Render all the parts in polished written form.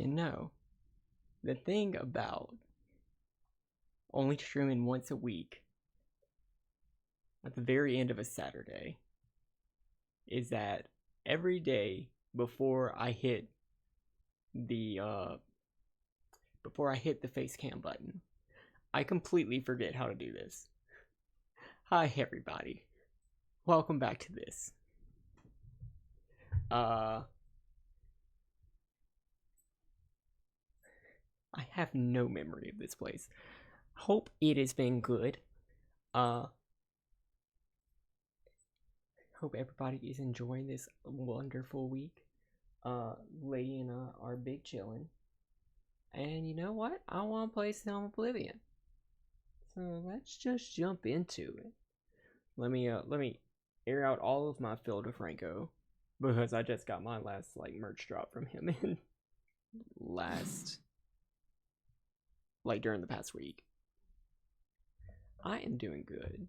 you know, the thing about only streaming once a week at the very end of a Saturday is that every day before I hit the face cam button, I completely forget how to do this. Hi everybody. Welcome back to this. I have no memory of this place. Hope it has been good. Hope everybody is enjoying this wonderful week. Lady and I are big chillin'. And you know what? I want to play some Oblivion. So let's just jump into it. Let me air out all of my Phil DeFranco, because I just got my last merch drop from him in during the past week. I am doing good.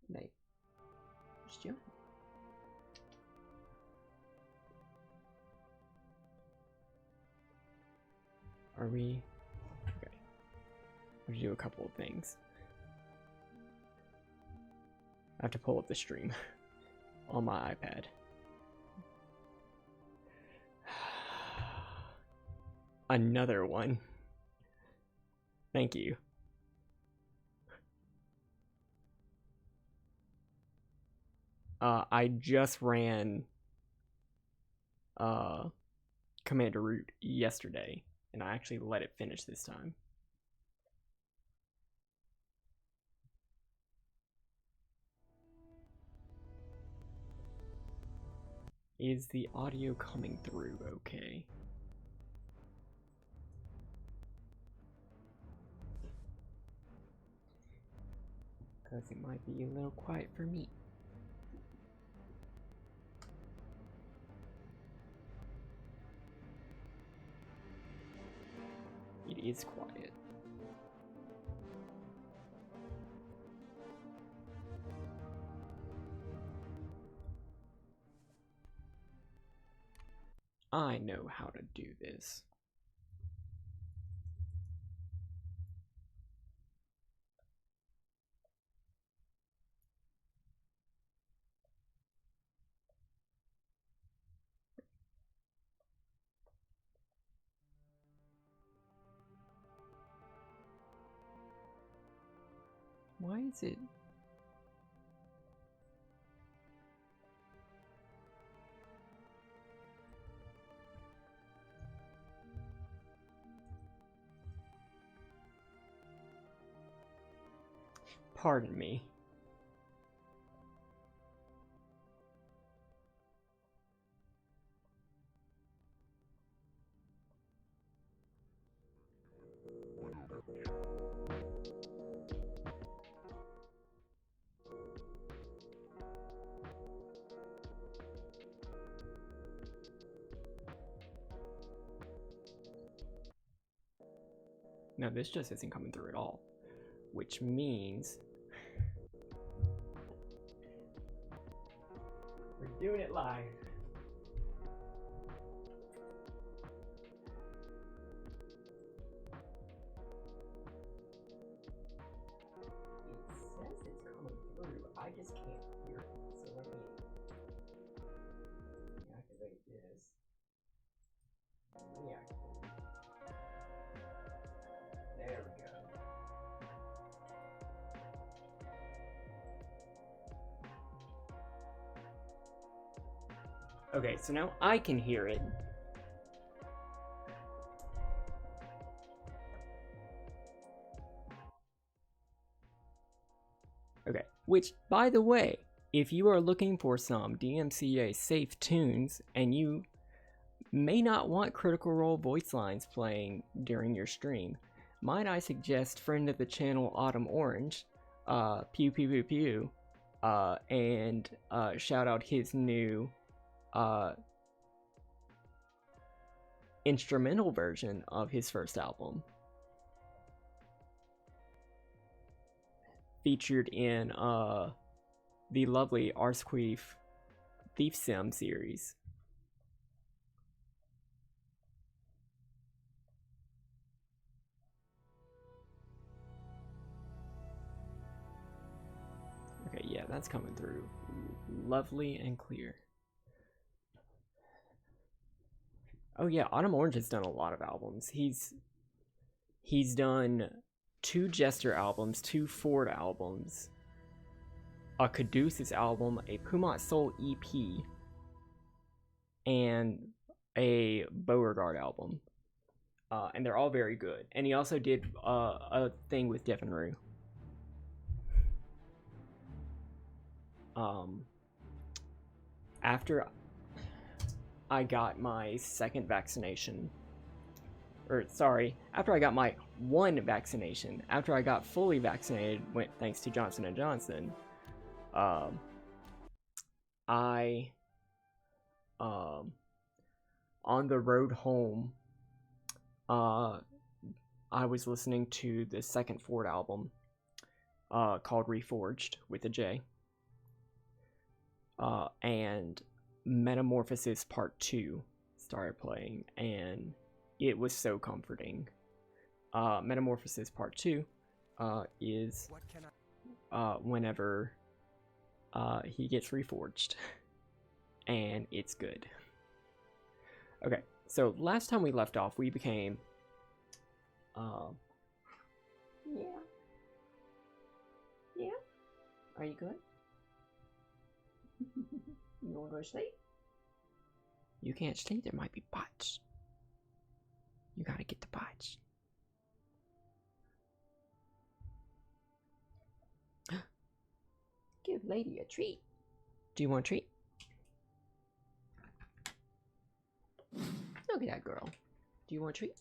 Mate, just chilling. Are we? Okay. I have to do a couple of things. I have to pull up the stream on my iPad. Another one. Thank you. I just ran Commander Root yesterday, and I actually let it finish this time. Is the audio coming through okay? Because it might be a little quiet for me. It is quiet. I know how to do this. Why is it? Pardon me. No, this just isn't coming through at all, which means we're doing it live. It says it's coming through, I just can't hear it, so let me activate this. Yeah. There we go. Okay, so now I can hear it. Okay, which, by the way, if you are looking for some DMCA safe tunes and you may not want Critical Role voice lines playing during your stream, might I suggest friend of the channel Autumn Orange, pew pew pew pew, and shout out his new instrumental version of his first album, featured in the lovely Arsqueef Thief Sim series. that's coming through lovely and clear. Oh yeah, Autumn Orange has done a lot of albums. He's done 2 Jester albums, 2 Ford albums, a Caduceus album, a Pumat Soul EP, and a Beauregard album. And they're all very good. And he also did a thing with Deaf and Rue. After I got my second vaccination, after I got my 1 vaccination, after I got fully vaccinated, thanks to Johnson & Johnson, I, on the road home, I was listening to the second Ford album, called Reforged, with a J, and Metamorphosis Part 2 started playing, and it was so comforting. Metamorphosis Part 2 is whenever he gets reforged, and it's good. Okay, so last time we left off, we became yeah, are you good? You wanna go to sleep? You can't sleep, there might be bots. You gotta get the bots. Give lady a treat. Do you want a treat? Look at that girl. Do you want a treat?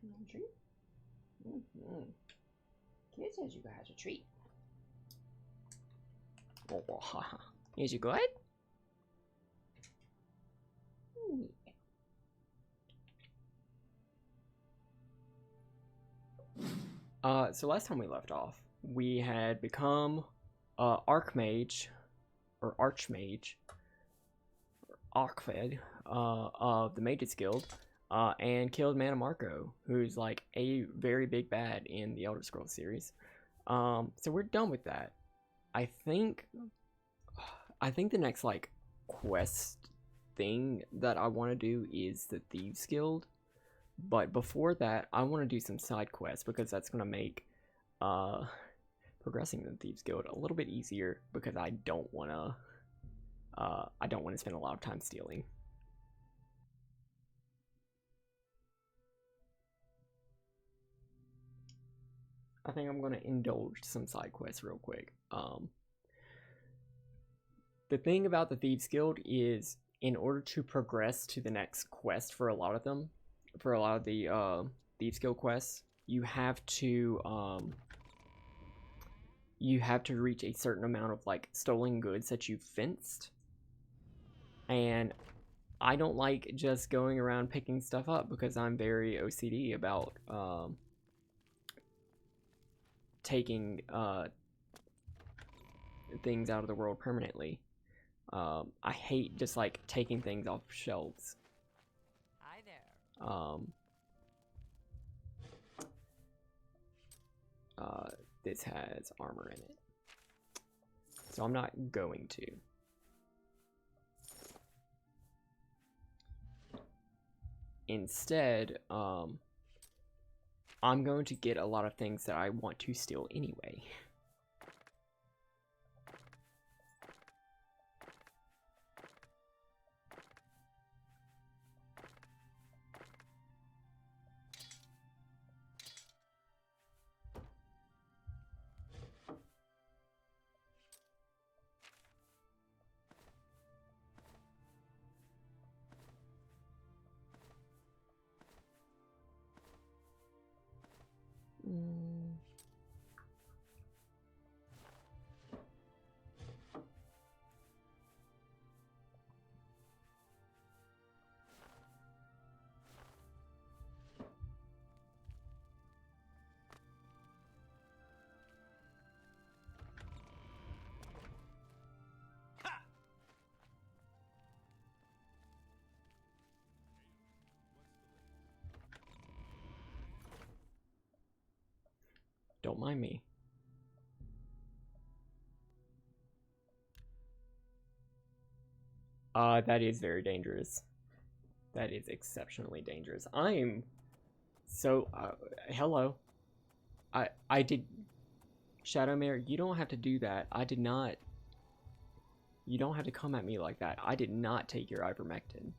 You want a treat? Kid says you guys a treat. Oh, is you good? So last time we left off, we had become Archmage, or Archmage, or Archfed, of the Mages Guild, and killed Mannimarco, who's like a very big bad in the Elder Scrolls series. So we're done with that. I think the next like quest thing that I want to do is the Thieves Guild. But before that, I want to do some side quests, because that's going to make progressing the Thieves Guild a little bit easier, because I don't want to spend a lot of time stealing. I think I'm going to indulge some side quests real quick. The thing about the Thieves Guild is, in order to progress to the next quest for a lot of them, for a lot of the Thieves Guild quests, you have to reach a certain amount of like stolen goods that you've fenced, and I don't like just going around picking stuff up, because I'm very OCD about taking things out of the world permanently. I hate just like taking things off shelves. Hi there. This has armor in it, so I'm not going to. Instead, I'm going to get a lot of things that I want to steal anyway. Don't mind me. That is very dangerous. That is exceptionally dangerous. I'm so hello. I did Shadowmare, you don't have to do that. I did not. You don't have to come at me like that. I did not take your ivermectin.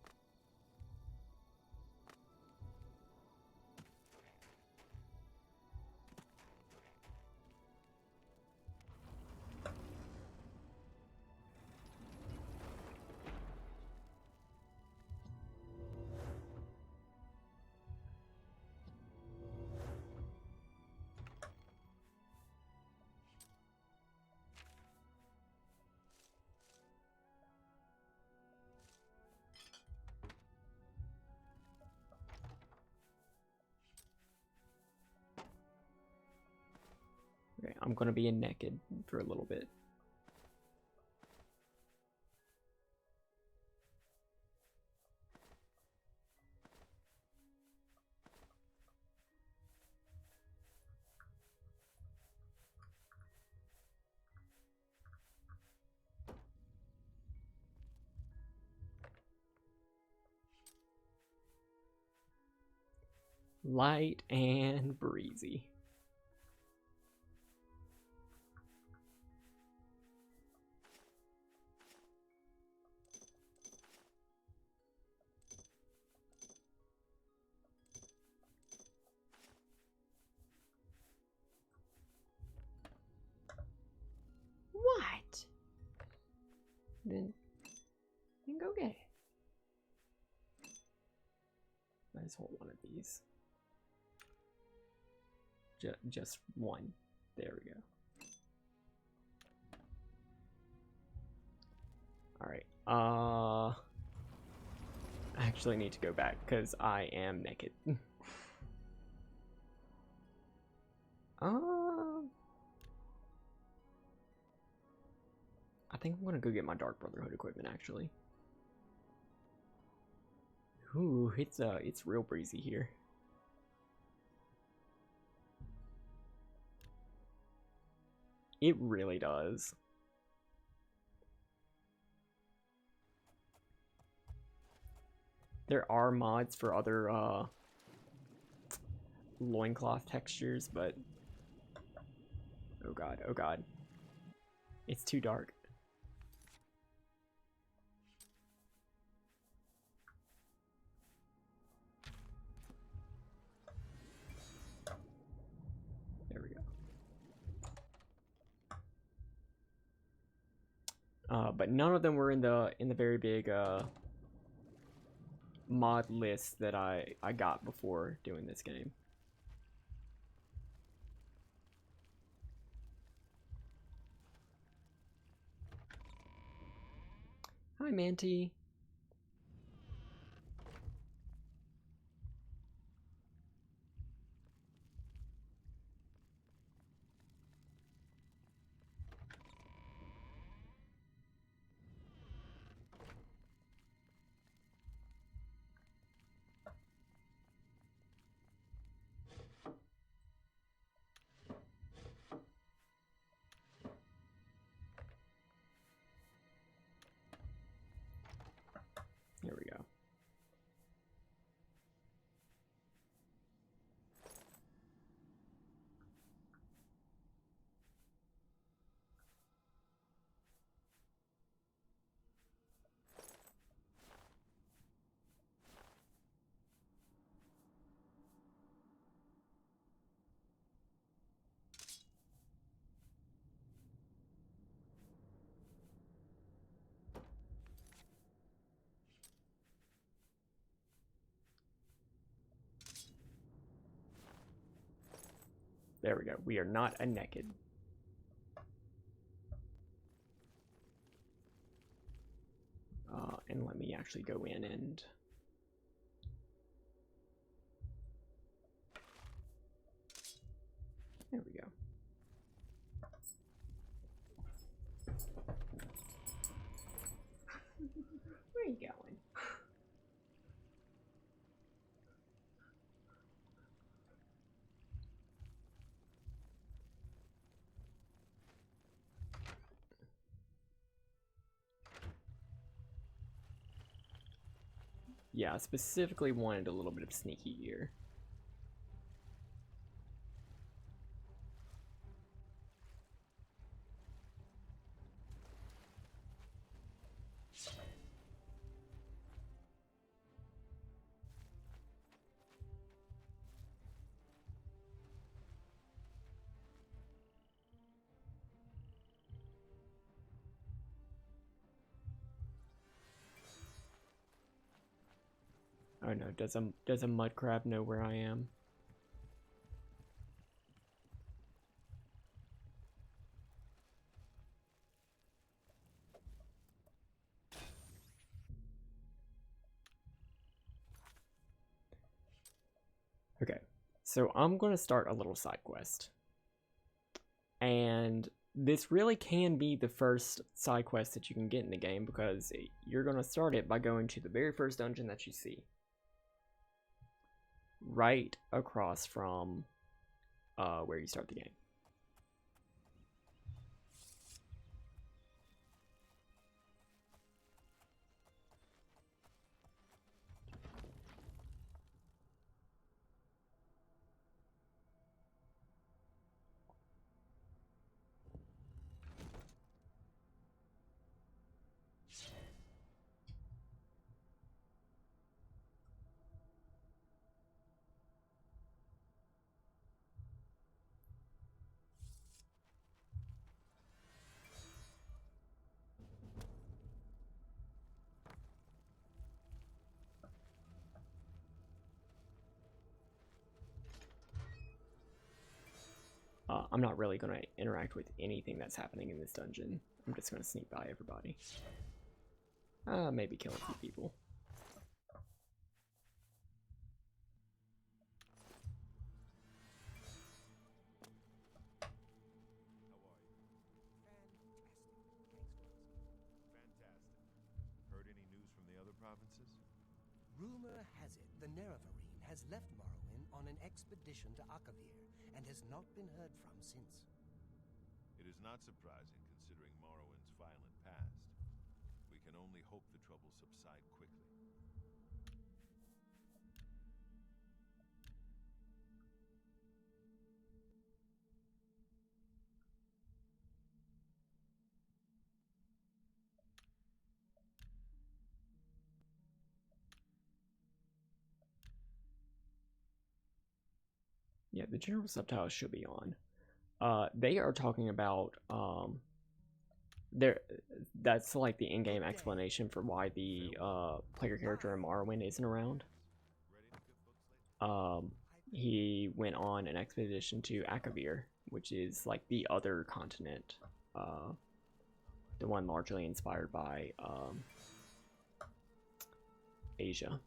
Okay, I'm gonna be in naked for a little bit. Light and breezy. What? Then go get it. I just hold one of these. Just one. There we go. Alright. I actually need to go back because I am naked. I think I'm gonna go get my Dark Brotherhood equipment actually. Ooh, it's real breezy here. It really does. There are mods for other loincloth textures, but oh god, oh god. It's too dark. There we go. But none of them were in the very big mod list that I got before doing this game. Hi, Manti. Here we go. There we go. We are not a naked. And let me actually go in and there we go. Where are you going? Yeah, I specifically wanted a little bit of sneaky gear. Oh no, does a mud crab know where I am? Okay, so I'm gonna start a little side quest. And this really can be the first side quest that you can get in the game because you're gonna start it by going to the very first dungeon that you see. Right across from where you start the game. I'm not really going to interact with anything that's happening in this dungeon. I'm just going to sneak by everybody. Maybe kill a few people. Heard any news from the other provinces? Rumor has it the Nerevarine has left Morrowind on an expedition to Akavir and has not been heard from since. It is not surprising considering Morrowind's violent past. We can only hope the troubles subside quickly. Yeah, the general subtitles should be on. They are talking about that's like the in-game explanation for why the player character in Morrowind isn't around. He went on an expedition to Akavir, which is like the other continent, the one largely inspired by Asia.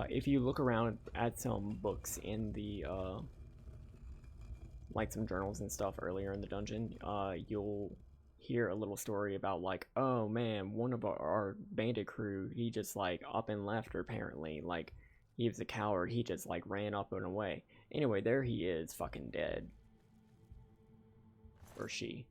If you look around at some books in the like some journals and stuff earlier in the dungeon, you'll hear a little story about like, oh man, one of our bandit crew, he just like up and left apparently, like he was a coward, he just like ran up and away. Anyway, there he is, fucking dead. Or she.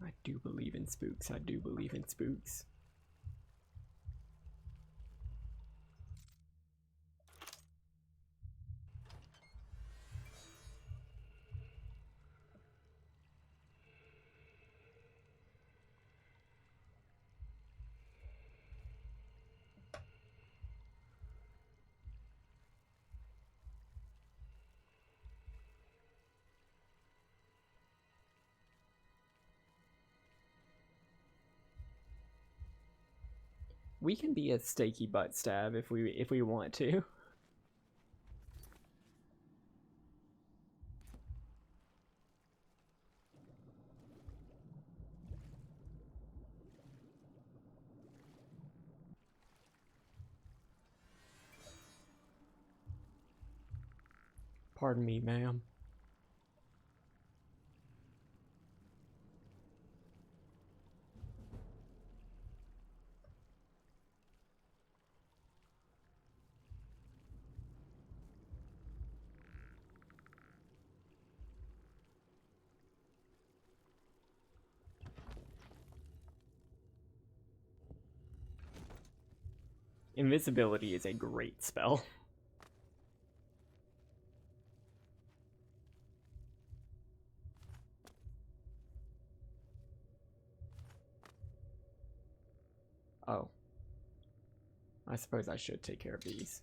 I do believe in spooks. I do believe in spooks. We can be a steaky butt stab if we want to. Pardon me, ma'am. Invisibility is a great spell. Oh. I suppose I should take care of these.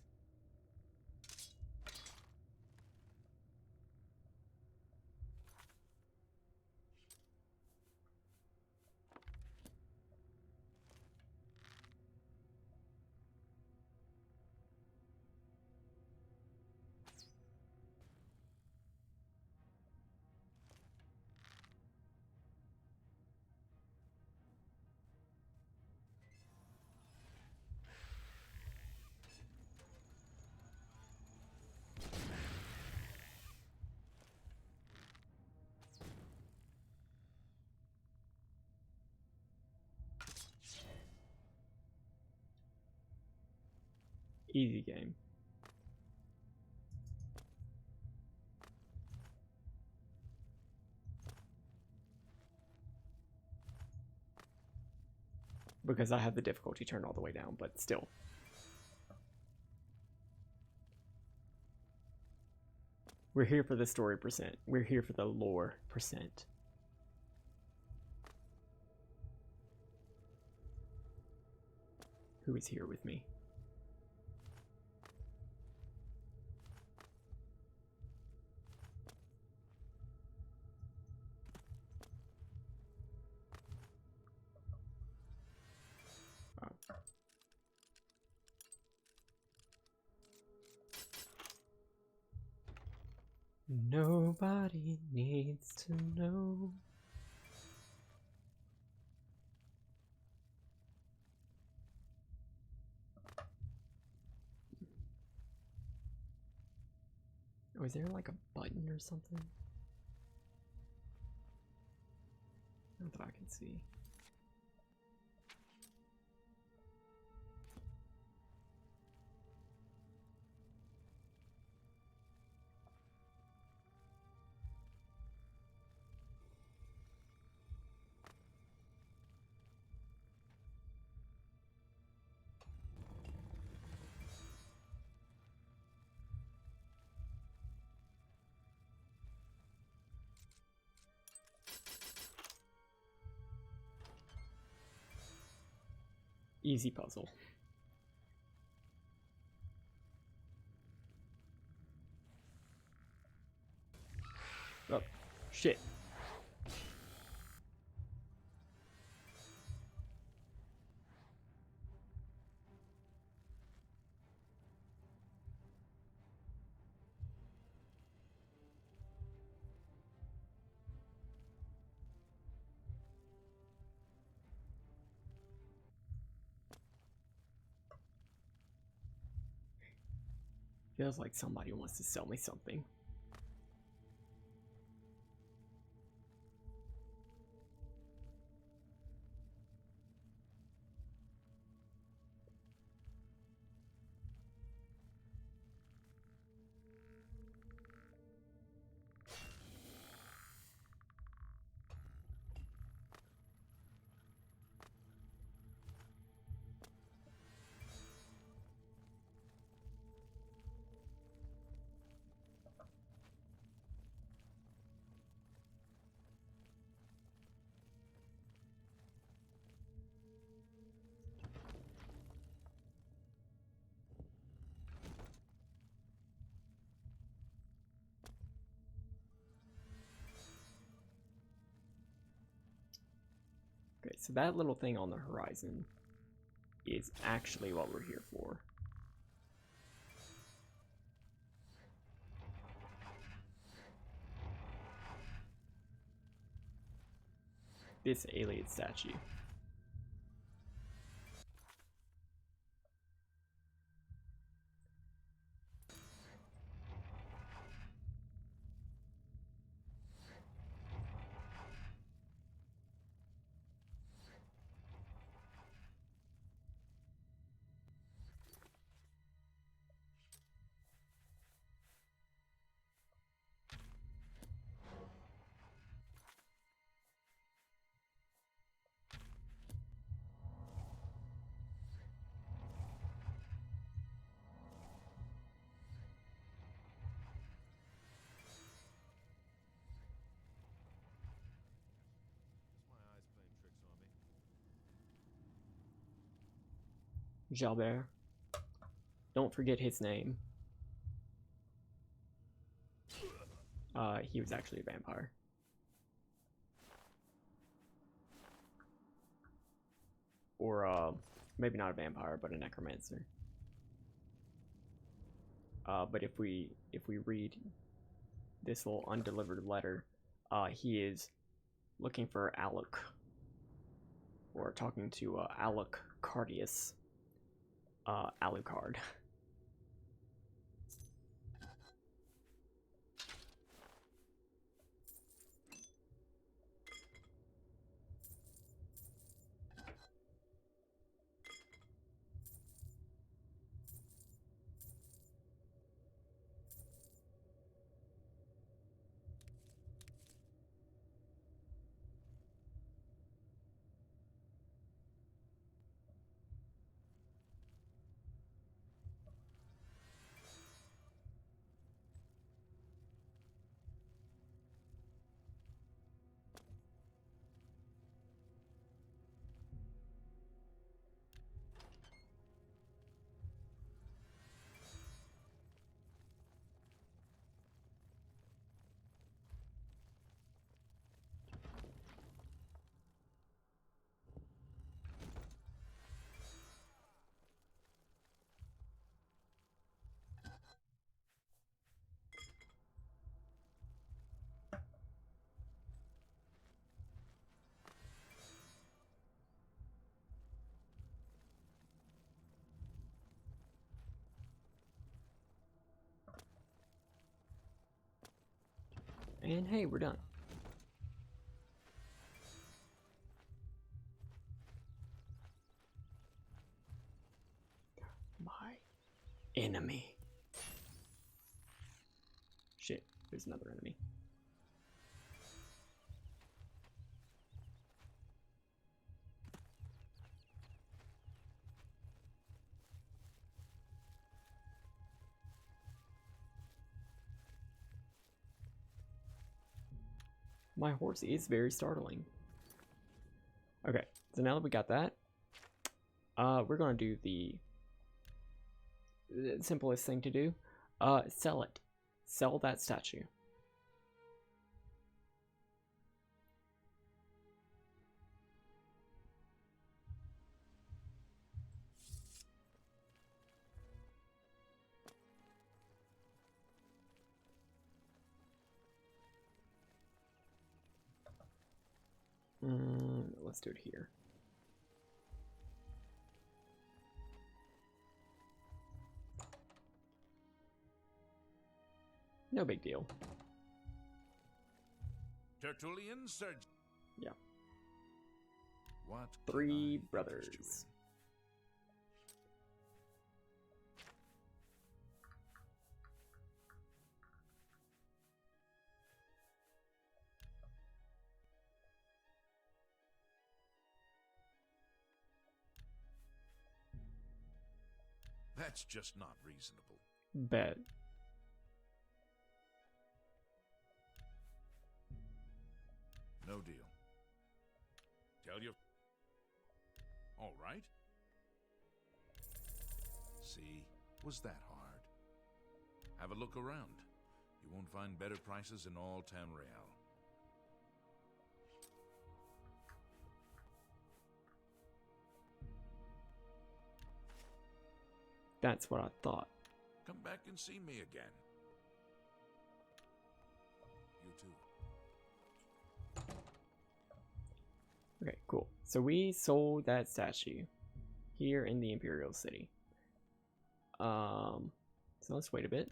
Easy game. Because I have the difficulty turned all the way down, but still. We're here for the story percent. We're here for the lore percent. Who is here with me? Nobody needs to know. Oh, is there like a button or something? Not that I can see. Easy puzzle. Oh, shit. Feels like somebody wants to sell me something. So that little thing on the horizon is actually what we're here for. This alien statue. Jalbert. Don't forget his name. He was actually a vampire. Or, maybe not a vampire, but a necromancer. But if we read this little undelivered letter, he is looking for Alec. Or talking to, Alec Cardius. Alucard. And hey, we're done. My enemy. Shit, there's another enemy. My horse is very startling. Okay, so now that we got that, we're gonna do the simplest thing to do. Sell it. Sell that statue. Let's do it here. No big deal. Tertullian Surge. Yeah. What? Three brothers. That's just not reasonable. Bet. No deal. Tell you. All right. See, was that hard? Have a look around. You won't find better prices in all Tamriel. That's what I thought. Come back and see me again. You too. Okay, cool. So we sold that statue here in the Imperial City. So let's wait a bit.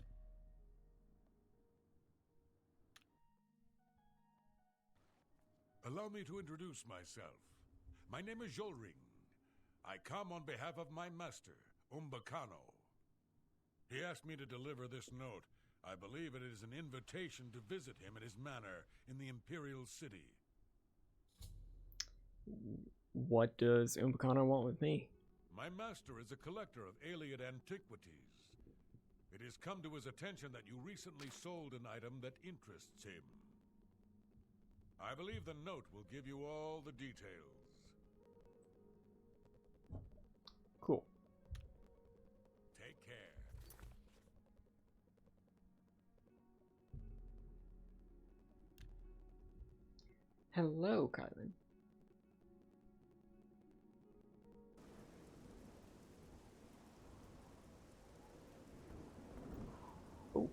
Allow me to introduce myself. My name is Jolring. I come on behalf of my master, Umbacano. He asked me to deliver this note. I believe it is an invitation to visit him at his manor in the Imperial City. What does Umbacano want with me? My master is a collector of Aliad antiquities. It has come to his attention that you recently sold an item that interests him. I believe the note will give you all the details. Cool. Take care. Hello, Kylan. Oh.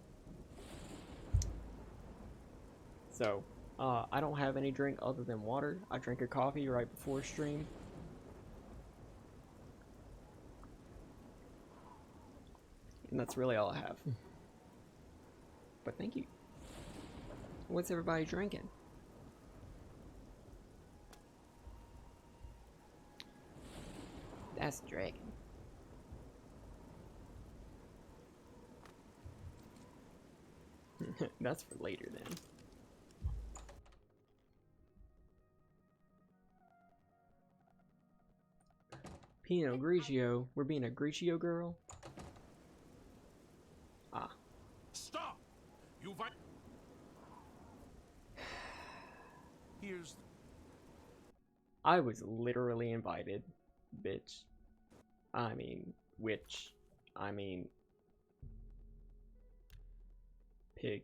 So, I don't have any drink other than water. I drank a coffee right before stream. And that's really all I have. But thank you. What's everybody drinking? That's dragon. That's for later then. Pinot Grigio. We're being a Grigio girl? Ah. Stop! You've... Here's... I was literally invited, bitch. I mean, witch. I mean... pig.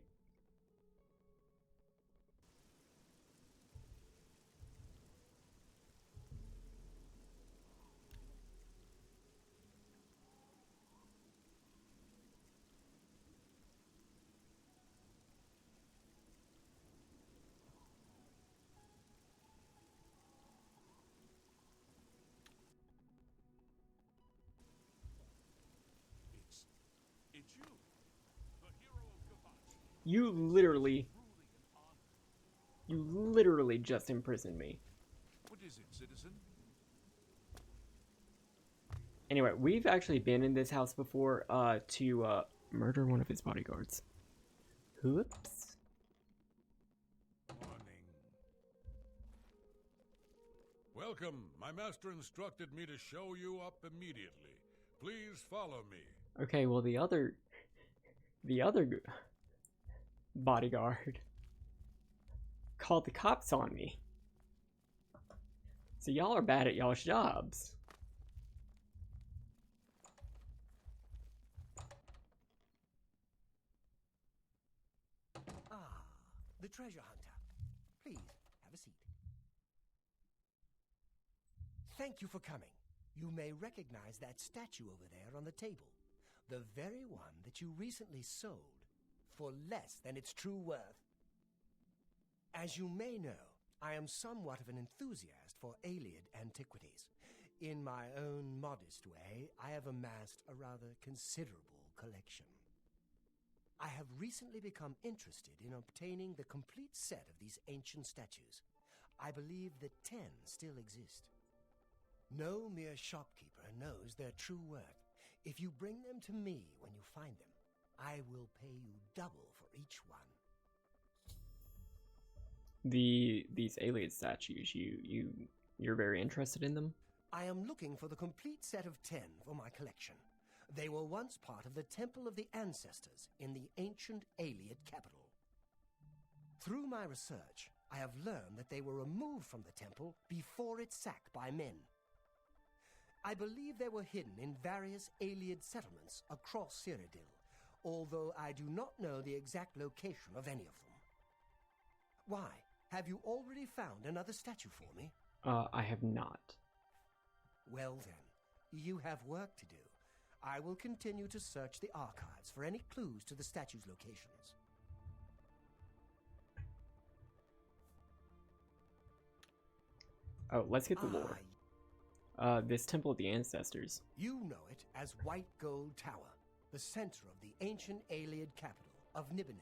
It's you, the hero of Gabachi. You literally just imprisoned me. What is it, citizen? Anyway, we've actually been in this house before, to, murder one of his bodyguards. Whoops. Warning. Welcome. My master instructed me to show you up immediately. Please follow me. Okay, well the other bodyguard called the cops on me. So y'all are bad at y'all's jobs. Ah, the treasure hunter. Please, have a seat. Thank you for coming. You may recognize that statue over there on the table. The very one that you recently sold for less than its true worth. As you may know, I am somewhat of an enthusiast for Aliad antiquities. In my own modest way, I have amassed a rather considerable collection. I have recently become interested in obtaining the complete set of these ancient statues. I believe that 10 still exist. No mere shopkeeper knows their true worth. If you bring them to me when you find them, I will pay you double for each one. These alien statues, you're very interested in them? I am looking for the complete set of 10 for my collection. They were once part of the Temple of the Ancestors in the ancient Aliad capital. Through my research, I have learned that they were removed from the temple before its sack by men. I believe they were hidden in various Aliad settlements across Cyrodiil, although I do not know the exact location of any of them. Why? Have you already found another statue for me? I have not. Well then, you have work to do. I will continue to search the archives for any clues to the statue's locations. Oh, let's get the lore. This Temple of the Ancestors. You know it as White Gold Tower, the center of the ancient Aeliad capital of Nibene.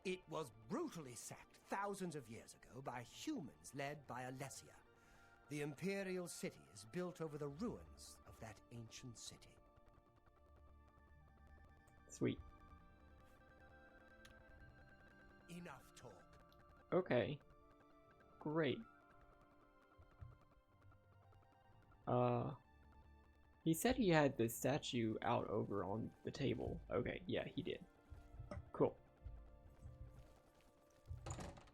It was brutally sacked thousands of years ago by humans led by Alessia. The imperial city is built over the ruins of that ancient city. Sweet. Enough talk. Okay. Great. He said he had this statue out over on the table. Okay, yeah, he did. Cool.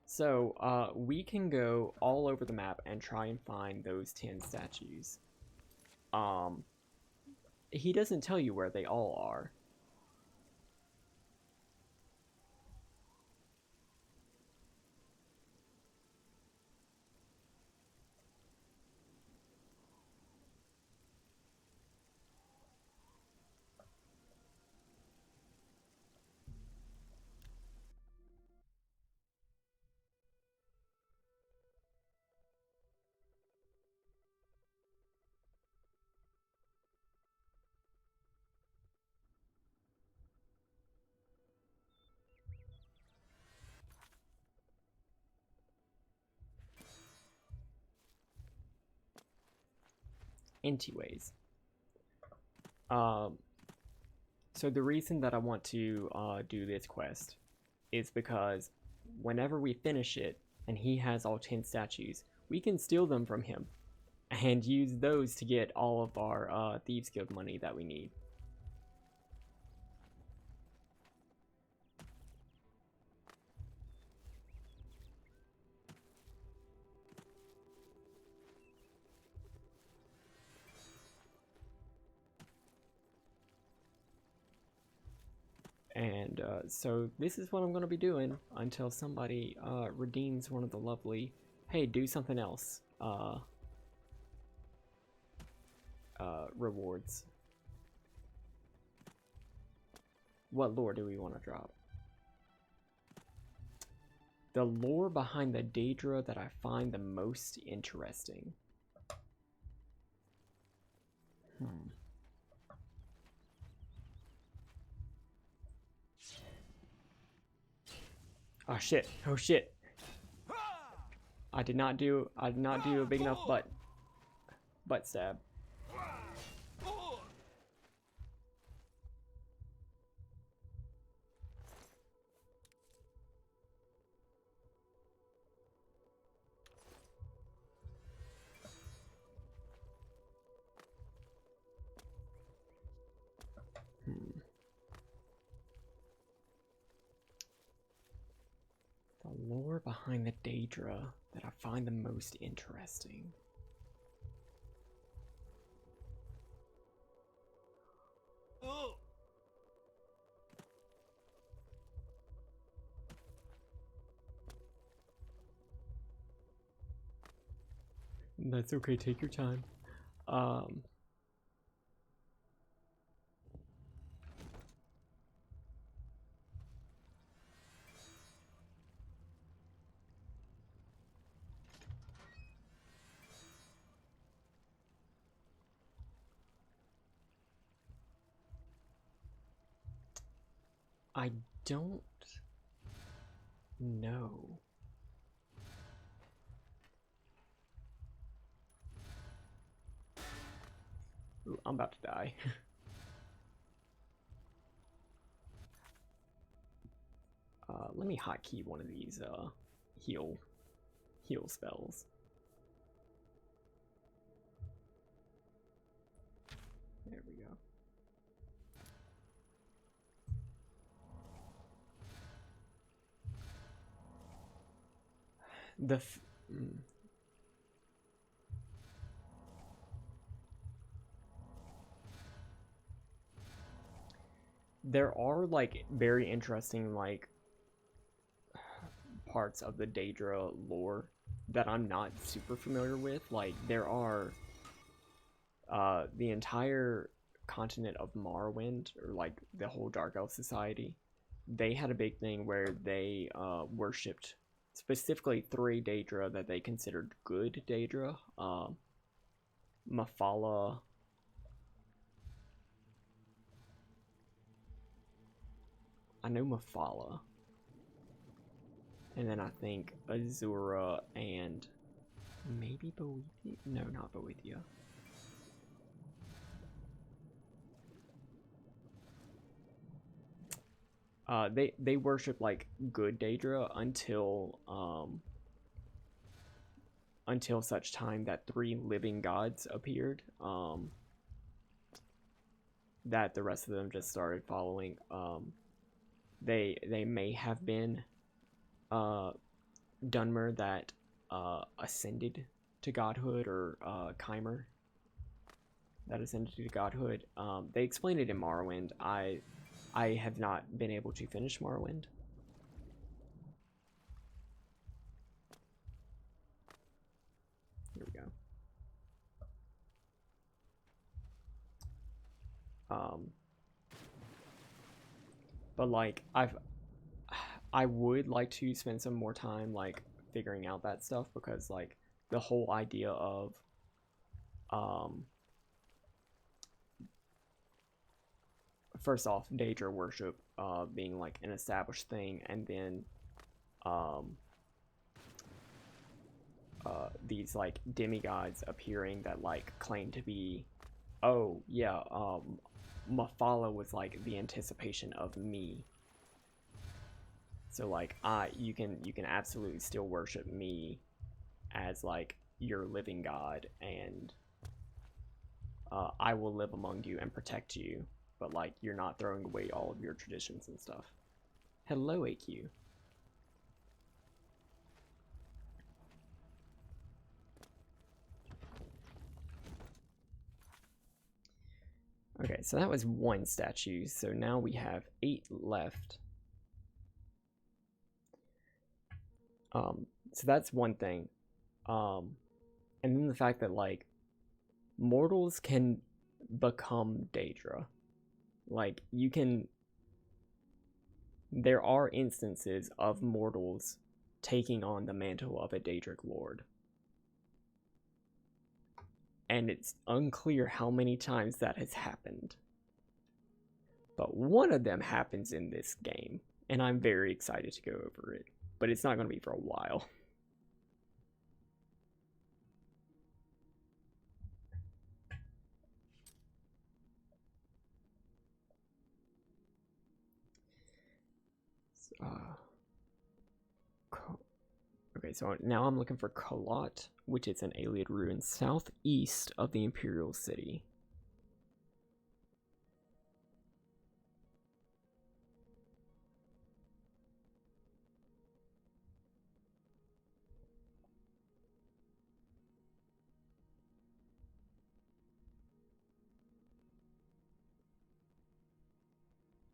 So, we can go all over the map and try and find those 10 statues. He doesn't tell you where they all are. Anyways, so the reason that I want to do this quest is because whenever we finish it and he has all 10 statues, we can steal them from him and use those to get all of our Thieves Guild money that we need. And so this is what I'm going to be doing until somebody redeems one of the lovely, hey, do something else rewards. What lore do we want to drop? The lore behind the Daedra that I find the most interesting. Oh shit! Oh shit! I did not do a big enough butt stab. The lore behind the Daedra that I find the most interesting. That's okay, take your time. I don't know. Ooh, I'm about to die. Let me hotkey one of these heal spells. There we go. There are like very interesting like parts of the Daedra lore that I'm not super familiar with. Like there are the entire continent of Morrowind, or like the whole Dark Elf Society, they had a big thing where they worshipped specifically 3 Daedra that they considered good Daedra. Mafala. I know Mafala. And then I think Azura and maybe Boethia? No, not Boethia. They worship like good Daedra until such time that 3 living gods appeared. That the rest of them just started following. They may have been Dunmer that ascended to godhood, or Keimer that ascended to godhood. They explain it in Morrowind. I have not been able to finish Morrowind. Here we go. But like I would like to spend some more time like figuring out that stuff, because like the whole idea of first off, Daedra worship being like an established thing, and then these like demigods appearing that like claim to be, oh yeah, Mafala was like the anticipation of me. So like you can absolutely still worship me as like your living god, and I will live among you and protect you, but like you're not throwing away all of your traditions and stuff. Hello, AQ. Okay, so that was 1 statue, so now we have 8 left. So that's one thing. And then the fact that like mortals can become Daedra. Like you can, there are instances of mortals taking on the mantle of a Daedric lord. And it's unclear how many times that has happened. But one of them happens in this game, and I'm very excited to go over it. But it's not going to be for a while. Okay, so now I'm looking for Kolot, which is an Ayleid ruin southeast of the Imperial City.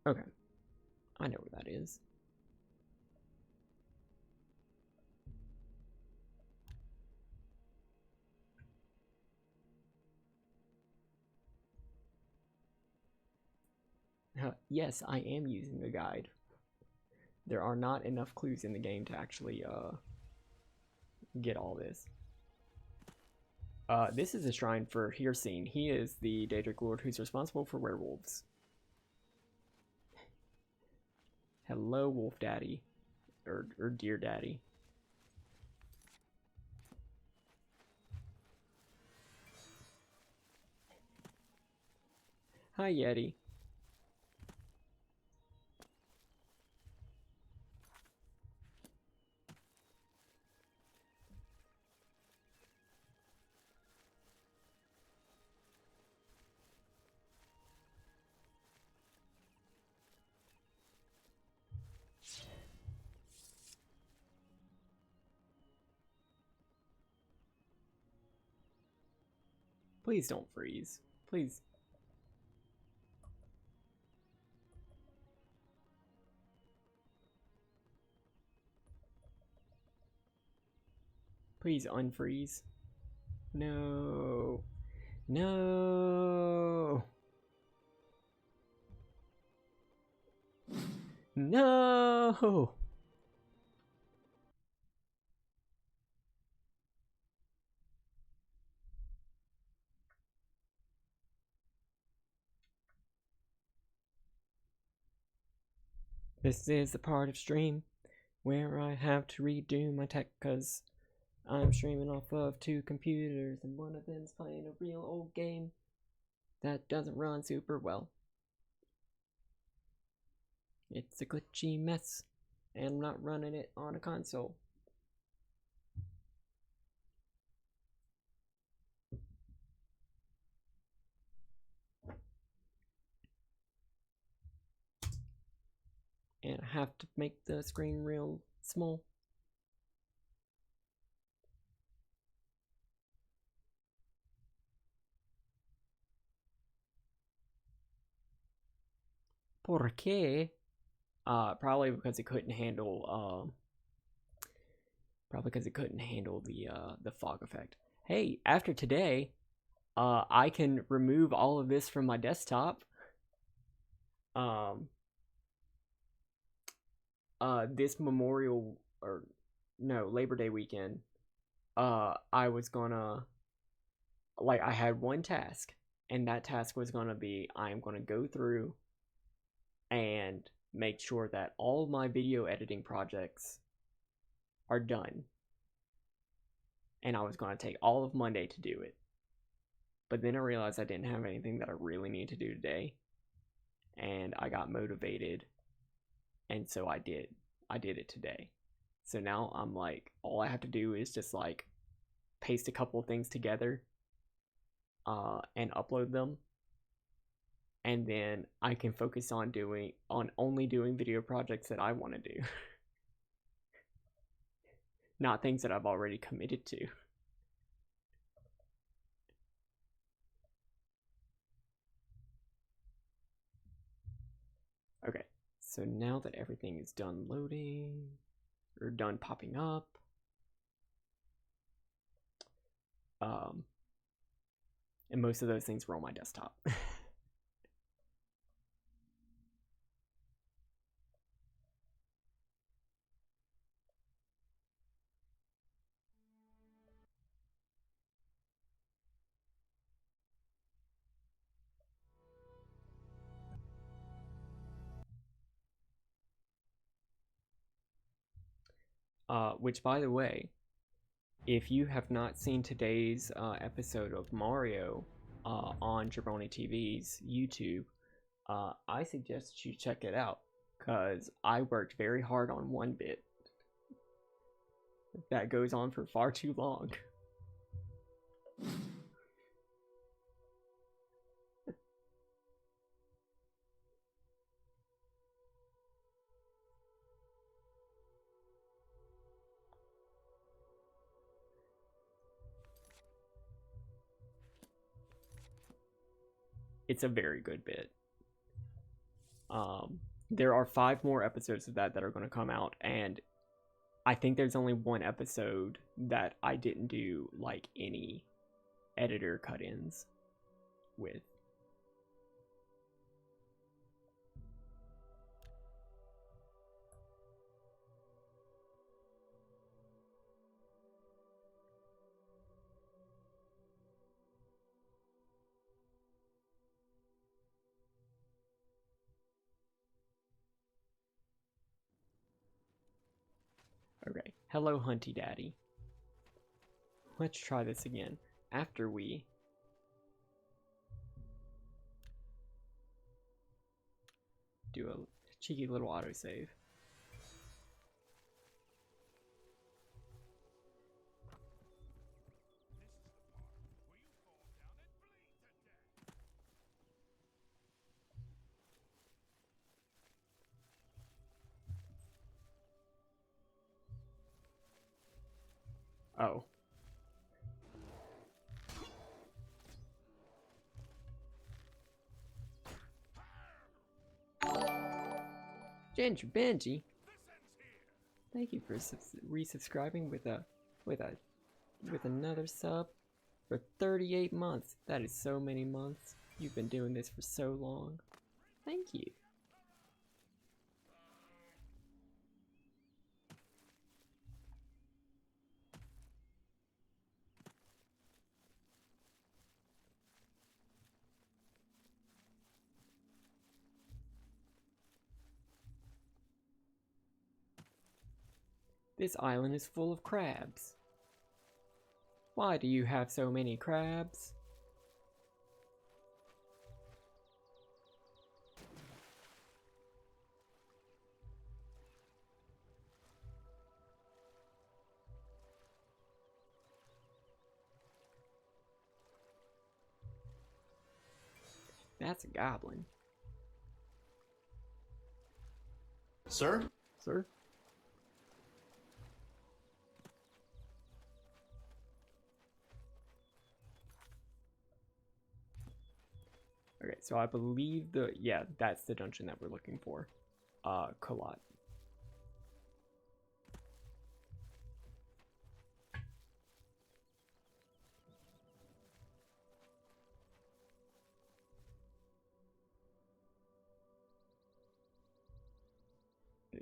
Okay, I know where that is. Yes, I am using the guide. There are not enough clues in the game to actually get all this. This is a shrine for Hirsine. He is the Daedric Lord who's responsible for werewolves. Hello, Wolf Daddy. Or Deer Daddy. Hi, Yeti. Please don't freeze. Please. Please unfreeze. No. No. No! This is the part of stream where I have to redo my tech because I'm streaming off of 2 computers and one of them's playing a real old game that doesn't run super well. It's a glitchy mess, and I'm not running it on a console. And I have to make the screen real small. ¿Por qué? Probably because it couldn't handle the fog effect. Hey, after today, I can remove all of this from my desktop. This Labor Day weekend, I was gonna, I had one task, and that task was gonna be, I'm gonna go through and make sure that all my video editing projects are done. And I was gonna take all of Monday to do it. But then I realized I didn't have anything that I really needed to do today. And I got motivated. And so I did it today. So now I'm like, all I have to do is just like paste a couple of things together and upload them. And then I can focus on only doing video projects that I want to do. Not things that I've already committed to. Okay, so now that everything is done loading, or done popping up, and most of those things were on my desktop. Which, by the way, if you have not seen today's episode of Mario on Jabroni TV's YouTube, I suggest you check it out, because I worked very hard on one bit that goes on for far too long. It's a very good bit. There are 5 more episodes of that are going to come out, and I think there's only one episode that I didn't do like any editor cut-ins with. Okay, hello Hunty Daddy. Let's try this again after we do a cheeky little autosave. Oh. Ginger Benji, thank you for resubscribing with another sub for 38 months. That is so many months. You've been doing this for so long. Thank you. This island is full of crabs. Why do you have so many crabs? That's a goblin. Sir? Sir? Okay, so I believe yeah, that's the dungeon that we're looking for. Colot.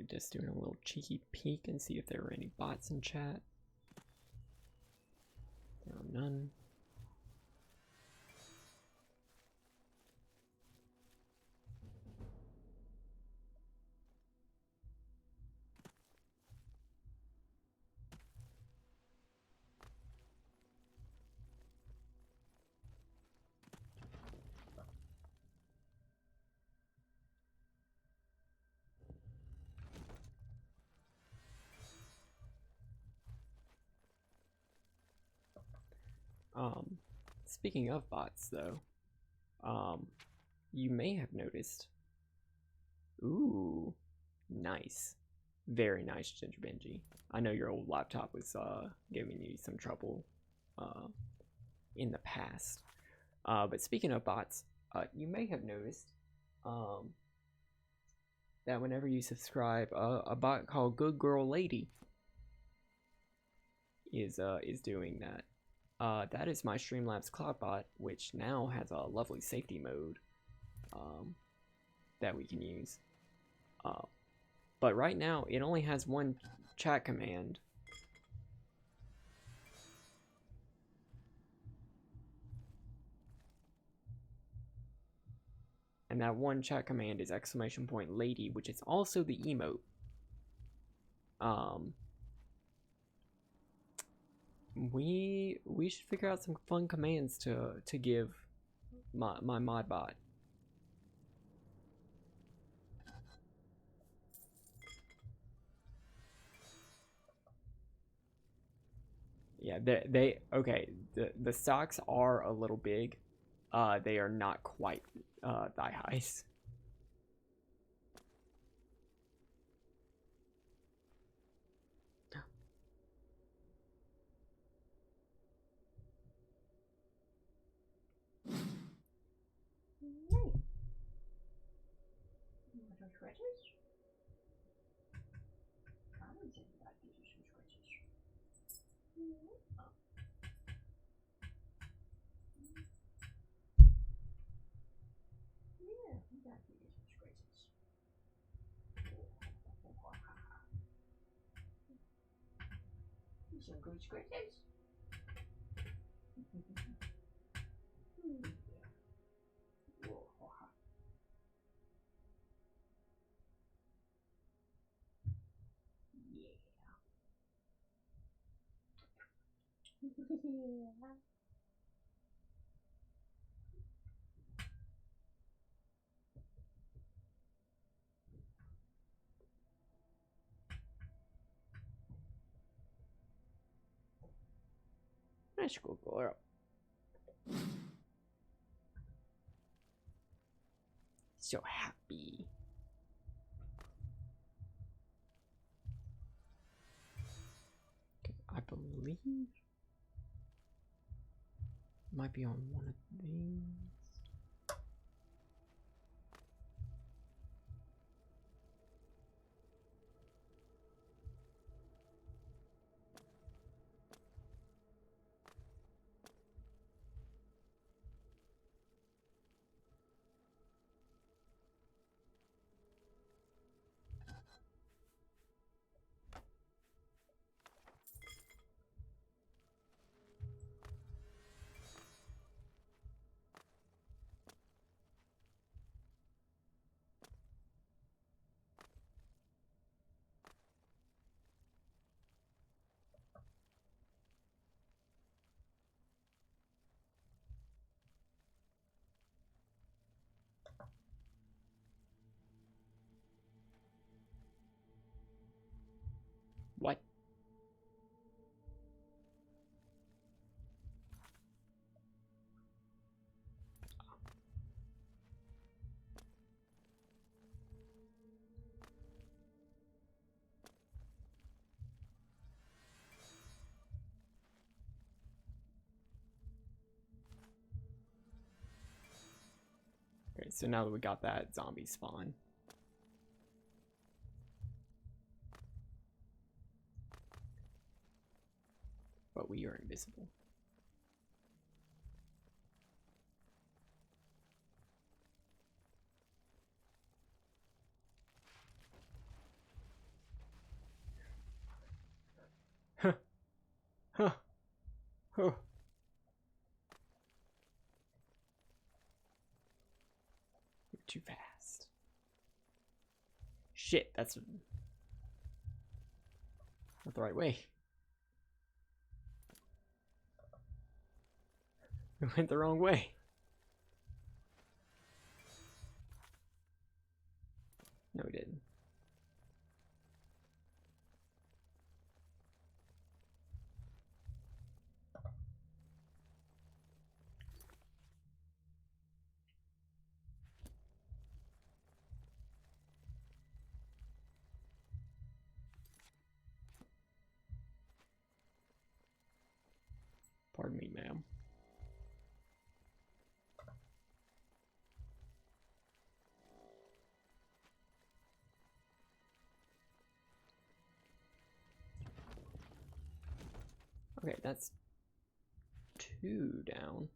Just doing a little cheeky peek and see if there were any bots in chat. There are none. Speaking of bots, though, you may have noticed. Ooh, nice, very nice, Ginger Benji. I know your old laptop was giving you some trouble in the past. But speaking of bots, you may have noticed that whenever you subscribe, a bot called Good Girl Lady is doing that. That is my Streamlabs Cloudbot, which now has a lovely safety mode that we can use. But right now, it only has one chat command. And that one chat command is !lady, which is also the emote. We should figure out some fun commands to give my mod bot. Yeah, they okay. The socks are a little big. They are not quite thigh highs. Some good scratches. Yeah. Let's go, girl. So happy. I believe might be on one of these. so now that we got that zombie spawn. But we are invisible. Huh. Huh. Huh. You're too fast. Shit, that's not the right way. We went the wrong way. No, we didn't. Pardon me, ma'am. Okay, that's 2 down.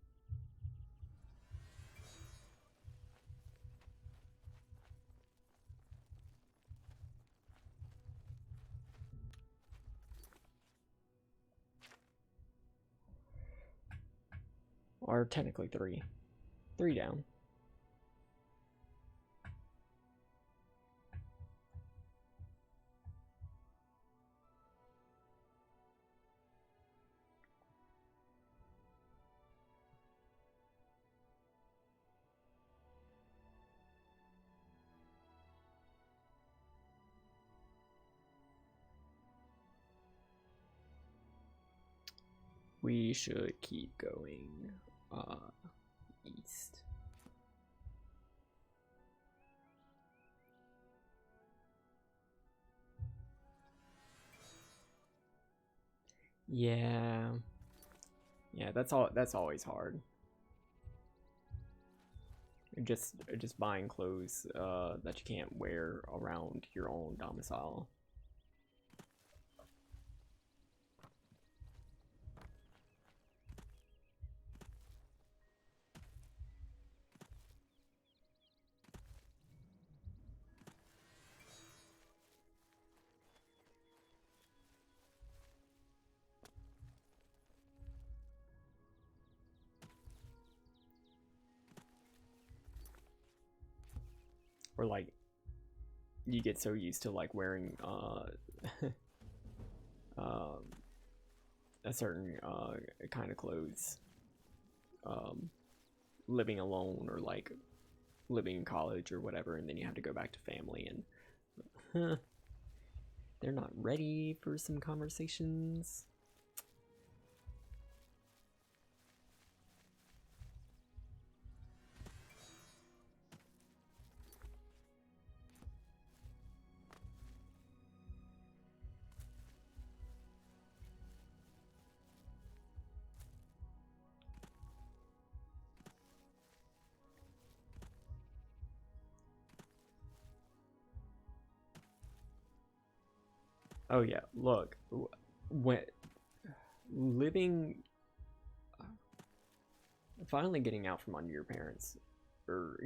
Or technically 3. 3 down. We should keep going east. Yeah. Yeah, that's always hard. Just buying clothes that you can't wear around your own domicile. Or like you get so used to like wearing a certain kind of clothes, living alone or like living in college or whatever, and then you have to go back to family and they're not ready for some conversations. Oh yeah, look, when living, finally getting out from under your parents, or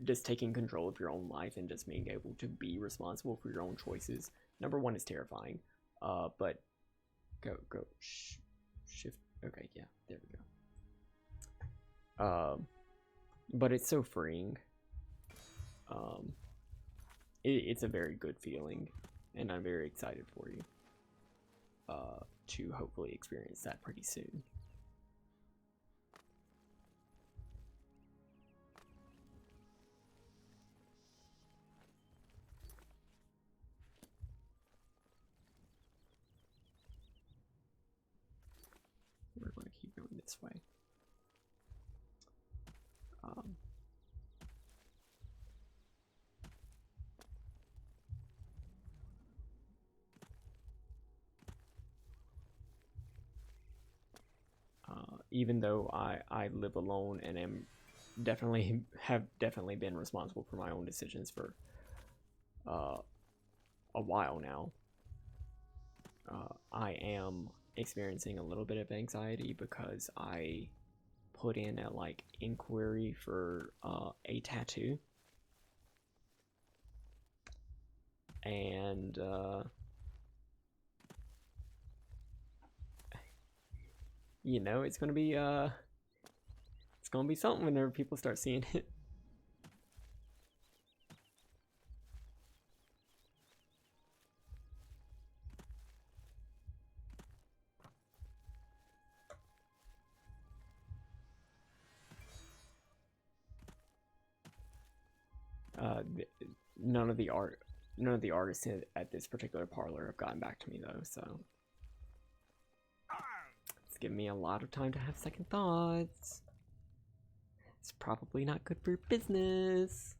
just taking control of your own life and just being able to be responsible for your own choices. Number one is terrifying, but go shift. Okay, yeah, there we go. But it's so freeing. It's a very good feeling, and I'm very excited for you to hopefully experience that pretty soon. We're going to keep going this way. Even though I live alone and am definitely been responsible for my own decisions for a while now. I am experiencing a little bit of anxiety because I put in a like inquiry for a tattoo, and you know, it's gonna be something whenever people start seeing it. None of the artists at this particular parlor have gotten back to me though, so it's given me a lot of time to have second thoughts. It's probably not good for business.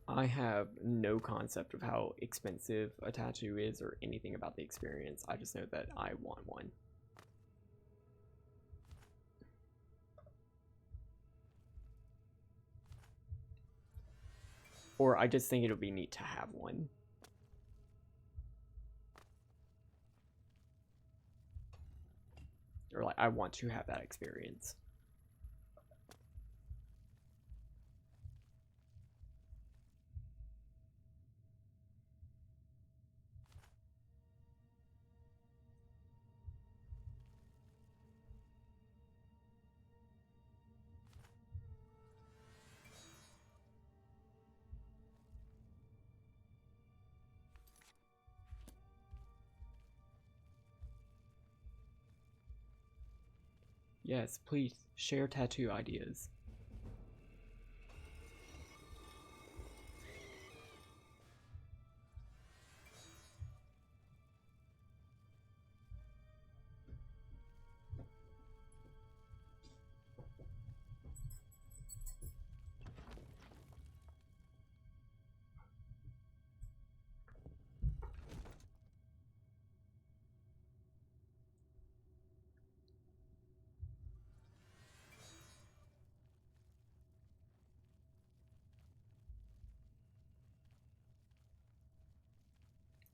I have no concept of how expensive a tattoo is or anything about the experience. I just know that I want one. Or I just think it'll be neat to have one. Or like, I want to have that experience. Yes, please share tattoo ideas.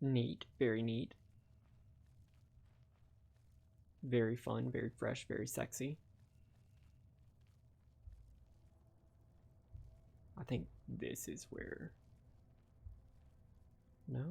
Neat, very neat. Very fun, very fresh, very sexy. I think this is where... No?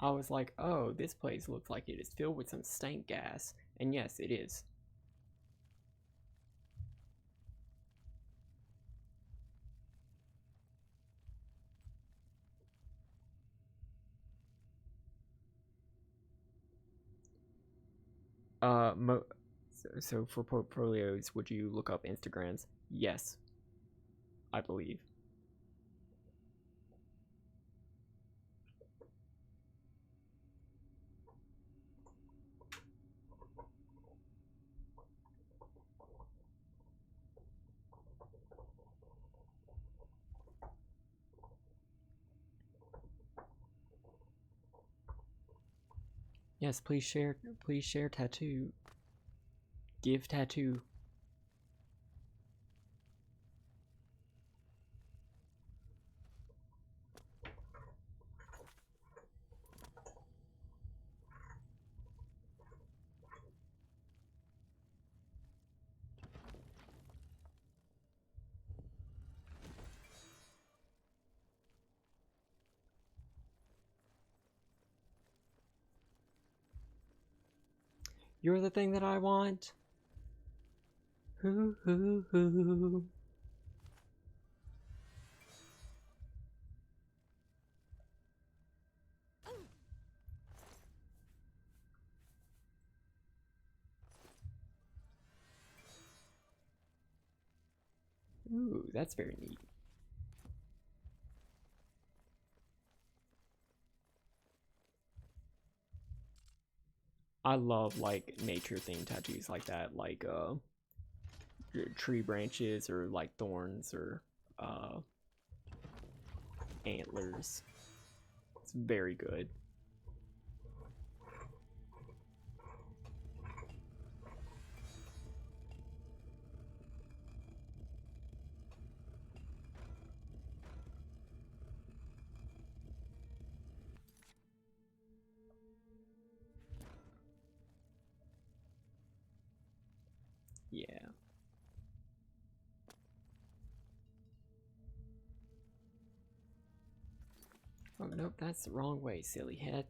I was like, oh, this place looks like it is filled with some stank gas. And yes, it is. Uh, mo so for portfolios, would you look up Instagrams? Yes, I believe. Yes, please share tattoo. Give tattoo. You're the thing that I want. Hoo hoo hoo. Ooh, that's very neat. I love like nature themed tattoos like that, like tree branches or like thorns or antlers. It's very good. Yeah. Oh, nope, that's the wrong way, silly head.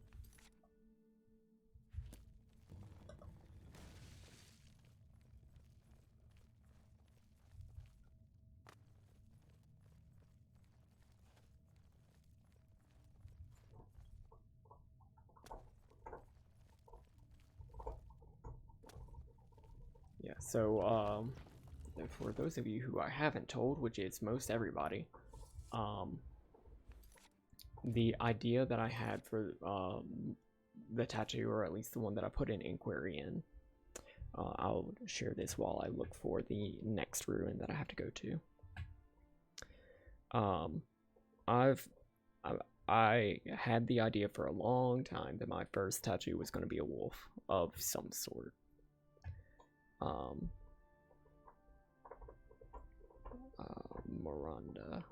Yeah, so, for those of you who I haven't told, which is most everybody, the idea that I had for the tattoo, or at least the one that I put an inquiry in, I'll share this while I look for the next ruin that I have to go to. I had the idea for a long time that my first tattoo was going to be a wolf of some sort. Miranda.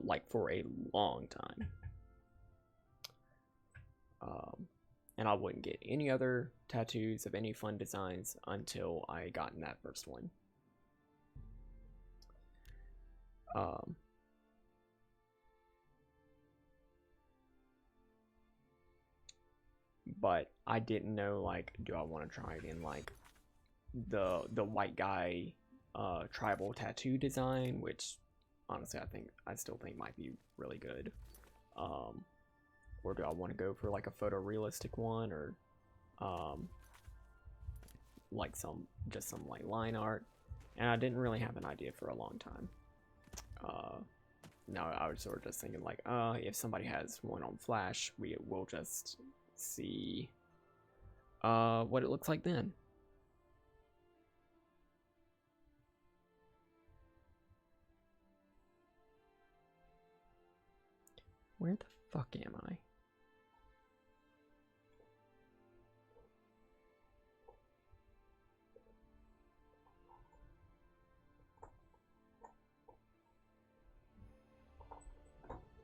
Like for a long time. And I wouldn't get any other tattoos of any fun designs until I gotten that first one. But I didn't know, like, do I want to try it in like the white guy tribal tattoo design, which honestly I still think might be really good. Or do I want to go for like a photorealistic one, or like some like line art? And I didn't really have an idea for a long time. Now I was sort of just thinking like, if somebody has one on Flash, we will just see what it looks like then. Where the fuck am I?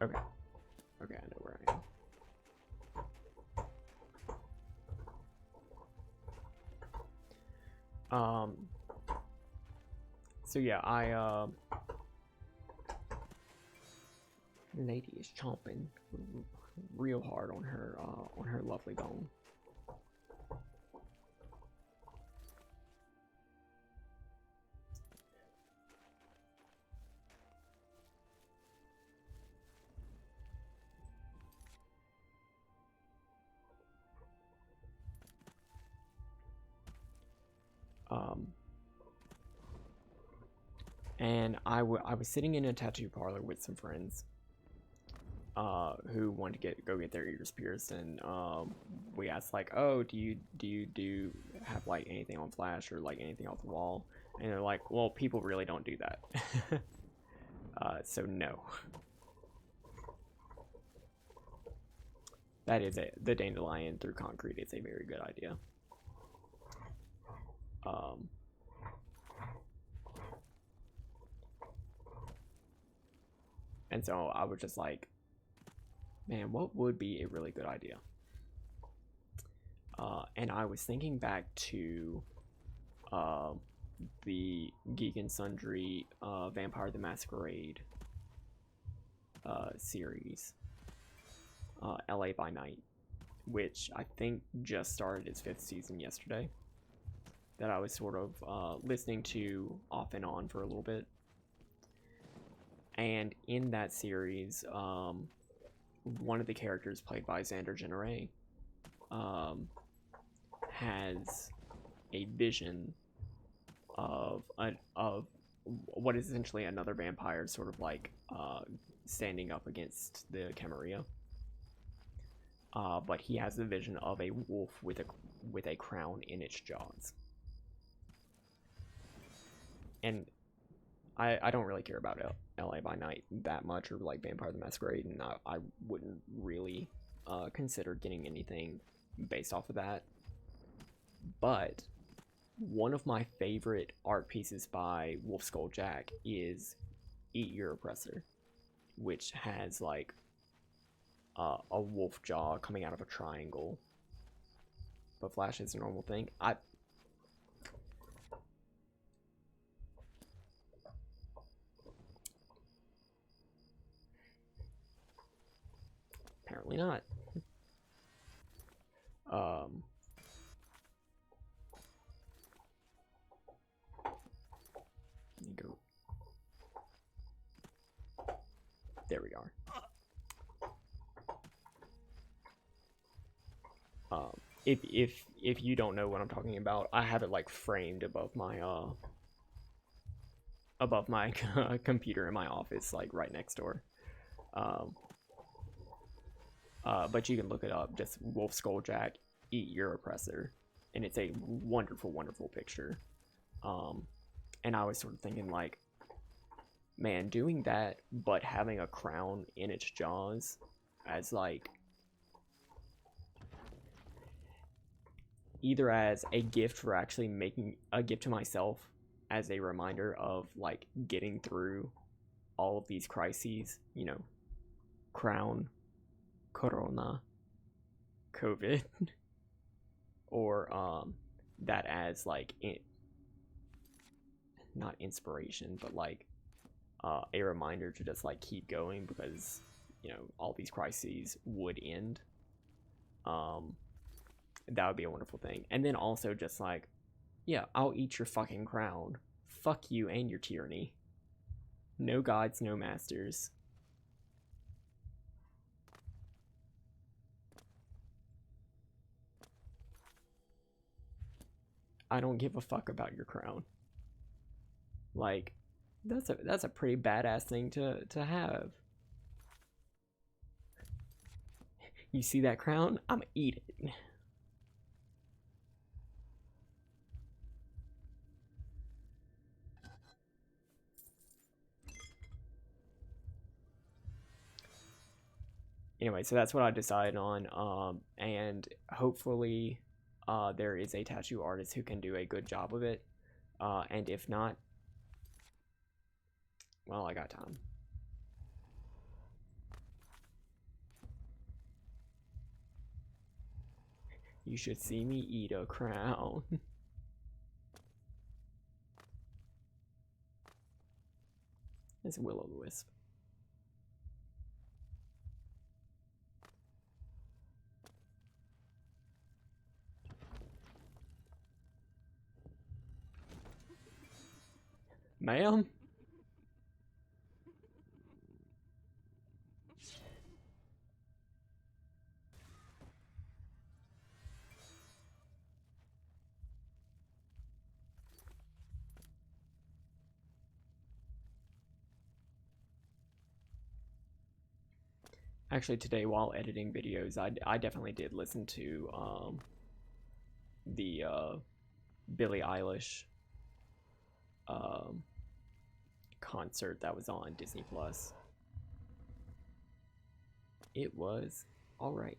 Okay. Okay, I know where I am. So yeah, lady is chomping real hard on her lovely bone. And I was sitting in a tattoo parlor with some friends who wanted to go get their ears pierced, and we asked like, oh, do you have like anything on Flash or like anything off the wall? And they're like, well, people really don't do that. So no. That is it. The dandelion through concrete is a very good idea. And so I was just like, man, what would be a really good idea? And I was thinking back to the Geek and Sundry Vampire the Masquerade series, LA by Night, which I think just started its 5th season yesterday, that I was sort of listening to off and on for a little bit. And in that series, one of the characters played by Xander Jenere has a vision of what is essentially another vampire, sort of like standing up against the Camarilla. But he has the vision of a wolf with a crown in its jaws. And I don't really care about LA by Night that much, or like Vampire the Masquerade, and I wouldn't really consider getting anything based off of that. But one of my favorite art pieces by Wolf Skull Jack is Eat Your Oppressor, which has like a wolf jaw coming out of a triangle. But Flash is a normal thing. Apparently not. Go. There we are. If you don't know what I'm talking about, I have it like framed above my computer in my office, like right next door. But you can look it up, just Wolf Skull Jack, Eat Your Oppressor, and it's a wonderful, wonderful picture. And I was sort of thinking, like, man, doing that, but having a crown in its jaws as, like, either as a gift for actually making a gift to myself, as a reminder of, like, getting through all of these crises, you know, crown, corona, COVID, or, that as, like, not inspiration, but like a reminder to just like keep going, because you know all these crises would end. That would be a wonderful thing. And then also just like, yeah, I'll eat your fucking crown, fuck you and your tyranny, no gods, no masters. I don't give a fuck about your crown. Like, that's a pretty badass thing to have. You see that crown? I'ma eat it. Anyway, so that's what I decided on, and hopefully there is a tattoo artist who can do a good job of it, and if not, well, I got time. You should see me eat a crown. It's Will-O-the-Wisp. Ma'am? Actually, today while editing videos, I definitely did listen to the Billie Eilish concert that was on Disney Plus. It was all right.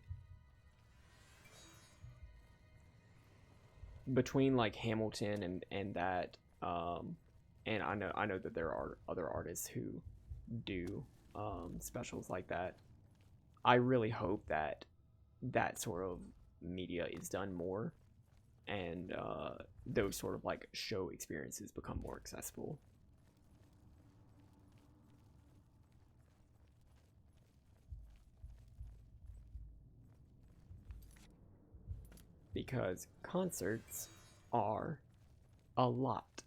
Between like Hamilton and that, and I know that there are other artists who do specials like that. I really hope that that sort of media is done more, and those sort of like show experiences become more accessible. Because concerts are a lot.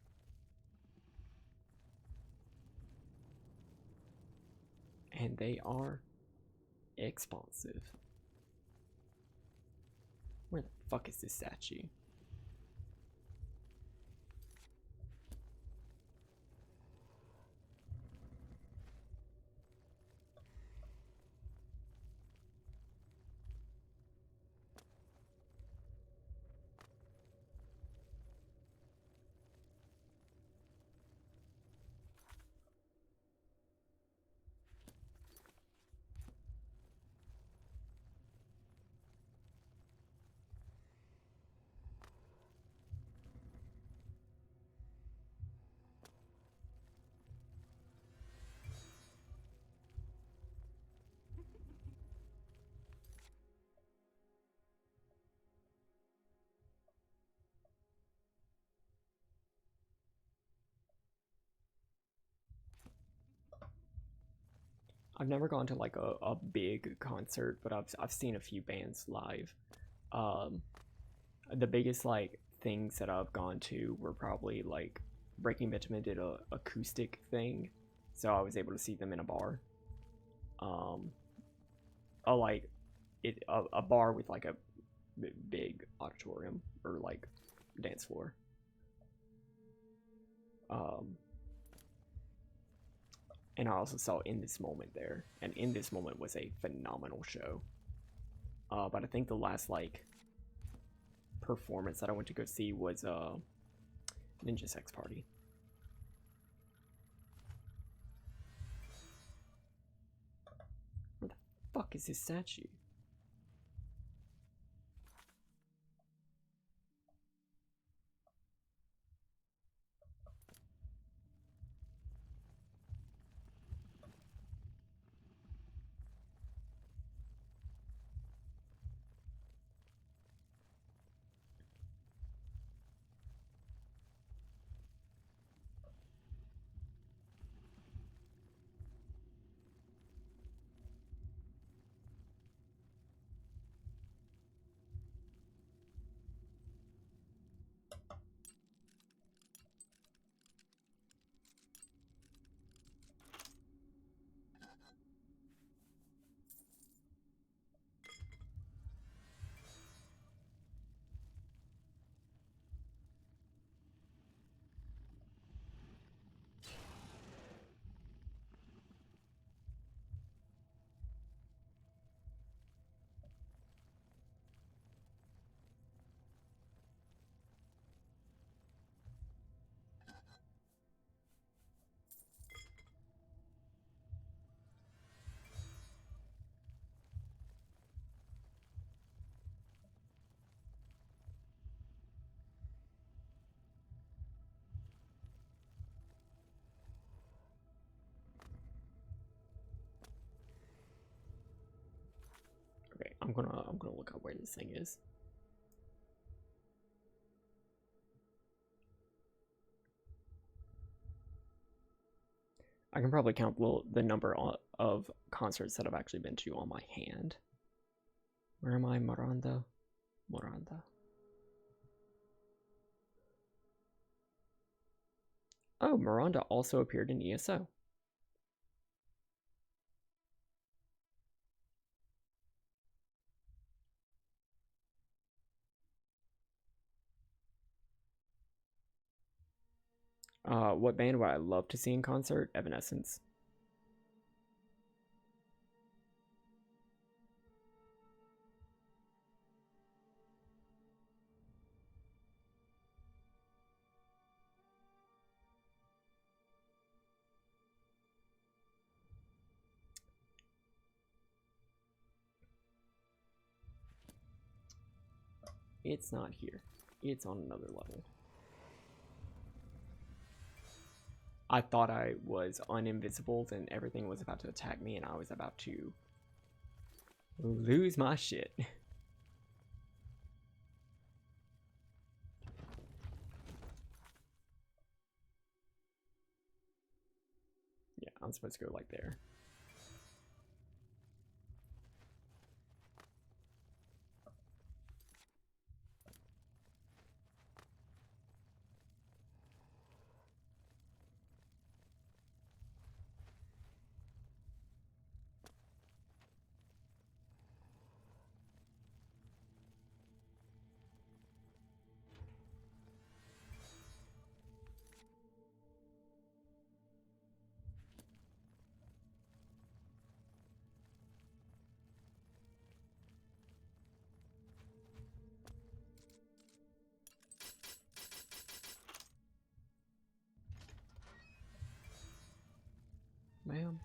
And they are expensive. Where the fuck is this statue? I've never gone to like a big concert, but I've seen a few bands live. Um, the biggest like things that I've gone to were probably like Breaking Benjamin did a acoustic thing, so I was able to see them in a bar. Um, a like a bar with like a big auditorium or like dance floor. Um, and I also saw In This Moment there, and In This Moment was a phenomenal show. But I think the last like performance that I went to go see was Ninja Sex Party. Where the fuck is this statue? Okay, I'm gonna look up where this thing is. I can probably count the number of concerts that I've actually been to on my hand. Where am I? Miranda? Miranda. Oh, Miranda also appeared in ESO. What band would I love to see in concert? Evanescence. It's not here. It's on another level. I thought I was uninvisible and everything was about to attack me and I was about to lose my shit. Yeah, I'm supposed to go like there. Ma'am.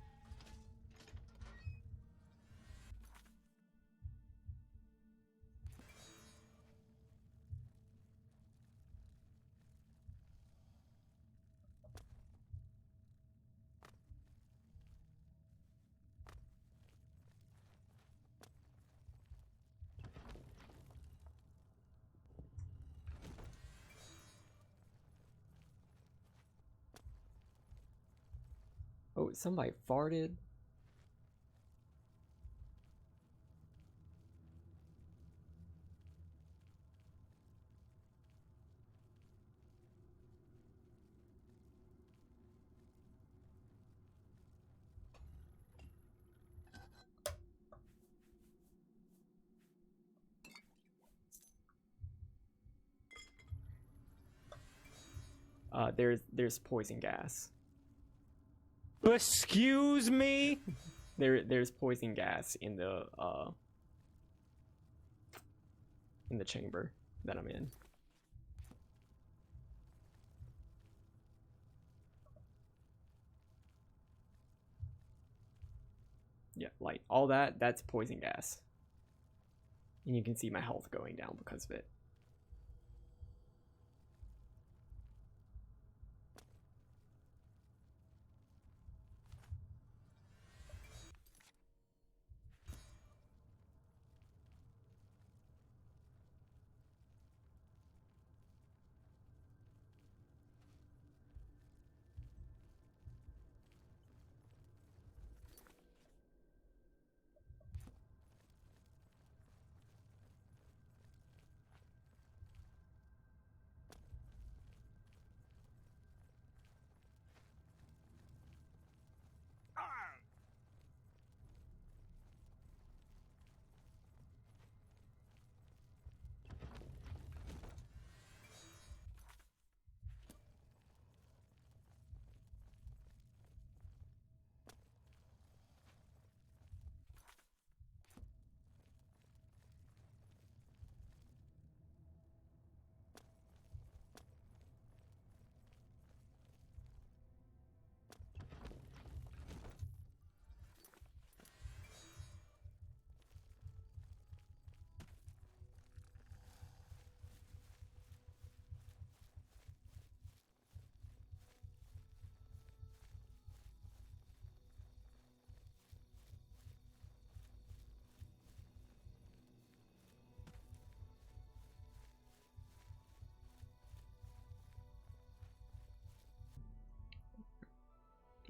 Oh, somebody farted. There's poison gas. Excuse me? There's poison gas in the chamber that I'm in. Yeah, like all that's poison gas. And you can see my health going down because of it.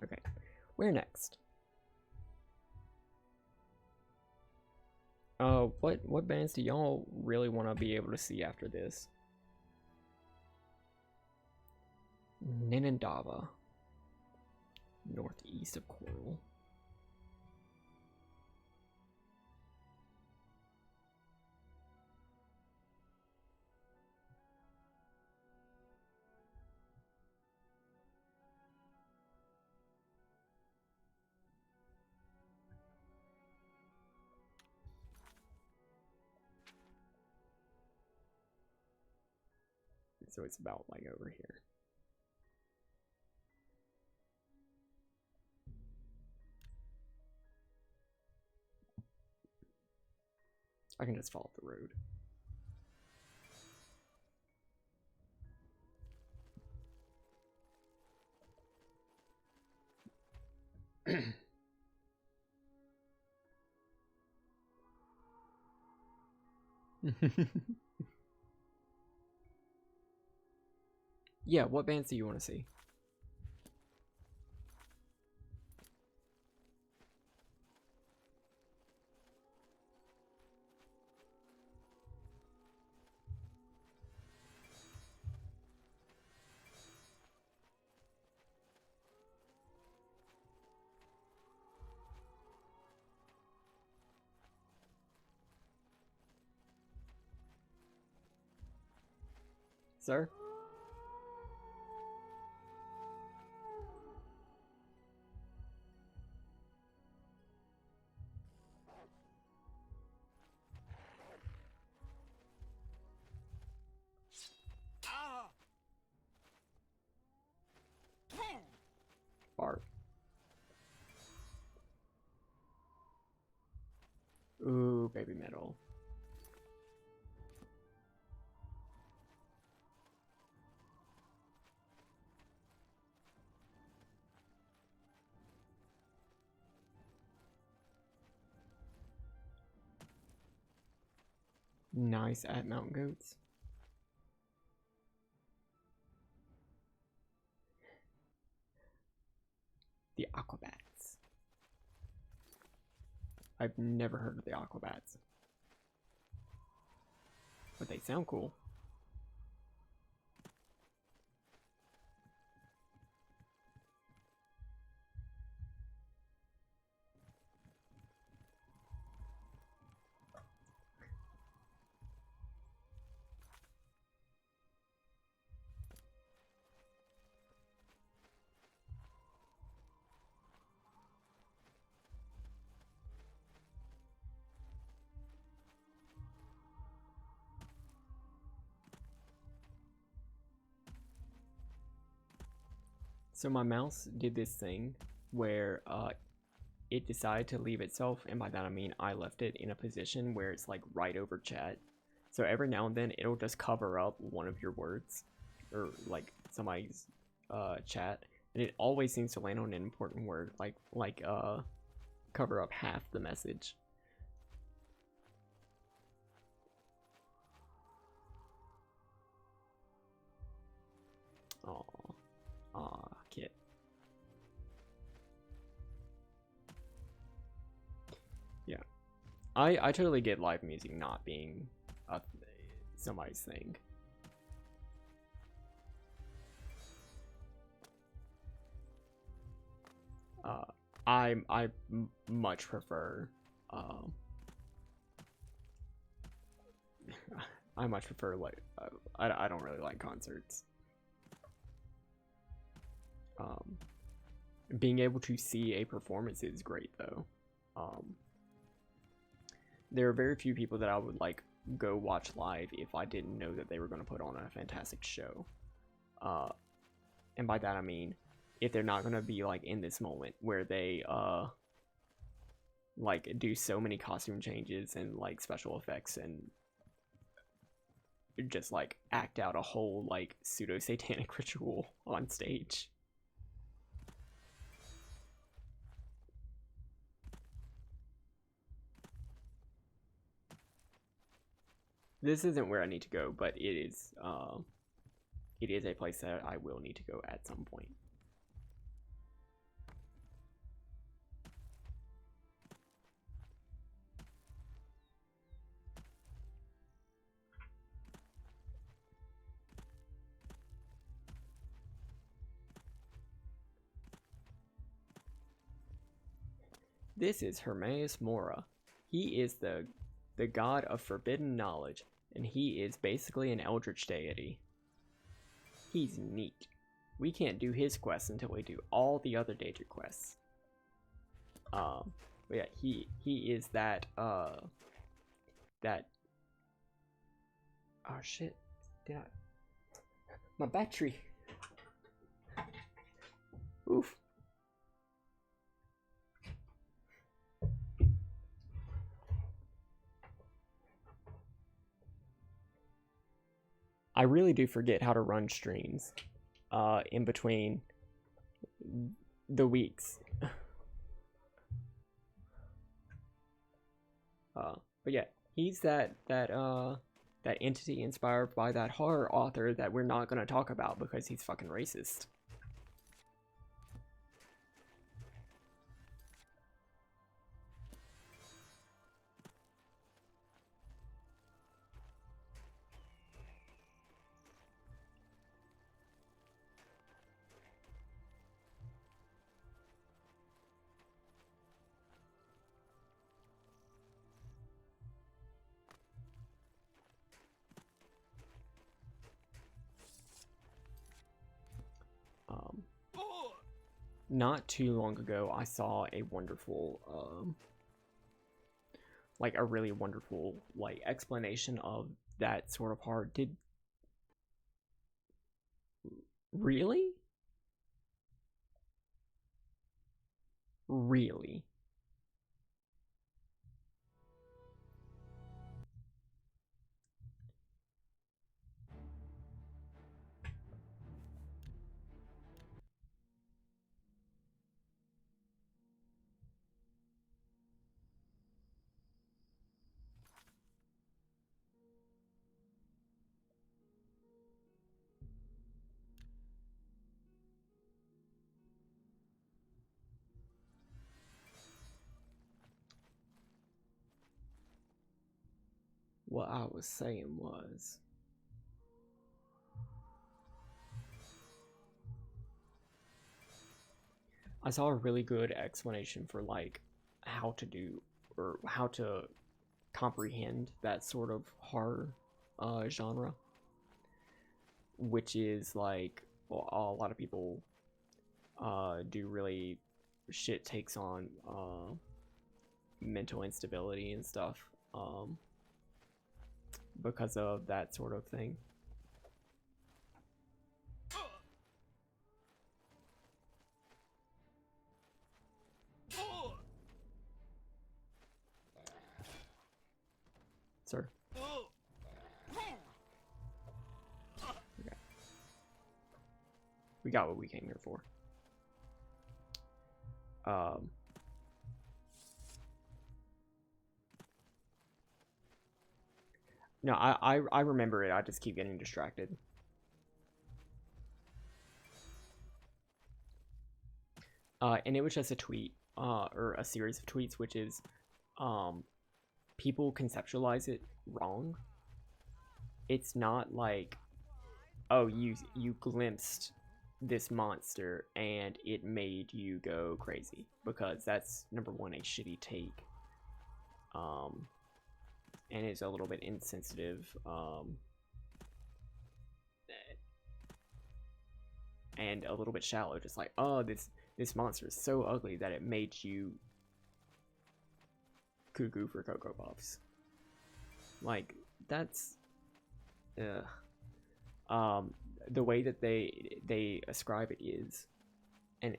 Okay, where next? What bands do y'all really want to be able to see after this? Ninandava, northeast of Coral. So it's about like over here. I can just follow the road. Yeah, what bands do you want to see? Sir? Fart. Ooh, baby metal. Nice at mountain goats. The aquabats. I've never heard of the aquabats, but they sound cool. So my mouse did this thing where it decided to leave itself, and by that I mean I left it in a position where it's like right over chat. So every now and then it'll just cover up one of your words or like somebody's chat, and it always seems to land on an important word, like cover up half the message. Aw, Kit. Yeah, I totally get live music not being somebody's thing. I much prefer I much prefer like I don't really like concerts. Being able to see a performance is great though. There are very few people that I would like go watch live if I didn't know that they were going to put on a fantastic show. And by that I mean if they're not going to be like in this moment where they like do so many costume changes and like special effects and just like act out a whole like pseudo satanic ritual on stage. This isn't where I need to go, but it is a place that I will need to go at some point. This is Hermaeus Mora. He is the god of forbidden knowledge, and he is basically an eldritch deity. He's neat. We can't do his quests until we do all the other Daedric quests. But yeah, he is that that. Oh shit! Did I? My battery. Oof. I really do forget how to run streams in between the weeks. But yeah, He's that entity inspired by that horror author that we're not gonna talk about because he's fucking racist. Not too long ago, I saw a wonderful, like a really wonderful, like explanation of that sort of horror. Really? Really? What I was saying was, I saw a really good explanation for like how to do or how to comprehend that sort of horror genre, which is like, well, a lot of people do really shit takes on mental instability and stuff because of that sort of thing. Sir. Okay. We got what we came here for. No, I remember it. I just keep getting distracted. And it was just a tweet, or a series of tweets, which is, people conceptualize it wrong. It's not like, oh, you glimpsed this monster and it made you go crazy, because that's, number one, a shitty take, and it's a little bit insensitive, and a little bit shallow. Just like, oh, this monster is so ugly that it made you cuckoo for Cocoa Puffs. Like, that's, the way that they ascribe it is, an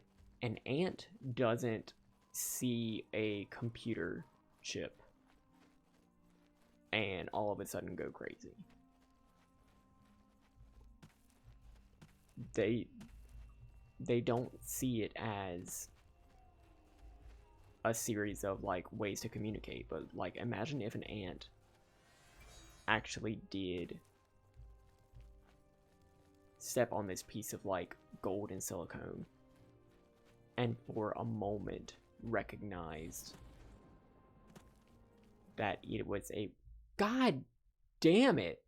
ant doesn't see a computer chip and all of a sudden go crazy. They don't see it as a series of like ways to communicate, but like, imagine if an ant actually did step on this piece of like gold and silicone and for a moment recognized that it was a, god damn it,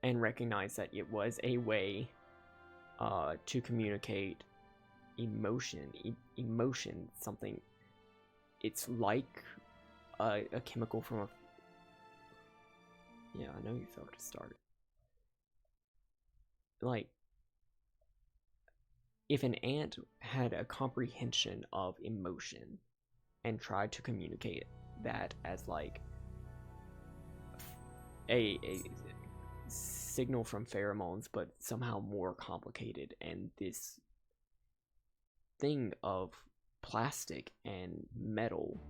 and recognized that it was a way to communicate emotion, something. It's like a chemical from a, yeah, I know you felt to start. Like, if an ant had a comprehension of emotion and tried to communicate that as like a signal from pheromones, but somehow more complicated, and this thing of plastic and metal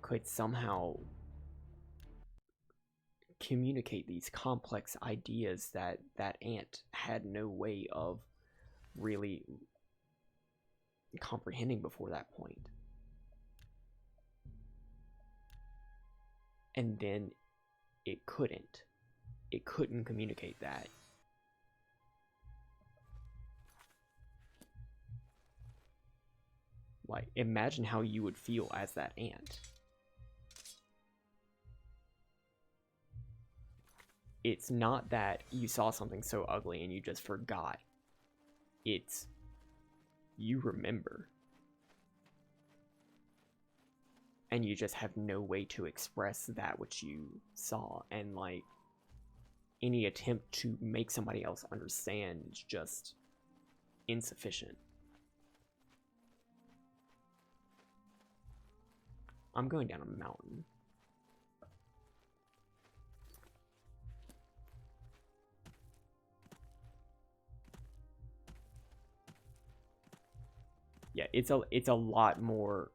could somehow communicate these complex ideas that that ant had no way of really comprehending before that point. And then it couldn't. It couldn't communicate that. Like, imagine how you would feel as that ant. It's not that you saw something so ugly and you just forgot. It's you remember. And you just have no way to express that which you saw. And like, any attempt to make somebody else understand is just insufficient. I'm going down a mountain. Yeah, it's a lot more,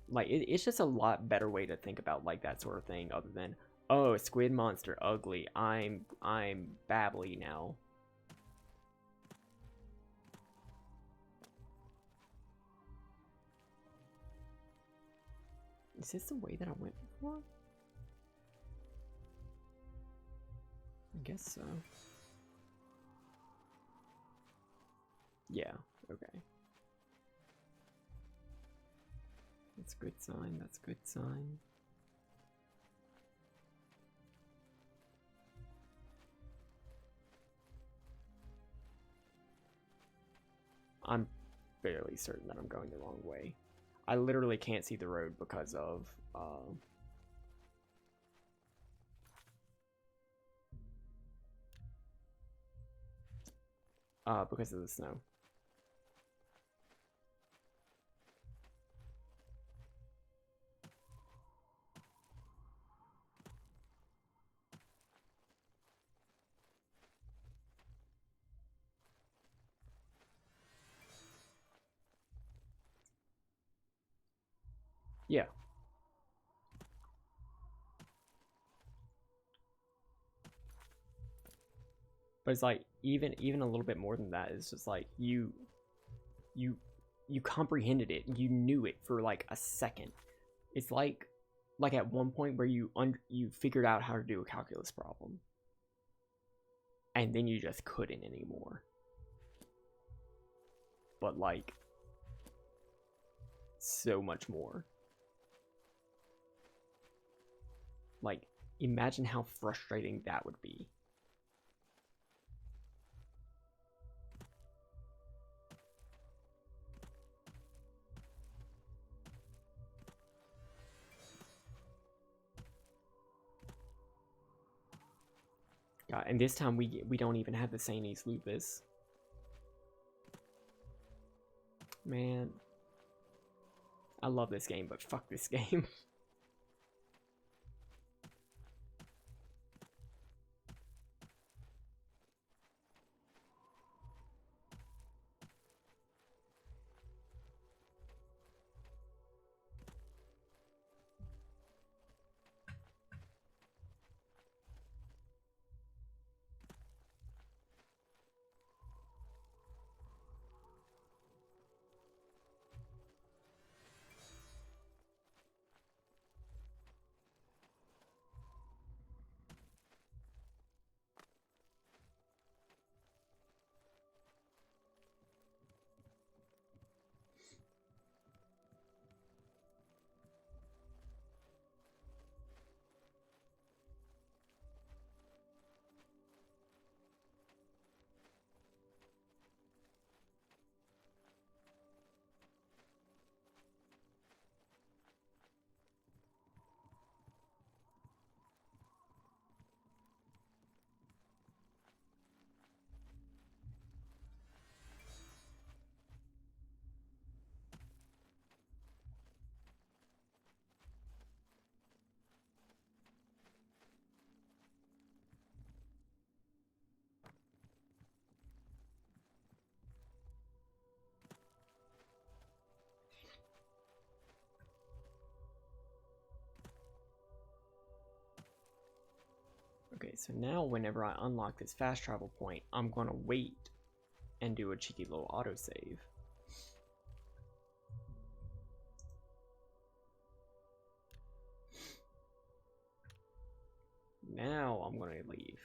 like, it's just a lot better way to think about like that sort of thing, other than, oh, squid monster ugly, I'm babbly now. Is this the way that I went before? I guess so. Yeah, okay. That's a good sign, that's a good sign. I'm fairly certain that I'm going the wrong way. I literally can't see the road because of because of the snow. Yeah. But it's like even a little bit more than that. It's just like you comprehended it. You knew it for like a second. It's like at one point where you figured out how to do a calculus problem, and then you just couldn't anymore. But like so much more. Like, imagine how frustrating that would be. God, and this time we don't even have the Saney's lupus. Man, I love this game, but fuck this game. Okay, so now whenever I unlock this fast travel point, I'm gonna wait and do a cheeky little autosave. Now I'm gonna leave.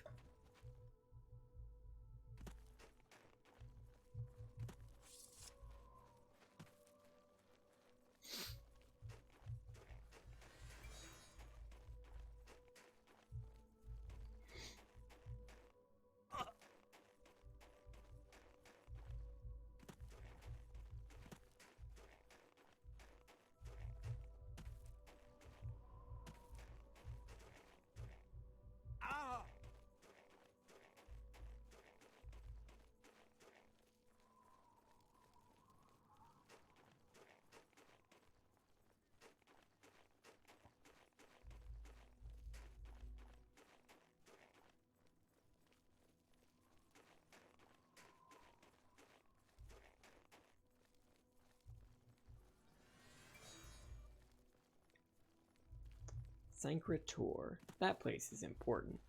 Sancrator. That place is important.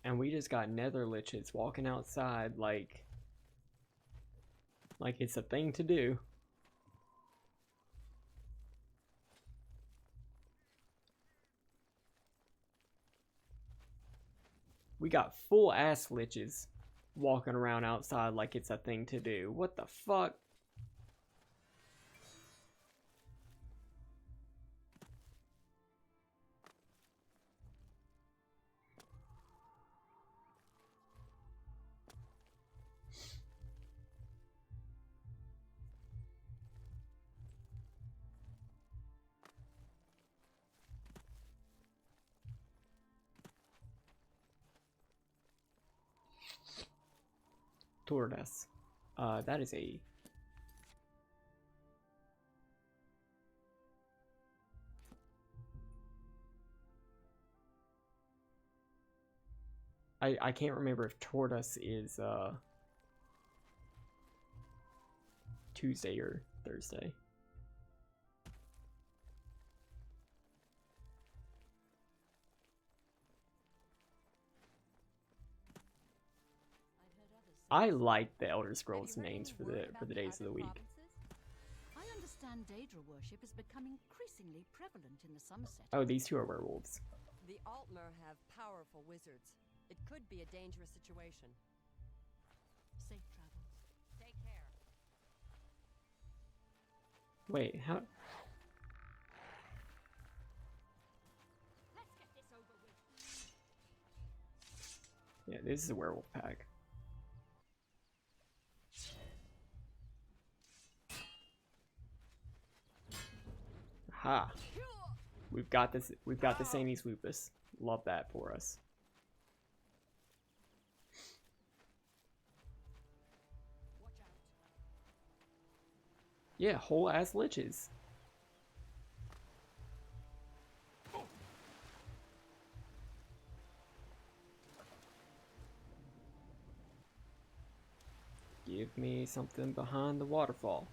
And we just got nether liches walking outside like it's a thing to do. We got full ass liches walking around outside like it's a thing to do. What the fuck? Tordas. That is a... I can't remember if Tordas is, Tuesday or Thursday. I like the Elder Scrolls names for the days of the week. I understand Daedra worship is becoming increasingly prevalent in the Somerset. Oh, these two are werewolves. The Altmer have powerful wizards. It could be a dangerous situation. Safe travels. Take care. Wait, how... Let's get this over with. Yeah, this is a werewolf pack. Ha! We've got this. We've got the Samies Lupus. Love that for us. Watch out. Yeah, whole ass liches. Give me something behind the waterfall.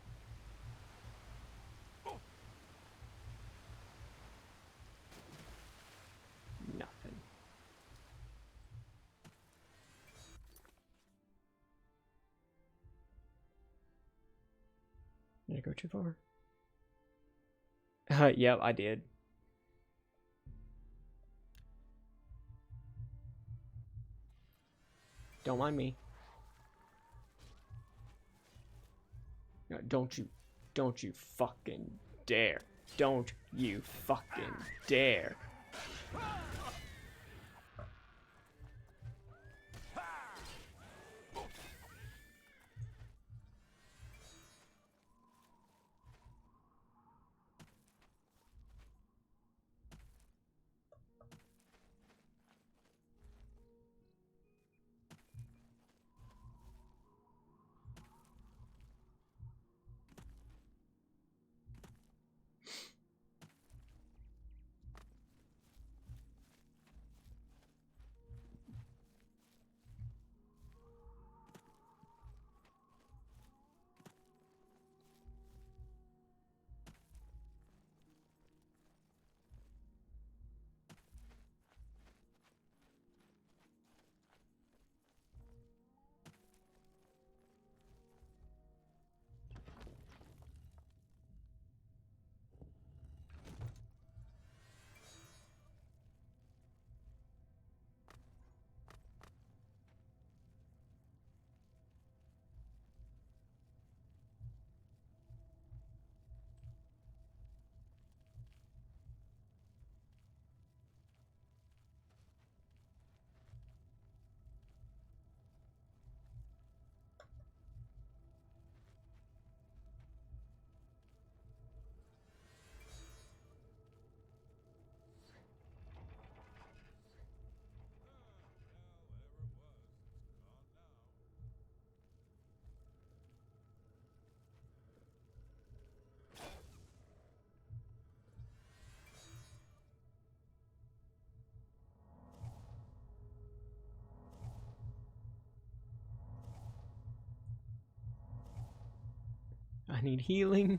Nothing. Did I go too far? Yep, I did. Don't mind me. No, don't you fucking dare. Don't you fucking dare. I need healing.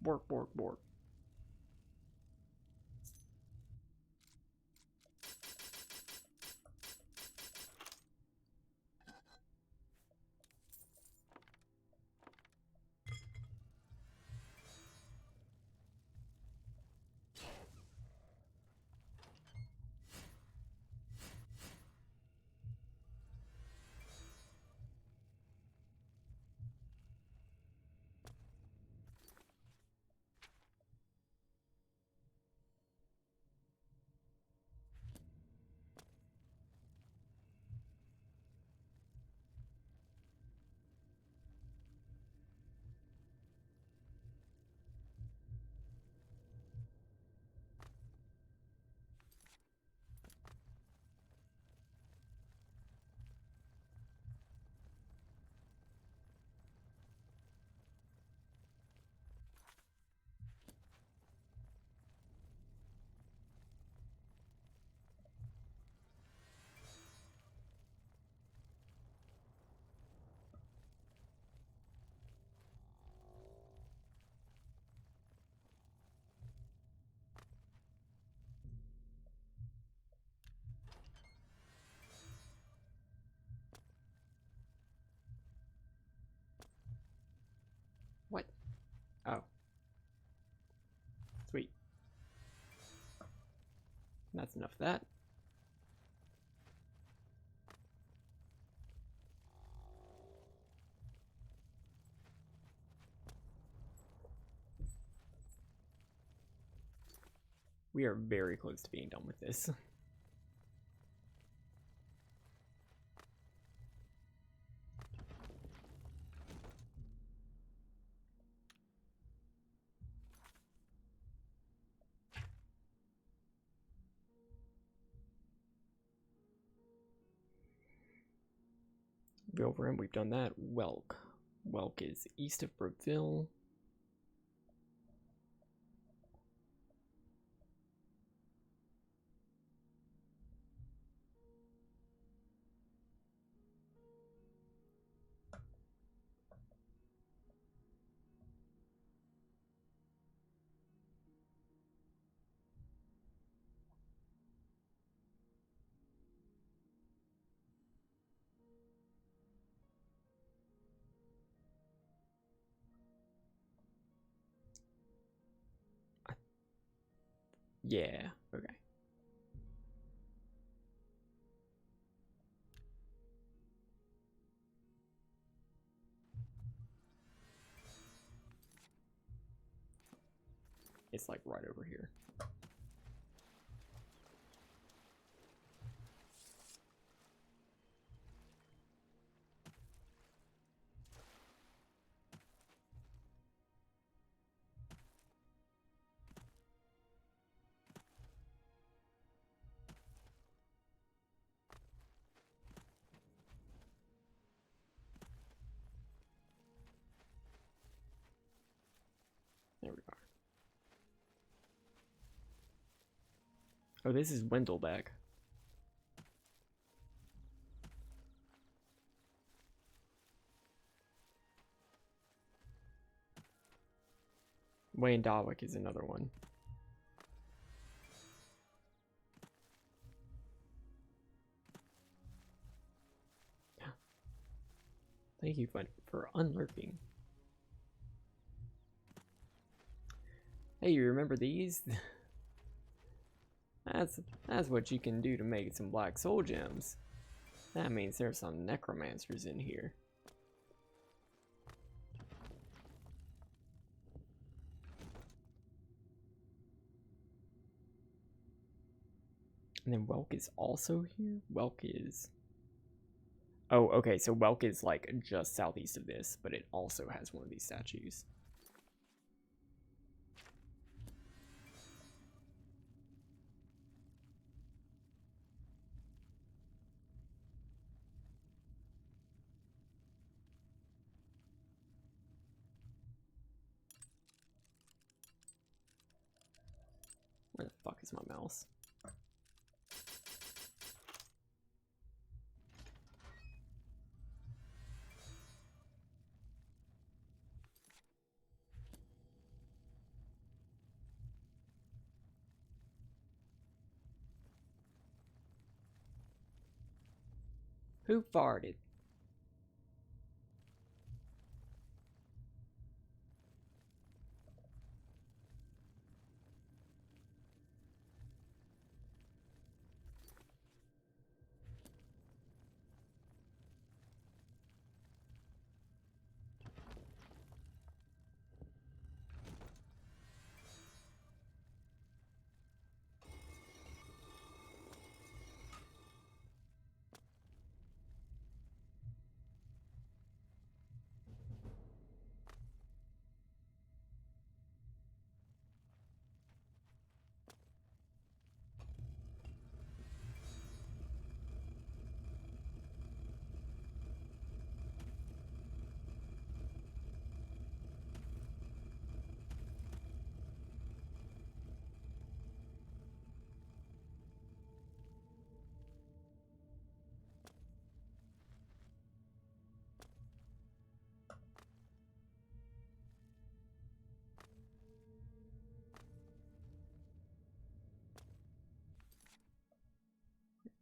Bork, bork, bork. What? Oh. Sweet. That's enough of that. We are very close to being done with this. Vilverin, we've done that. Welk. Welk is east of Brookville. Yeah, okay. It's like right over here. There we are. Oh, this is Wendelbeck. Wayne Dawick is another one. Thank you for unlurking. Hey, you remember these? That's what you can do to make some black soul gems. That means there's some necromancers in here. And then Welk is also here? Welk is... Oh, okay, so Welk is like just southeast of this, but it also has one of these statues. Where the fuck is my mouse? Who farted?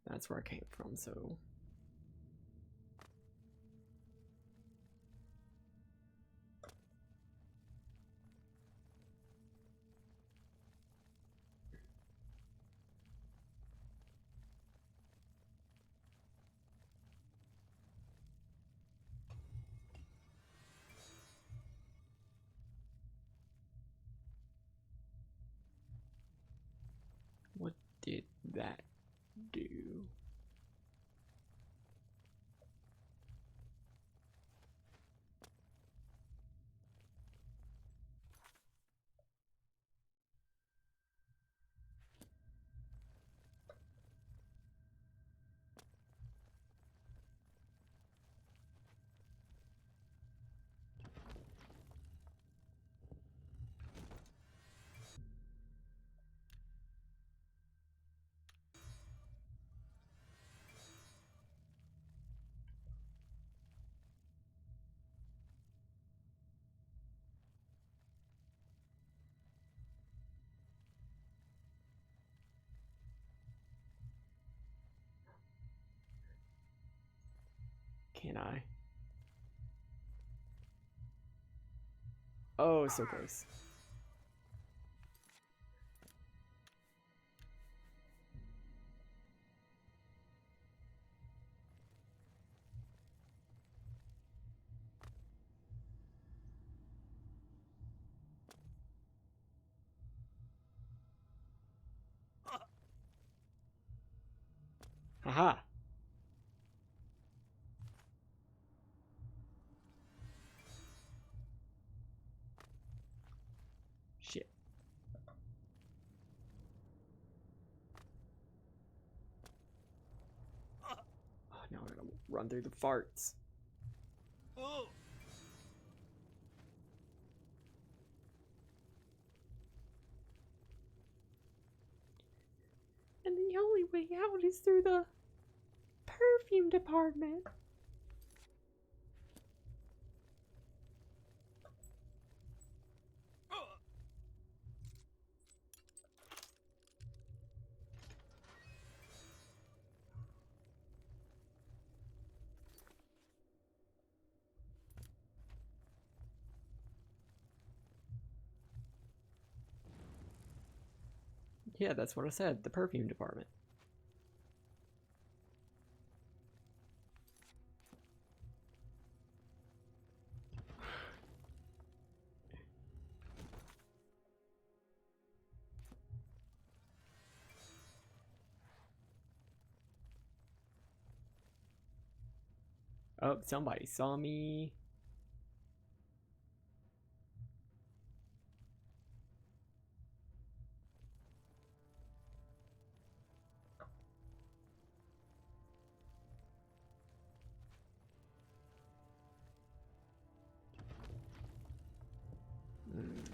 That's where I came from, so... What did that do? Can I? Oh, so close. Haha. Shit. Oh, now I gotta run through the farts. And the only way out is through the perfume department. Yeah, that's what I said. The perfume department. Oh, somebody saw me.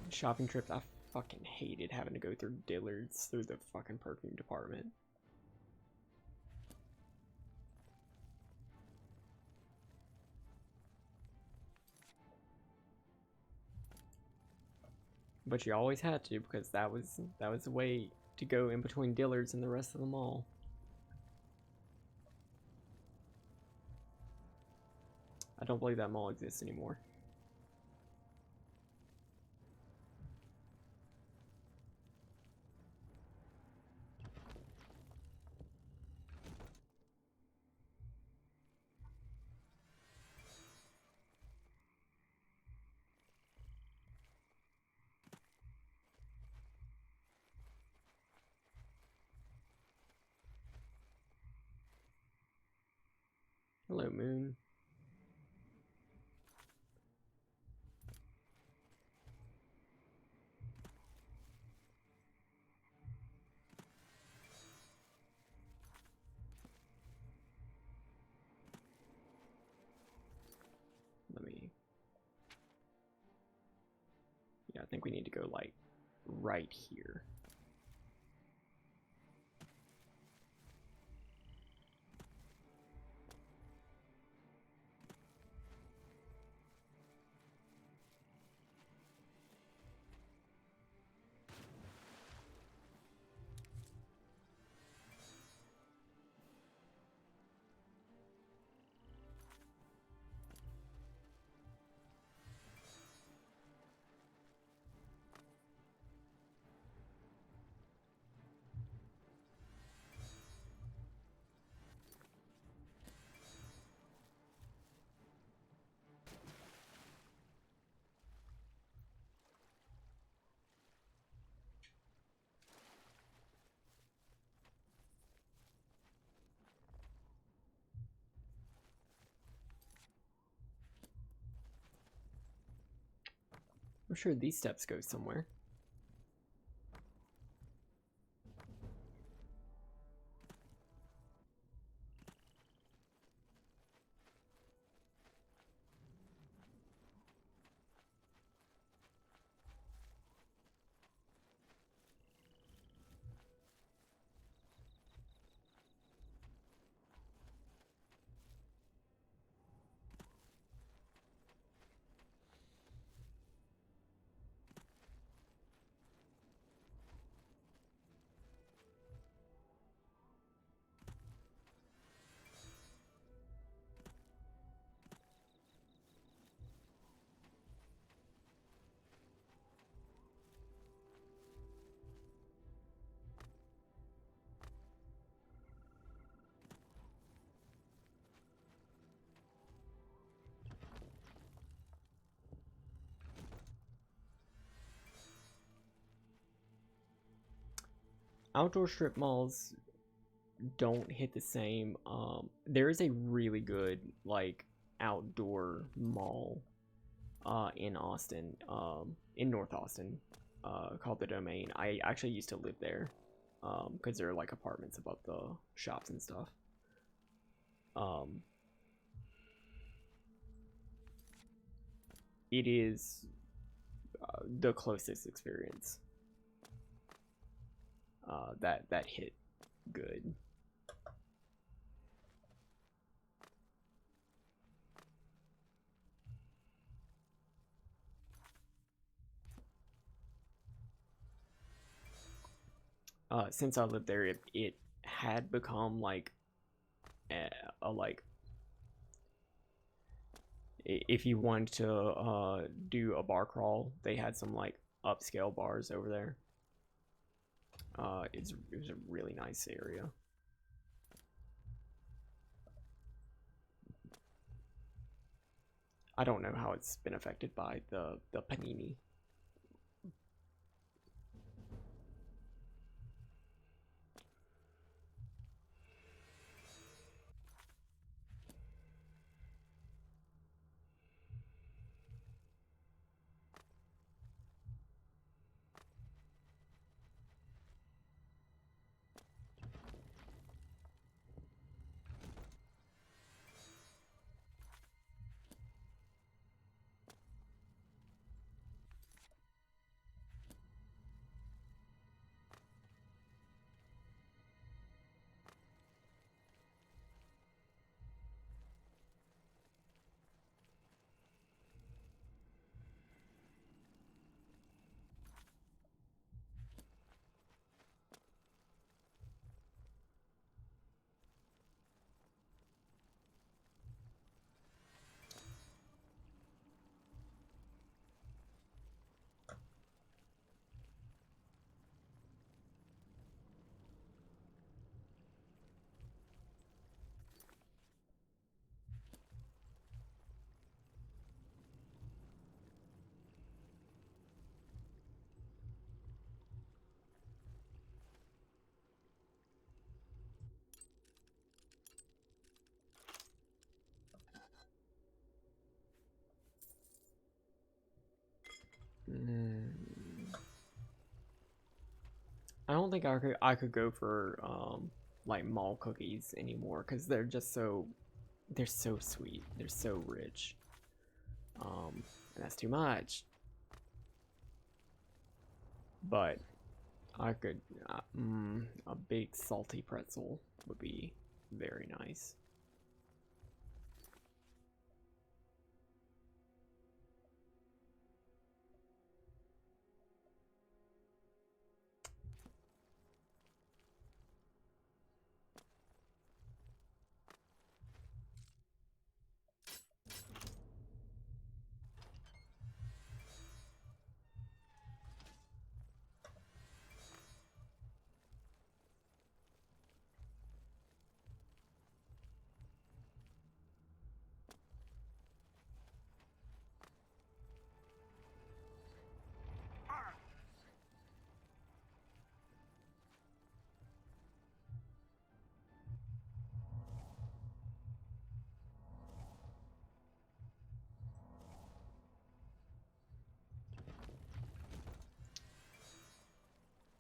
Shopping trips. I fucking hated having to go through Dillard's through the fucking perfume department. But you always had to because that was the way to go in between Dillard's and the rest of the mall. I don't believe that mall exists anymore. Hello, Moon. Let me... Yeah, I think we need to go, like, right here. I'm sure these steps go somewhere. Outdoor strip malls don't hit the same. There is a really good, like, outdoor mall in Austin, in North Austin, called the Domain. I actually used to live there, because there are, like, apartments above the shops and stuff. It is the closest experience that hit good. Since I lived there, it had become like a like, if you wanted to do a bar crawl, they had some like upscale bars over there. It was a really nice area. I don't know how it's been affected by the panini. I don't think I could go for like mall cookies anymore because they're so sweet. They're so rich. And that's too much. But I could a big salty pretzel would be very nice.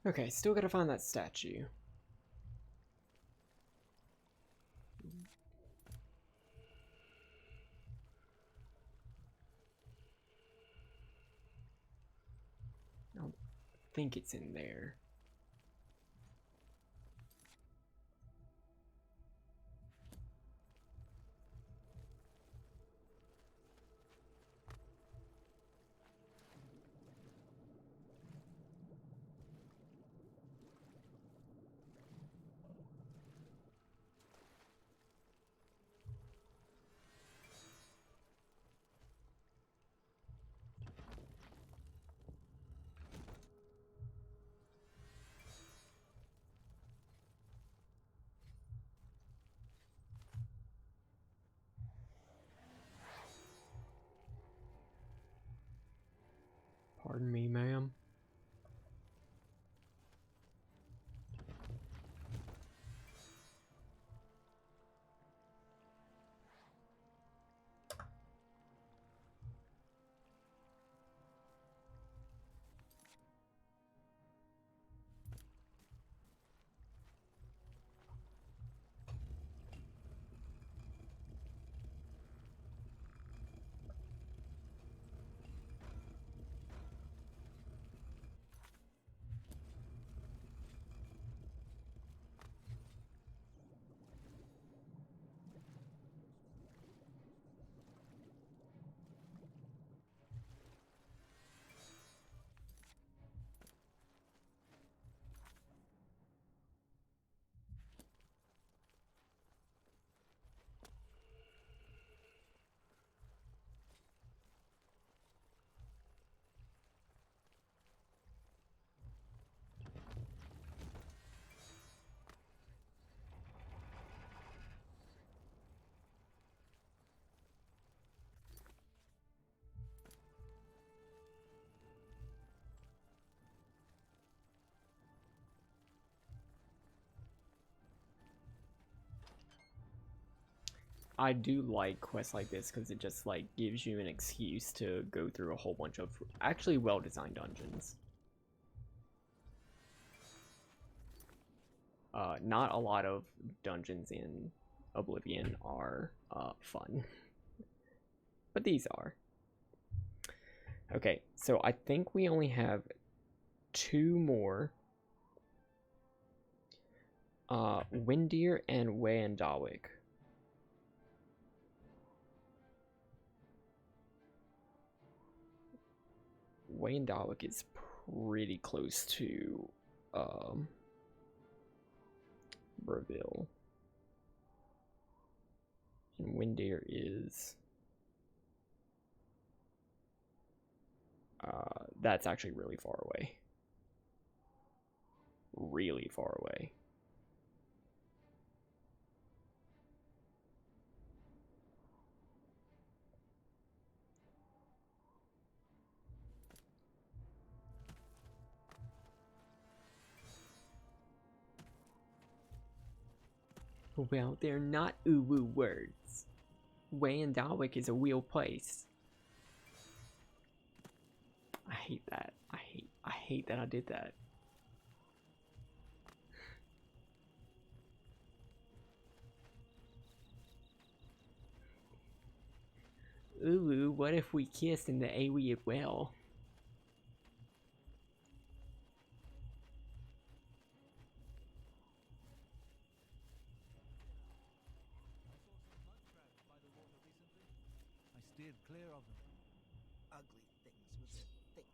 Okay, still gotta find that statue. I don't think it's in there. Pardon me, ma'am. I do like quests like this because it just like gives you an excuse to go through a whole bunch of actually well-designed dungeons. Not a lot of dungeons in Oblivion are fun, but these are. Okay, so I think we only have 2 more. Windir and Weyandawik. Weyandawik is pretty close to Breville. And Windir is that's actually really far away. Really far away. Well, they're not uwu words. Weyandawik is a real place. I hate that. I hate that I did that. Ooh, what if we kissed in the AoE well? I steered clear of them. Ugly things with their thick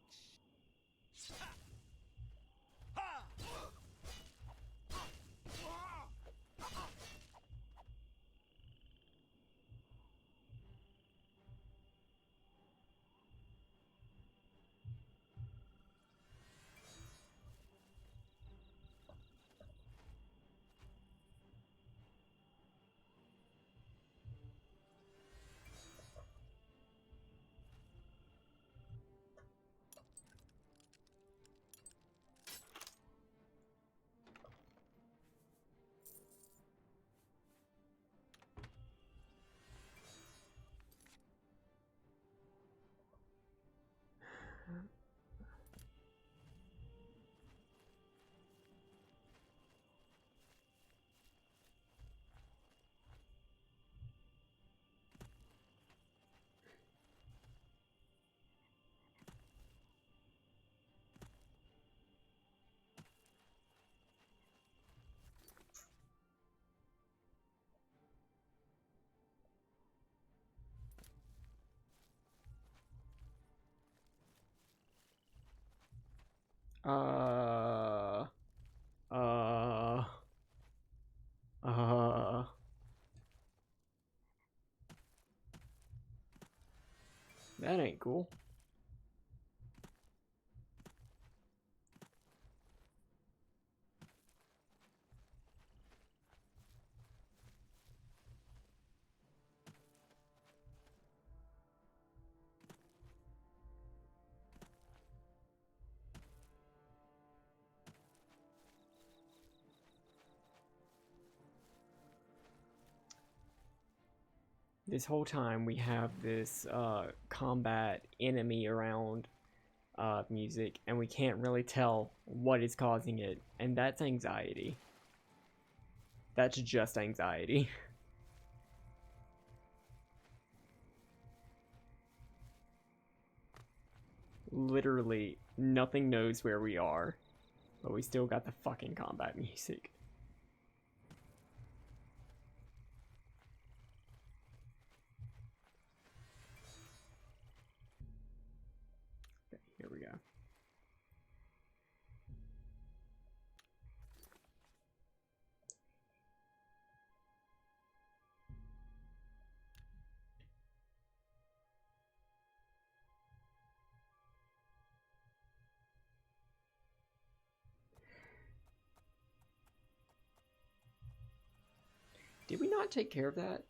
Uh, uh, that ain't cool. This whole time we have this combat enemy around music, and we can't really tell what is causing it, and that's anxiety. That's just anxiety. Literally, nothing knows where we are, but we still got the fucking combat music. Okay, here we go. Did we not take care of that?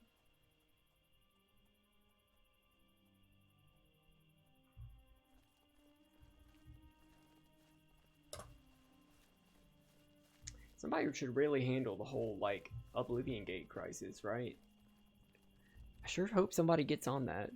Somebody should really handle the whole, like, Oblivion Gate crisis, right? I sure hope somebody gets on that.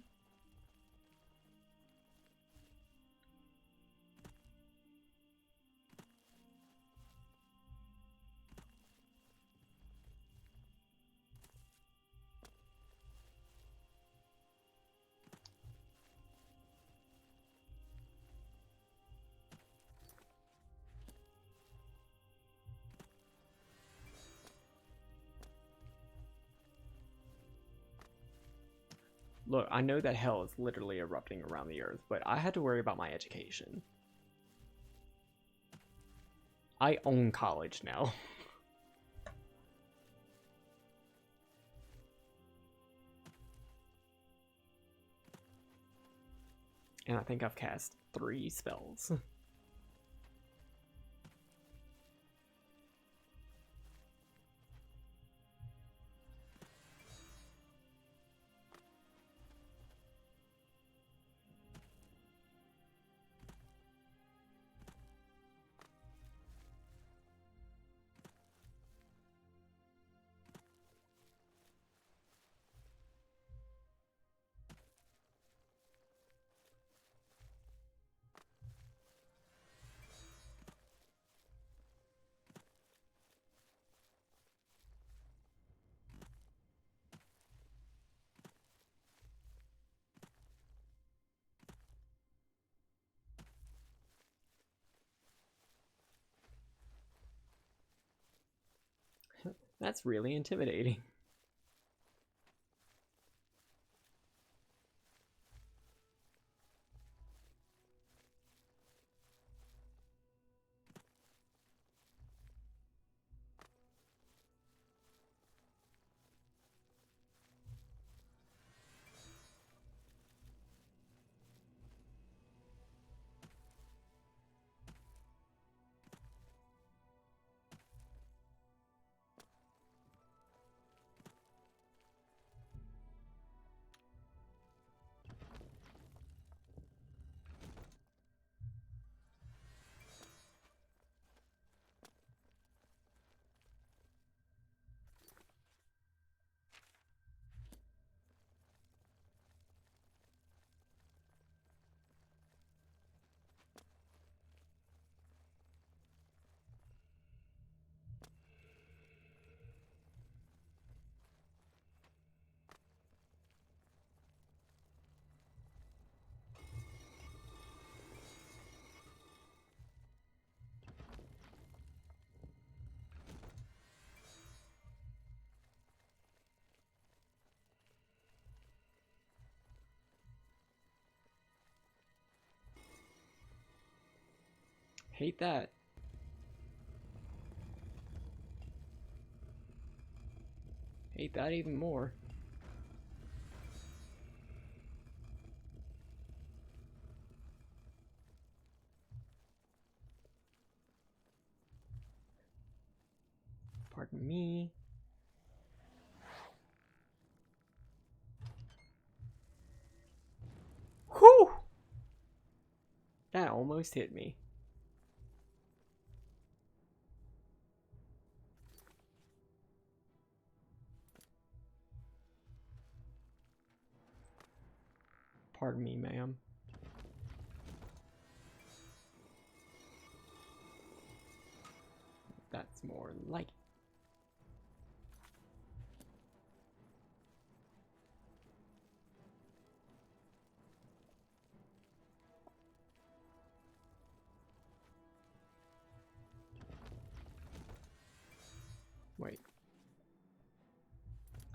Look, I know that hell is literally erupting around the earth, but I had to worry about my education. I own college now. And I think I've cast 3 spells. That's really intimidating. Hate that. Hate that even more. Pardon me. Whew! That almost hit me. Pardon me, ma'am. That's more like it. Wait.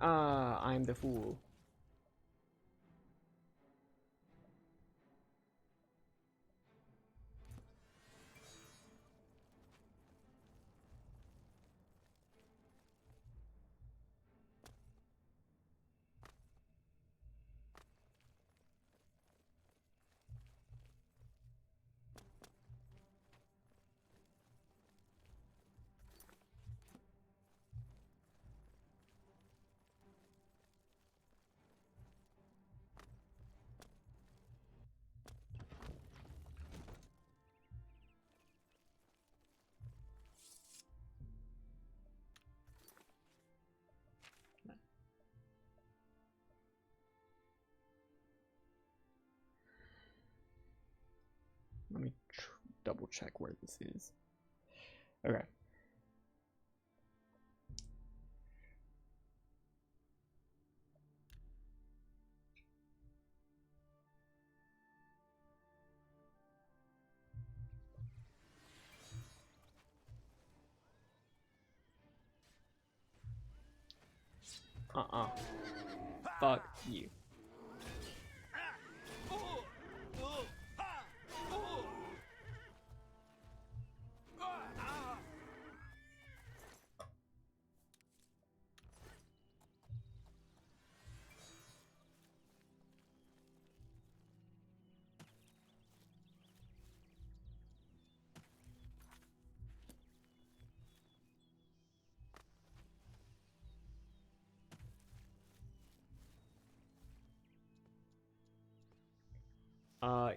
I'm the fool. Let me double check where this is. Okay. Fuck you.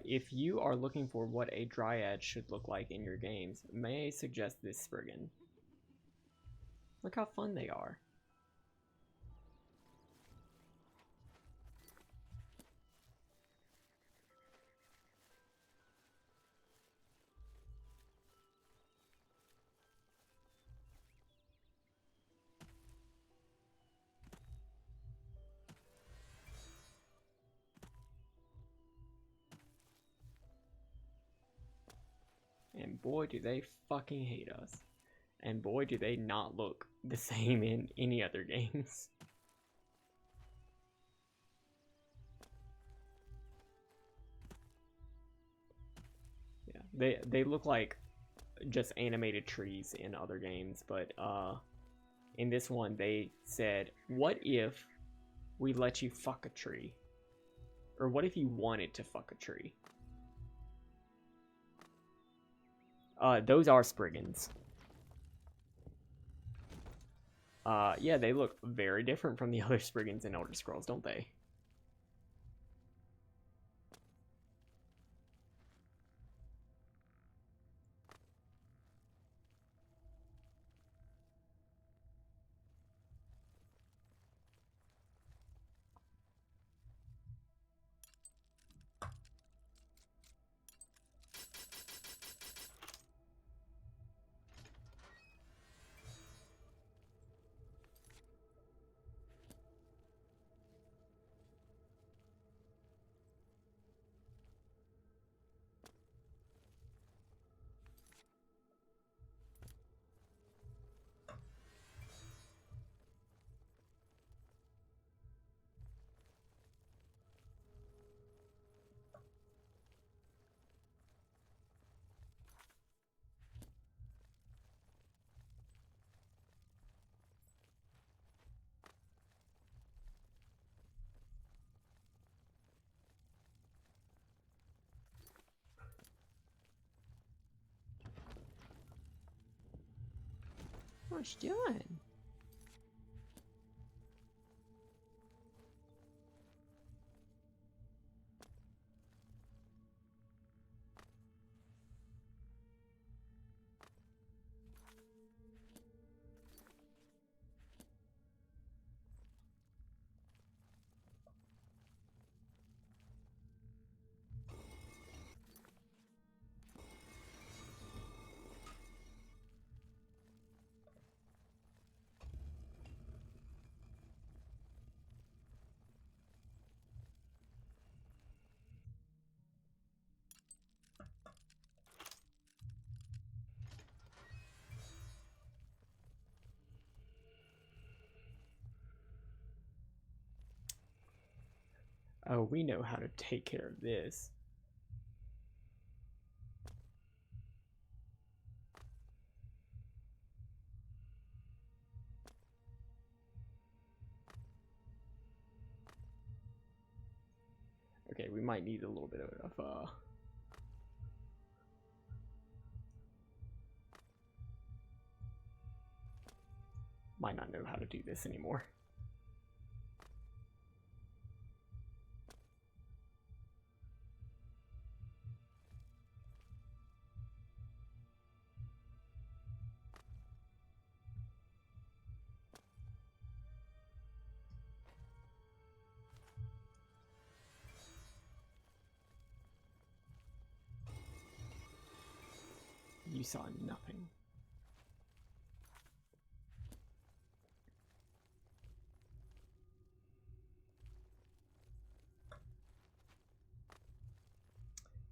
If you are looking for what a dryad should look like in your games, may I suggest this Spriggan. Look how fun they are. And boy, do they fucking hate us. And boy, do they not look the same in any other games. Yeah, they look like just animated trees in other games, but in this one they said, what if we let you fuck a tree? Or what if you wanted to fuck a tree? Those are Spriggans. Yeah, they look very different from the other Spriggans in Elder Scrolls, don't they? What you doing? Oh, we know how to take care of this. Okay, we might need a little bit of might not know how to do this anymore. You saw nothing.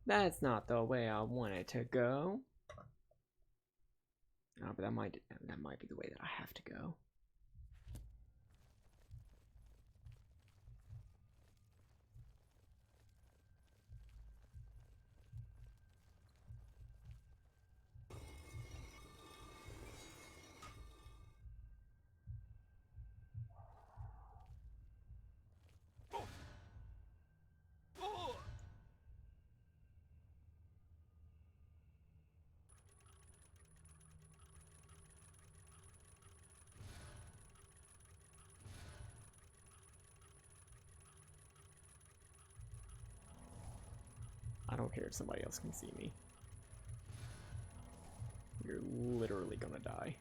That's not the way I want it to go. Oh, but that might be the way that I have to go. I don't care if somebody else can see me. You're literally gonna die.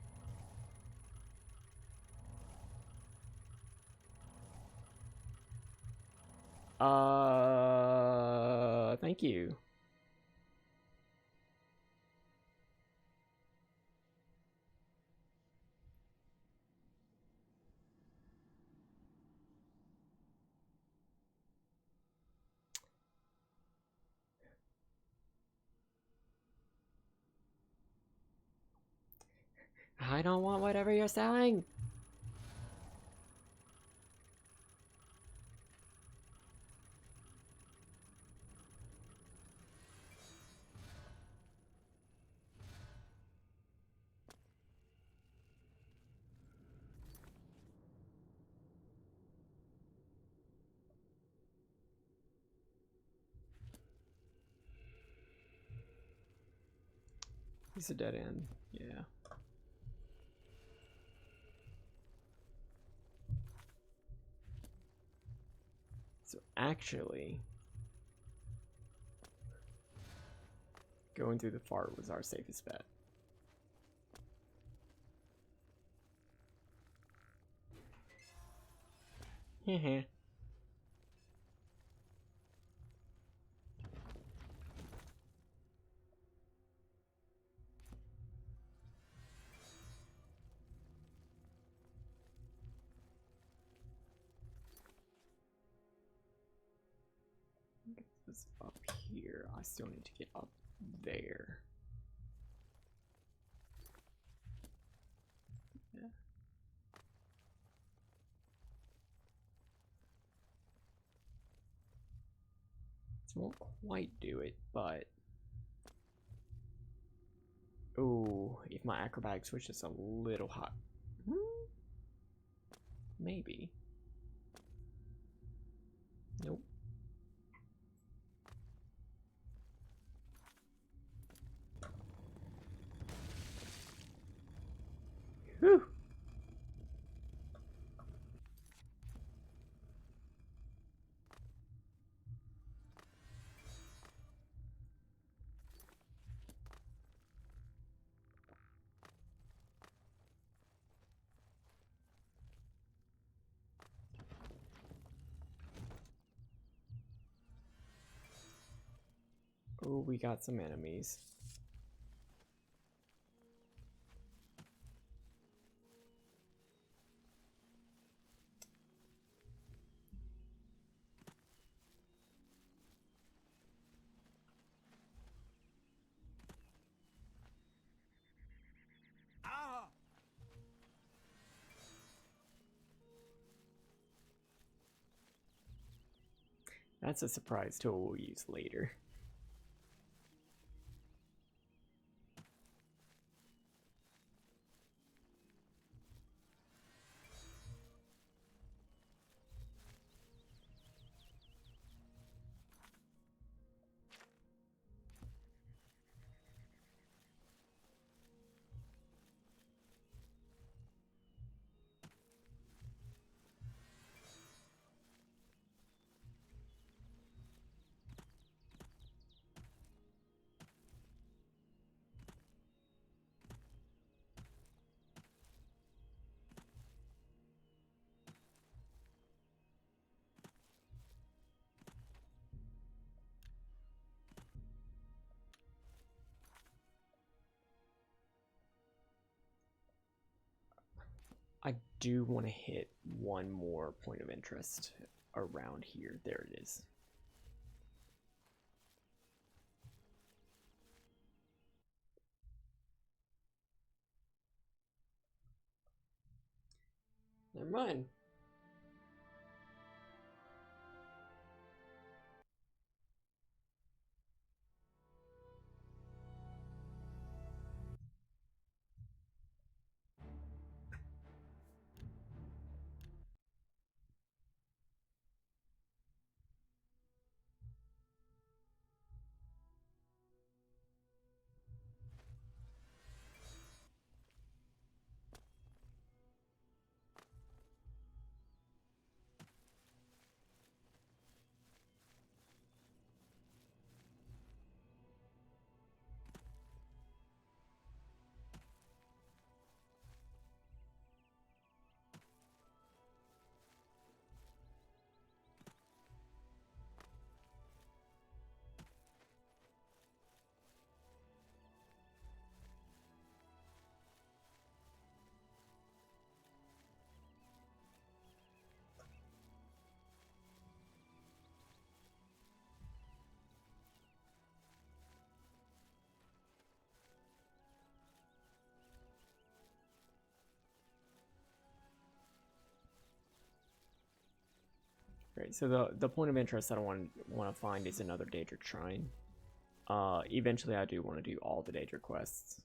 Thank you. I don't want whatever you're selling. It's a dead end. Yeah. So actually, going through the fart was our safest bet. Heh. This up here. I still need to get up there. Yeah. This won't quite do it, but oh, if my acrobatic switch is a little hot, maybe. Nope. Whew. Oh, we got some enemies. Ah! That's a surprise tool we'll use later. I do want to hit one more point of interest around here. There it is. Never mind. Okay, so the point of interest that I want to find is another Daedric shrine. Eventually I do want to do all the Daedric quests.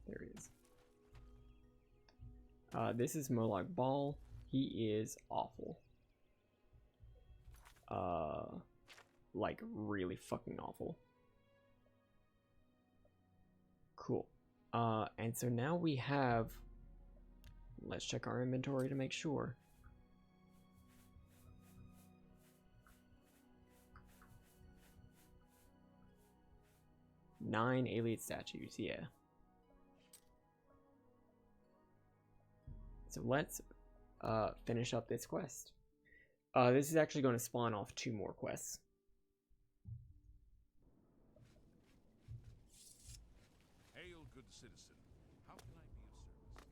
There he is. This is Molag Bal. He is awful. Like really fucking awful. Cool. And so now we have, let's check our inventory to make sure. Nine Alien statues, yeah. So let's finish up this quest. This is actually going to spawn off 2 more quests. Hail, good citizen. How can I be of service?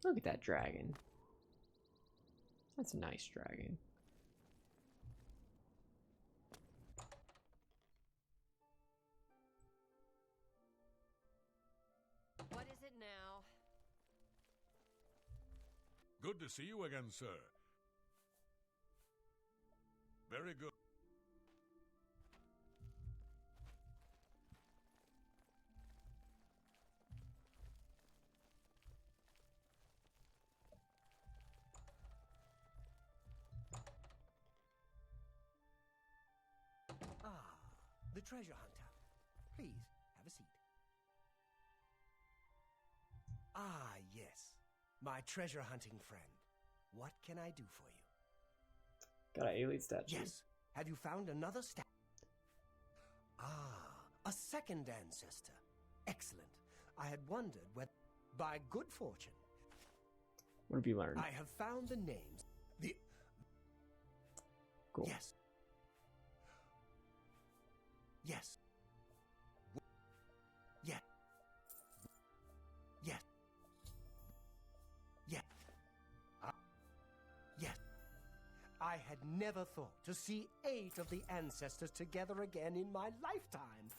Look at that dragon. That's a nice dragon. What is it now? Good to see you again, sir. Very good. Ah, the treasure hunter. Please, have a seat. Ah, yes. My treasure hunting friend. What can I do for you? Got an alien statue. Yes. Have you found another statue? Ah, a second ancestor. Excellent. I had wondered whether, by good fortune, What have you learned? I have found the names. Cool. Yes. Yes. Yes. Yes. Yes. Yes. I had never thought to see 8 of the ancestors together again in my lifetime.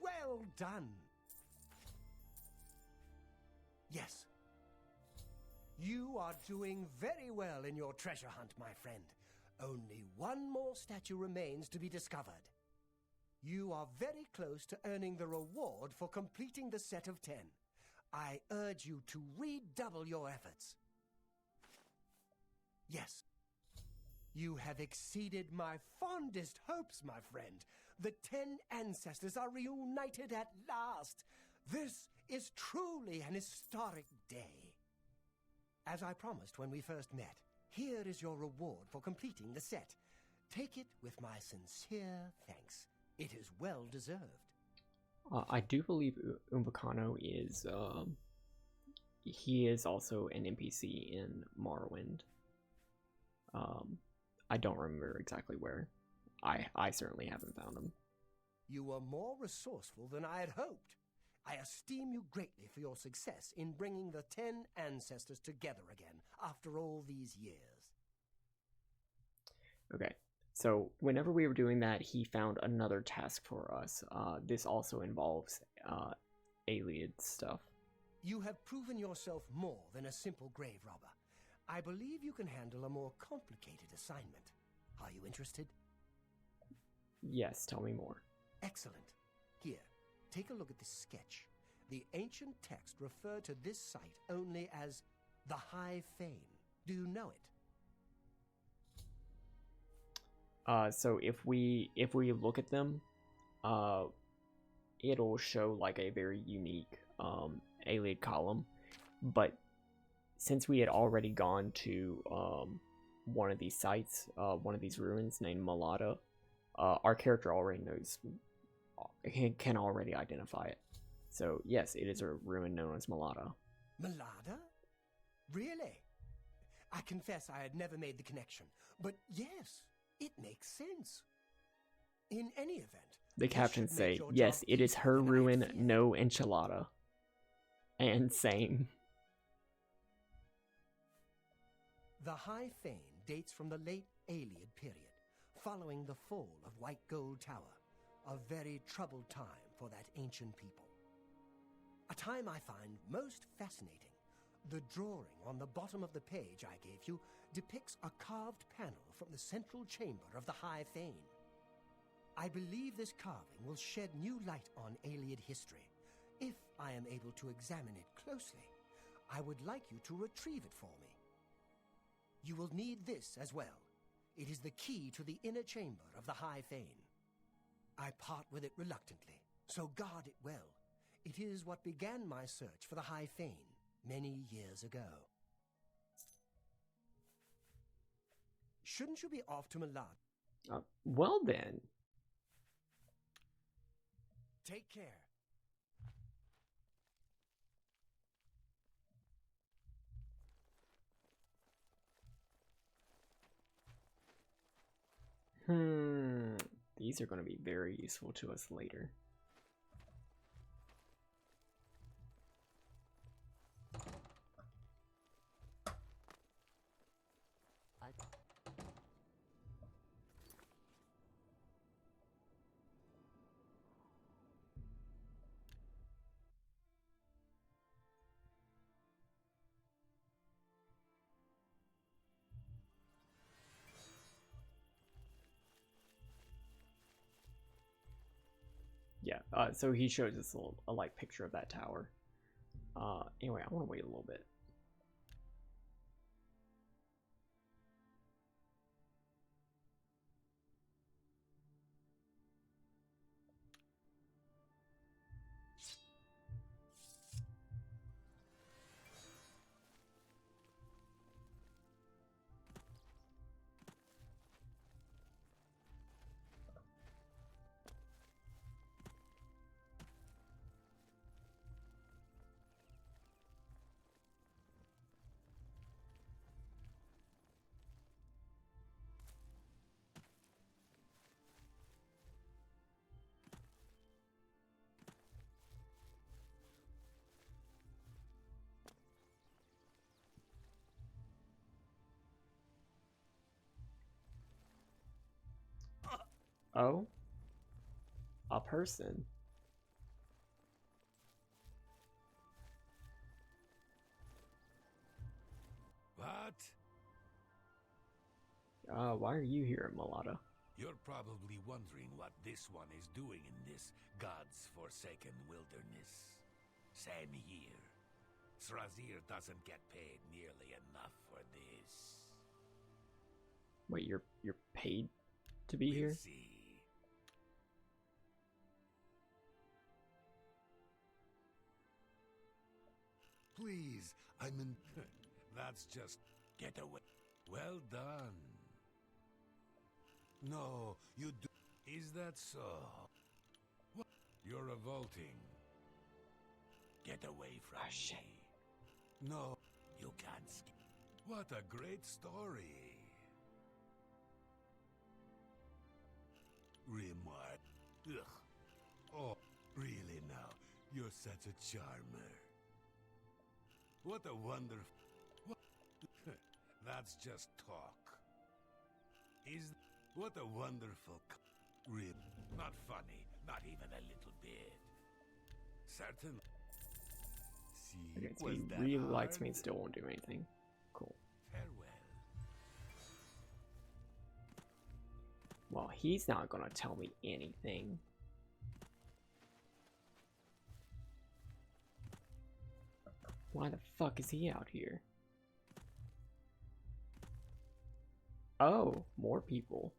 Well done. Yes. You are doing very well in your treasure hunt, my friend. Only one more statue remains to be discovered. You are very close to earning the reward for completing the set of 10. I urge you to redouble your efforts. Yes. You have exceeded my fondest hopes, my friend. The 10 ancestors are reunited at last. This is truly an historic day. As I promised when we first met, here is your reward for completing the set. Take it with my sincere thanks. It is well deserved. I do believe Umbacano is, he is also an NPC in Morrowind. I don't remember exactly where. I certainly haven't found him. You are more resourceful than I had hoped. I esteem you greatly for your success in bringing the 10 ancestors together again after all these years. Okay, so whenever we were doing that, he found another task for us. This also involves alien stuff. You have proven yourself more than a simple grave robber. I believe you can handle a more complicated assignment. Are you interested? Yes, tell me more. Excellent. Here, take a look at this sketch. The ancient text referred to this site only as the High Fane. Do you know it? So if we look at them, it'll show like a very unique alien column, but since we had already gone to one of these sites, one of these ruins named Malata, our character already knows, can already identify it. So yes, it is a ruin known as Malada. Malada? Really? I confess I had never made the connection, but yes, it makes sense. In any event, The this captions should make say, your yes, job it is easier her than I had ruin, feared. no enchilada. And same. The High Fane dates from the late Aeolian period, following the fall of White Gold Tower, a very troubled time for that ancient people. A time I find most fascinating. The drawing on the bottom of the page I gave you depicts a carved panel from the central chamber of the High Fane. I believe this carving will shed new light on Aeolian history. If I am able to examine it closely, I would like you to retrieve it for me. You will need this as well. It is the key to the inner chamber of the High Fane. I part with it reluctantly, so guard it well. It is what began my search for the High Fane many years ago. Shouldn't you be off to Milan? Well then. Take care. These are going to be very useful to us later. Yeah, so he shows us a light picture of that tower. Anyway, I want to wait a little bit. Oh? A person? What? Why are you here, Malada? You're probably wondering what this one is doing in this God's forsaken wilderness. Same here. Srazir doesn't get paid nearly enough for this. Wait, you're paid to be We'll here? see. Please, I'm in... That's just... Get away. Well done. No, you do... Is that so? What? You're revolting. Get away from shit. me. No, you can't skip. What a great story. Remark. Ugh. Oh, really now? You're such a charmer. What a wonderful... What? That's just talk. Is... What a wonderful... Not funny, not even a little bit. Certain... See, Okay, so was he that really likes me hard? and still won't do anything. Cool. Farewell. Well, he's not gonna tell me anything. Why the fuck is he out here? Oh, more people.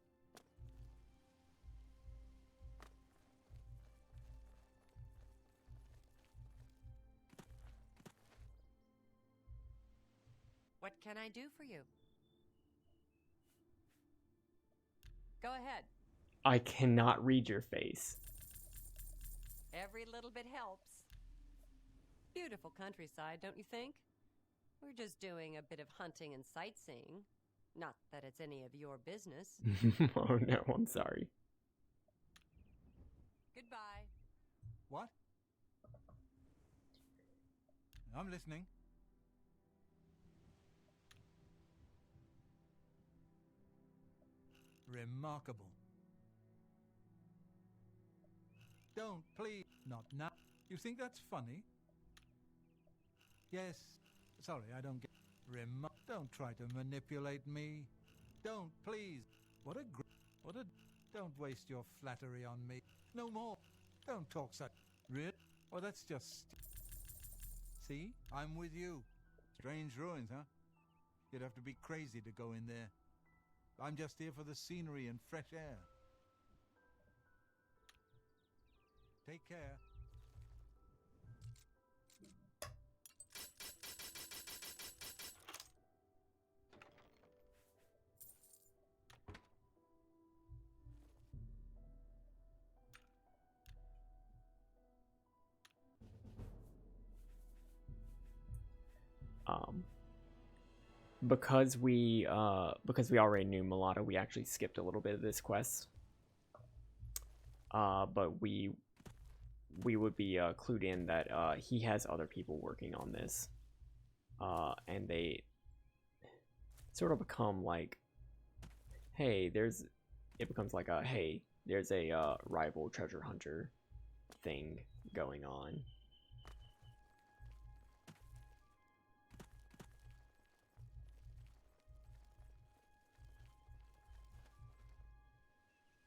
What can I do for you? Go ahead. I cannot read your face. Every little bit helps. Beautiful countryside, don't you think? We're just doing a bit of hunting and sightseeing. Not that it's any of your business. Oh no, I'm sorry. Goodbye. What? I'm listening. Remarkable. Don't, please. Not now. You think that's funny? Yes. Sorry, I don't get... Don't try to manipulate me. Don't, please. What a Don't waste your flattery on me. No more. Don't talk such... Real? Oh, that's just... See? I'm with you. Strange ruins, huh? You'd have to be crazy to go in there. I'm just here for the scenery and fresh air. Take care. Because we already knew Mulatto, we actually skipped a little bit of this quest. But we would be clued in that he has other people working on this, and they sort of become like, hey, it becomes like a, hey, there's a rival treasure hunter thing going on.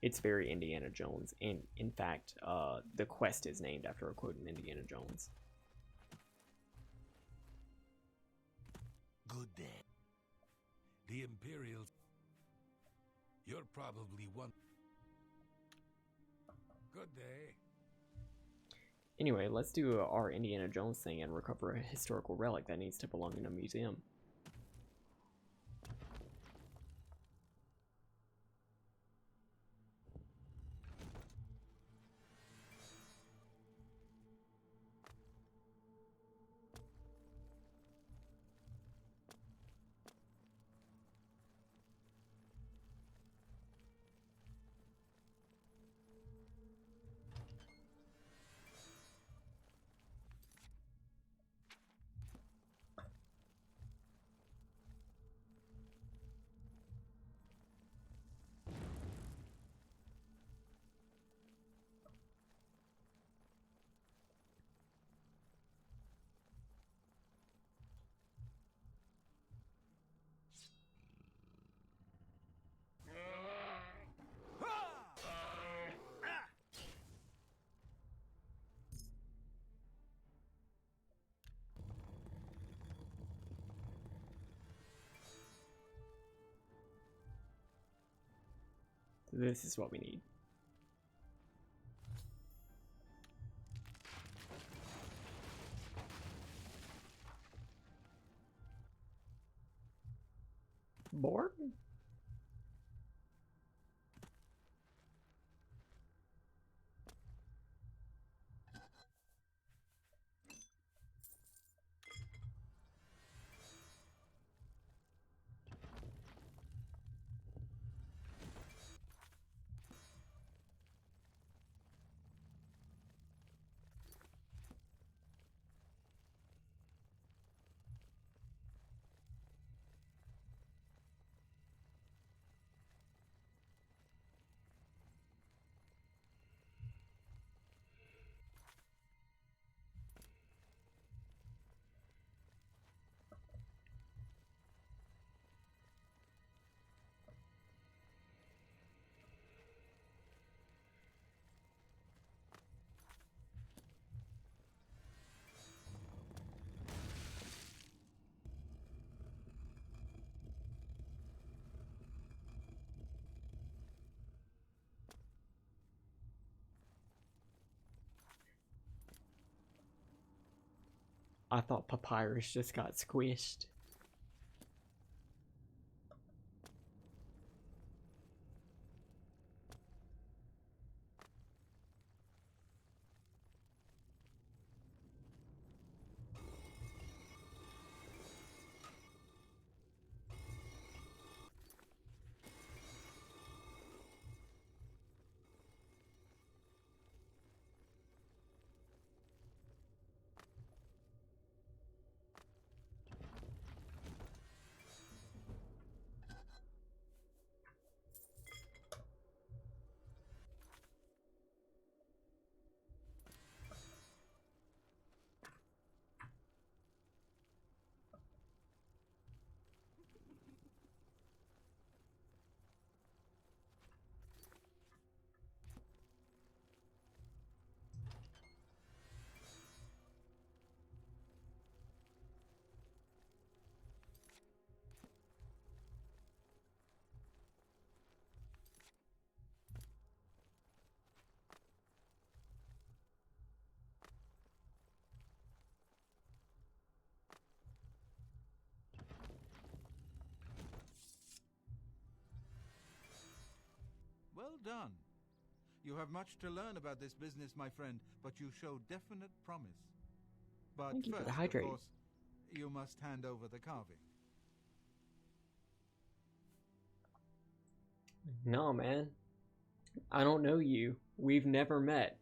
It's very Indiana Jones, and in fact, the quest is named after a quote in Indiana Jones. Good day. The Imperials. You're probably one. Good day. Anyway, let's do our Indiana Jones thing and recover a historical relic that needs to belong in a museum. This is what we need. Bored? I thought Papyrus just got squished. done. You have much to learn about this business, my friend, but you show definite promise. But Thank you for first, the of hydrate. course, you must hand over the carving. No, man. I don't know you. We've never met.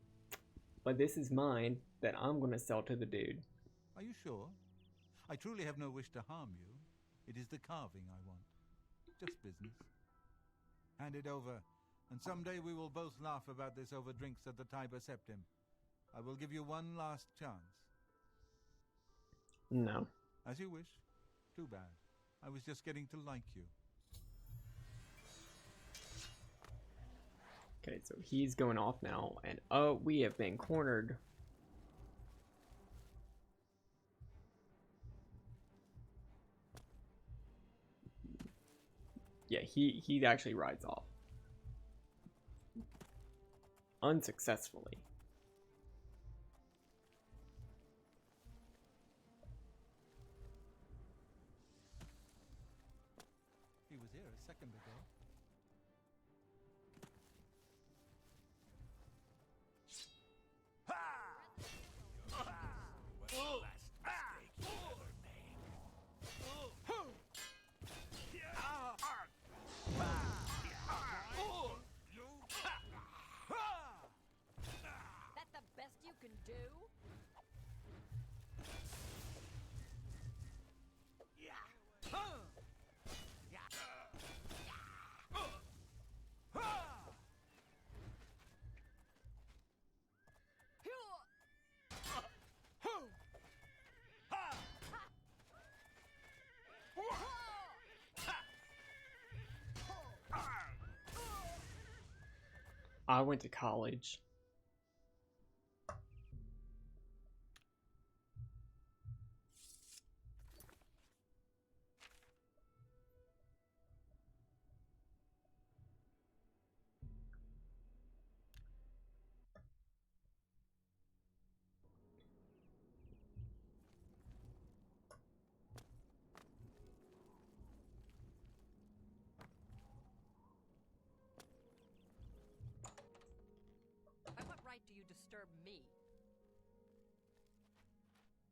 But this is mine that I'm gonna sell to the dude. Are you sure? I truly have no wish to harm you. It is the carving I want. Just business. Hand it over, and someday we will both laugh about this over drinks at the Tiber Septim. I will give you one last chance. No. As you wish. Too bad. I was just getting to like you. Okay, so he's going off now, and we have been cornered. Yeah, he actually rides off. Unsuccessfully. He was here a second ago. That the best you can do? I went to college. By what right do you disturb me?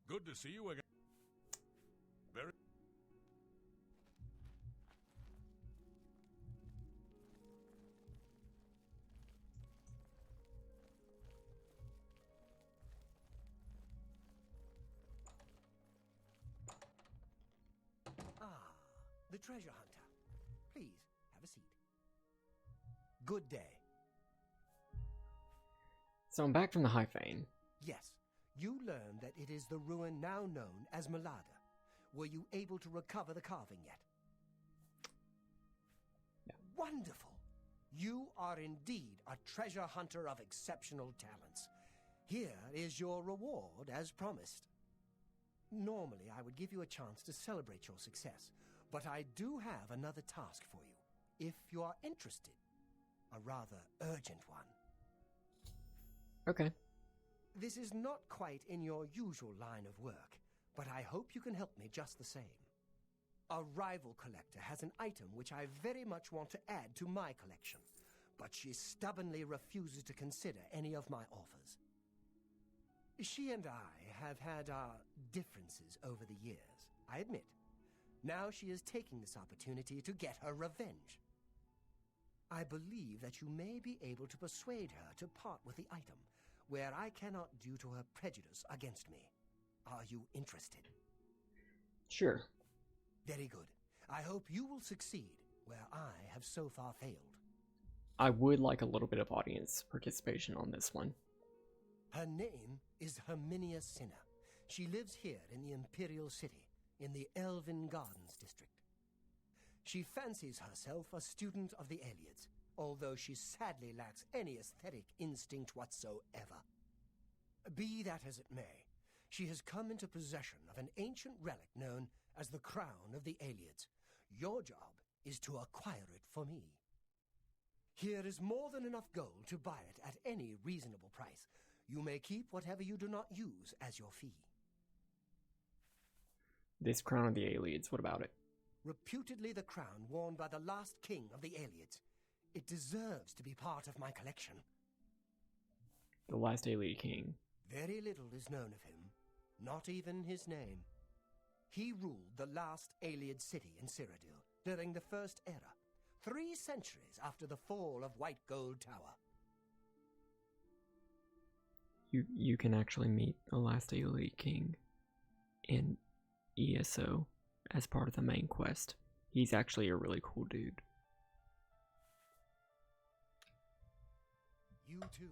Good to see you again. Very. Ah, the treasure hunter. Please, have a seat. Good day. So I'm back from the High Fane. Yes, you learned that it is the ruin now known as Malada. Were you able to recover the carving yet? Yeah. Wonderful! You are indeed a treasure hunter of exceptional talents. Here is your reward as promised. Normally, I would give you a chance to celebrate your success, but I do have another task for you, if you are interested. A rather urgent one. Okay. This is not quite in your usual line of work, but I hope you can help me just the same. A rival collector has an item which I very much want to add to my collection, but she stubbornly refuses to consider any of my offers. She and I have had our differences over the years, I admit. Now she is taking this opportunity to get her revenge. I believe that you may be able to persuade her to part with the item, where I cannot due to her prejudice against me. Are you interested? Sure. Very good. I hope you will succeed, where I have so far failed. I would like a little bit of audience participation on this one. Her name is Herminia Cinna. She lives here in the Imperial City, in the Elven Gardens district. She fancies herself a student of the Aelids, although she sadly lacks any aesthetic instinct whatsoever. Be that as it may, she has come into possession of an ancient relic known as the Crown of the Aelids. Your job is to acquire it for me. Here is more than enough gold to buy it at any reasonable price. You may keep whatever you do not use as your fee. This Crown of the Aelids, what about it? Reputedly the crown worn by the last king of the Aelids. It deserves to be part of my collection. The last Ayleid king. Very little is known of him, not even his name. He ruled the last Ayleid city in Cyrodiil during the First Era, 3 centuries after the fall of White Gold Tower. You can actually meet the last Ayleid king in ESO as part of the main quest. He's actually a really cool dude. You too.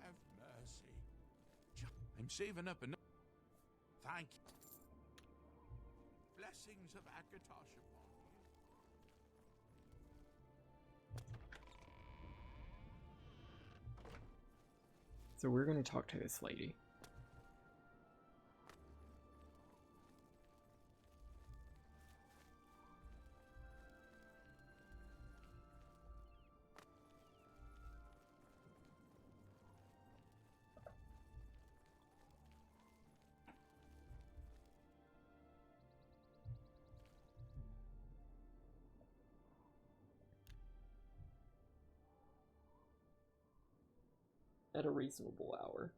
Have mercy. I'm saving up enough. Thank you. Blessings of Akatosh upon you. So we're going to talk to this lady. At a reasonable hour.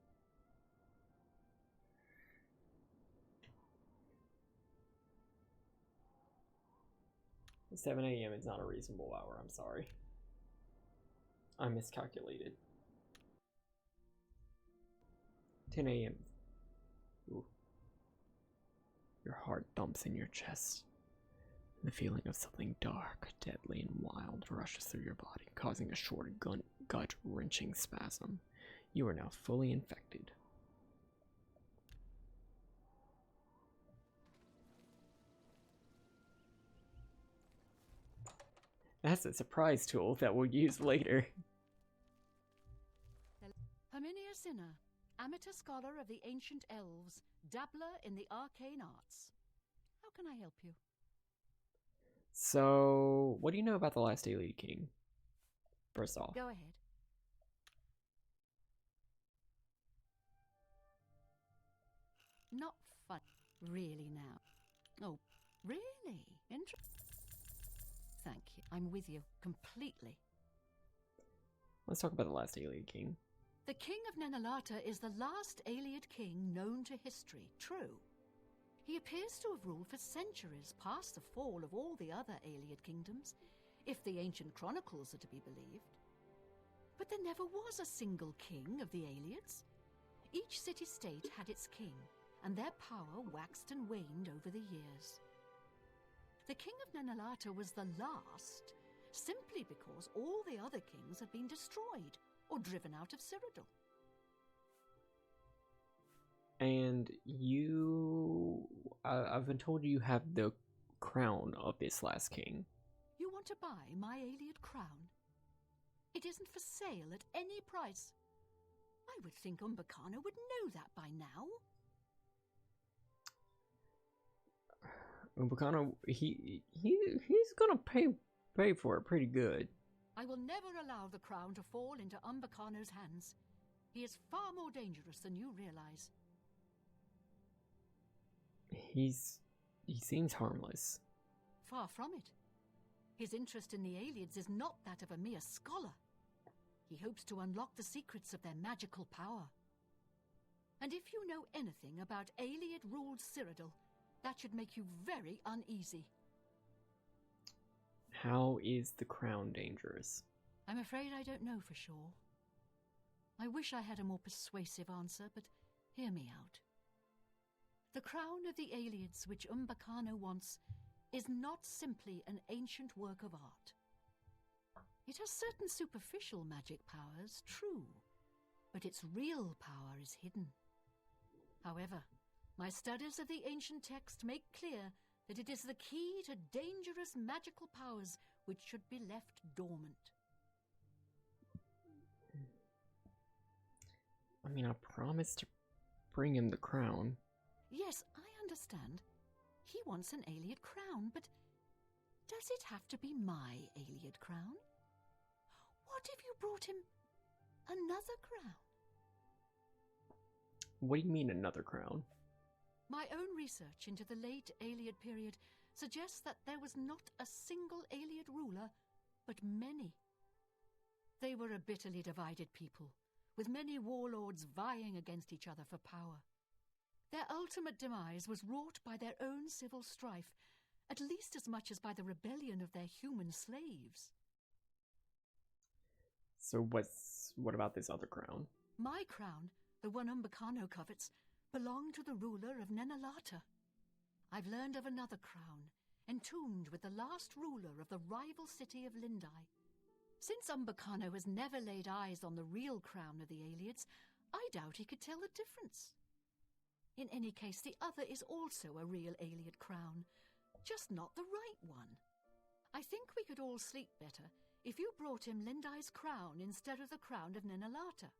The 7 a.m. is not a reasonable hour, I'm sorry. I miscalculated. 10 a.m. Ooh. Your heart thumps in your chest. The feeling of something dark, deadly, and wild rushes through your body, causing a short, gut-wrenching spasm. You are now fully infected. That's a surprise tool that we'll use later. Herminia Sinner, amateur scholar of the ancient elves, dabbler in the arcane arts. How can I help you? So, what do you know about the last Ayleid king? First off. Go ahead. Not fun. Really now. Oh, really? Interesting. Thank you. I'm with you completely. Let's talk about the last Ayleid king. The King of Nenalata is the last Ayleid king known to history, true. He appears to have ruled for centuries past the fall of all the other Ayleid kingdoms, if the ancient chronicles are to be believed. But there never was a single king of the Ayleids. Each city-state had its king, and their power waxed and waned over the years. The King of Nenalata was the last, simply because all the other kings had been destroyed or driven out of Cyrodiil. And I've been told you have the crown of this last king. You want to buy my Ayleid crown? It isn't for sale at any price. I would think Umbacano would know that by now. Umbacano, he's gonna pay for it pretty good. I will never allow the crown to fall into Umbacano's hands. He is far more dangerous than you realize. He seems harmless. Far from it. His interest in the Ayleids is not that of a mere scholar. He hopes to unlock the secrets of their magical power. And if you know anything about Ayleid-ruled Cyrodiil, that should make you very uneasy. How is the crown dangerous? I'm afraid I don't know for sure. I wish I had a more persuasive answer, but hear me out. The crown of the Ayleids which Umbacano wants is not simply an ancient work of art. It has certain superficial magic powers, true, but its real power is hidden. However, my studies of the ancient text make clear that it is the key to dangerous magical powers which should be left dormant. I mean, I promised to bring him the crown. Yes, I understand. He wants an Ayleid crown, but Does it have to be my Ayleid crown? What if you brought him another crown? What do you mean another crown? My own research into the late Ayleid period suggests that there was not a single Ayleid ruler, but many. They were a bitterly divided people, with many warlords vying against each other for power. Their ultimate demise was wrought by their own civil strife, at least as much as by the rebellion of their human slaves. So what about this other crown? My crown, the one Umbacano covets, belonged to the ruler of Nenalata. I've learned of another crown, entombed with the last ruler of the rival city of Lindai. Since Umbacano has never laid eyes on the real crown of the Ayleids, I doubt he could tell the difference. In any case, the other is also a real Ayleid crown, just not the right one. I think we could all sleep better if you brought him Lindai's crown instead of the crown of Nenalata.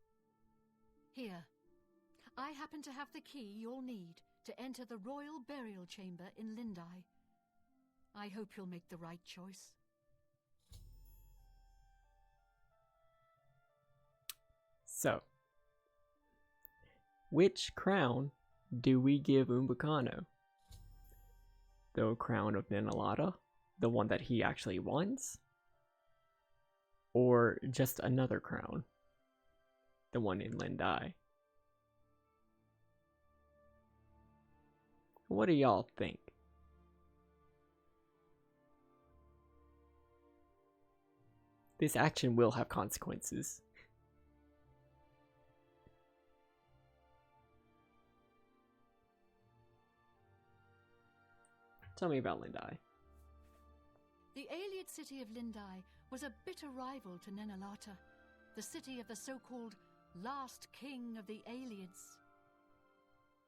Here, I happen to have the key you'll need to enter the royal burial chamber in Lindai. I hope you'll make the right choice. So, which crown do we give Umbacano? The crown of Nenalata? The one that he actually wants? Or just another crown? The one in Lindai? What do y'all think? This action will have consequences. Tell me about Lindai. The Ayleid city of Lindai was a bitter rival to Nenalata, the city of the so-called last king of the Ayleids.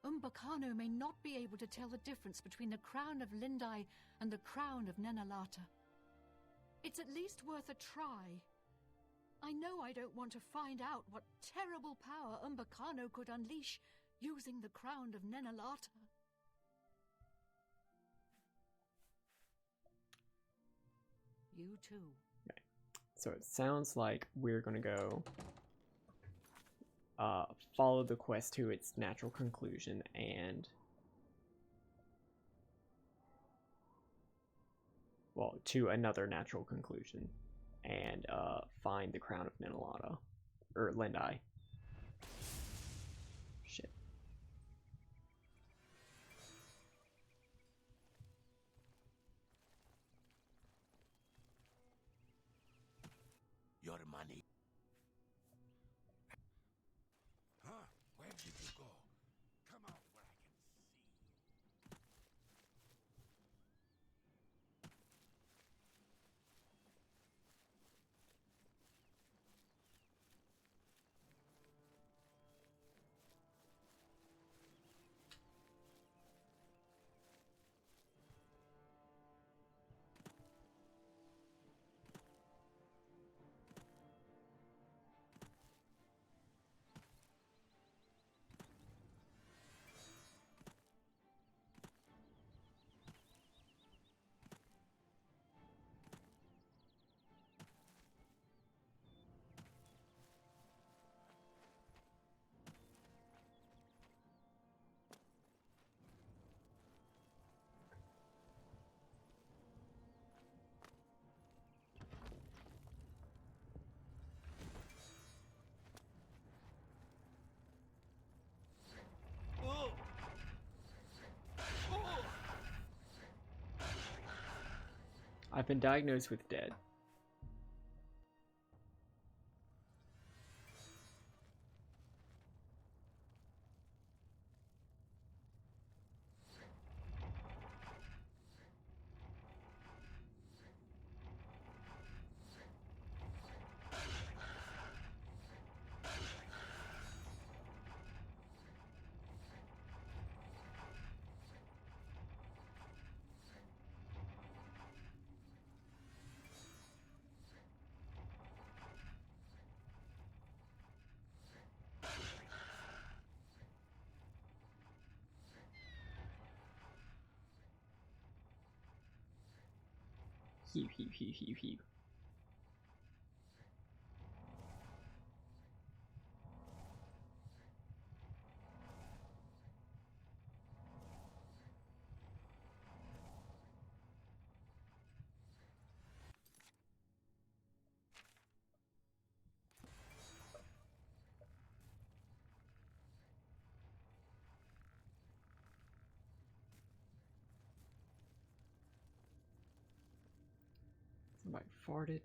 Umbacano may not be able to tell the difference between the crown of Lindai and the crown of Nenalata. It's at least worth a try. I know I don't want to find out what terrible power Umbacano could unleash using the crown of Nenalata. You too. Okay. So it sounds like we're gonna go follow the quest to its natural conclusion and to another natural conclusion and find the crown of Nenalata or Lindai. Shit. Your money. Huh? Where did you go? Come out where I can see. I've been diagnosed with dead. Heap, heap, heap, heap, heap. Somebody farted.